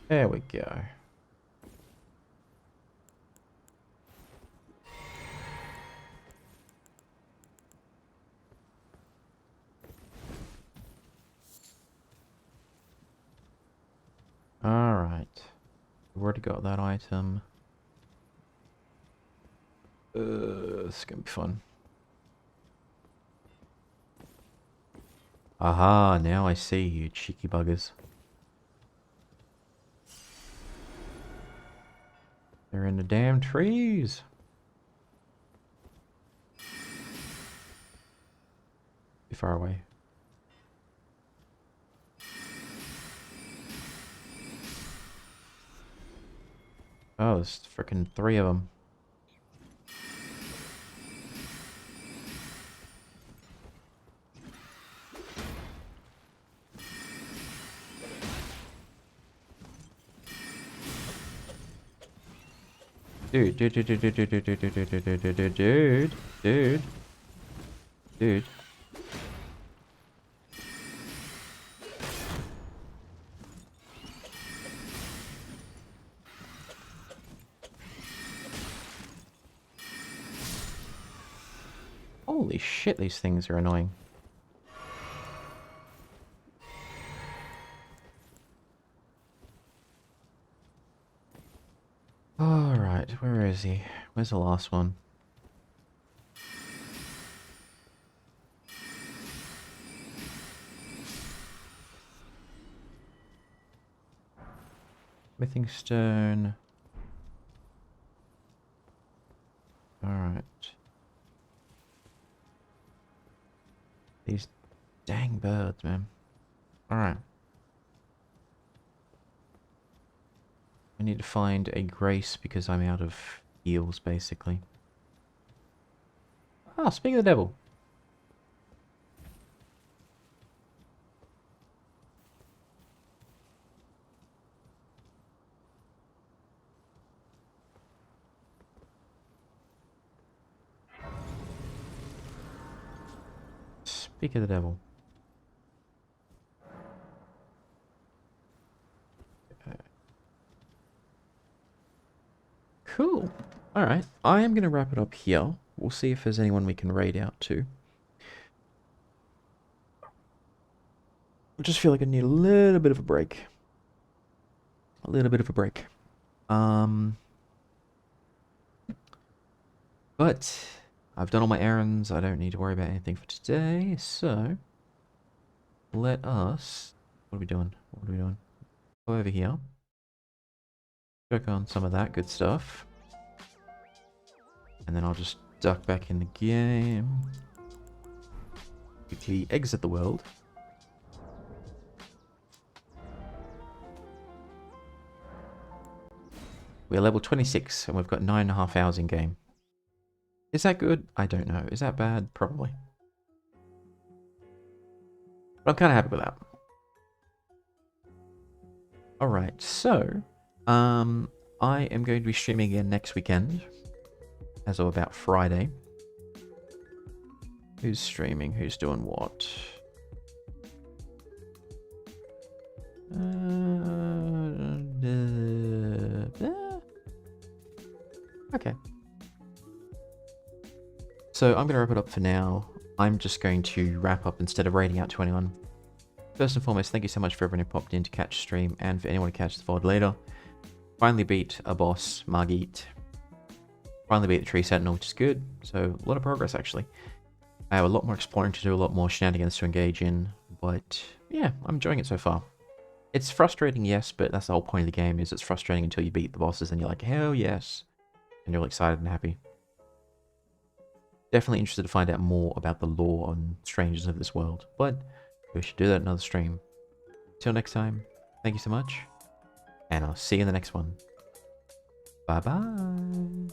There we go. Alright. We've already got that item. This is gonna be fun. Aha, now I see you, cheeky buggers. They're in the damn trees. Too far away. Oh, there's freaking 3 of them. Dude. Holy shit, these things are annoying. Alright, where is he? Where's the last one? Smithing stone. Alright. These dang birds, man. Alright. I need to find a grace because I'm out of heals, basically. Ah, speaking of the devil. Speak of the devil. Cool. Alright, I am going to wrap it up here. We'll see if there's anyone we can raid out to. I just feel like I need a little bit of a break. A little bit of a break. But I've done all my errands. I don't need to worry about anything for today. So let us... What are we doing? What are we doing? Go over here. Check on some of that good stuff. And then I'll just duck back in the game. Quickly exit the world. We're level 26 and we've got 9.5 hours in game. Is that good? I don't know. Is that bad? Probably. But I'm kind of happy with that. Alright, so I am going to be streaming again next weekend. As of about Friday. Who's streaming? Who's doing what? Okay. So I'm going to wrap it up for now. I'm just going to wrap up instead of raiding out to anyone. First and foremost, thank you so much for everyone who popped in to catch the stream and for anyone who catches the VOD later. Finally beat a boss, Margit. Finally beat the Tree Sentinel, which is good. So a lot of progress actually. I have a lot more exploring to do, a lot more shenanigans to engage in. But yeah, I'm enjoying it so far. It's frustrating, yes, but that's the whole point of the game, is it's frustrating until you beat the bosses and you're like, hell yes. And you're all excited and happy. definitely interested to find out more about the lore and strangeness of this world. But we should do that in another stream. Till next time, thank you so much, and I'll see you in the next one. Bye bye.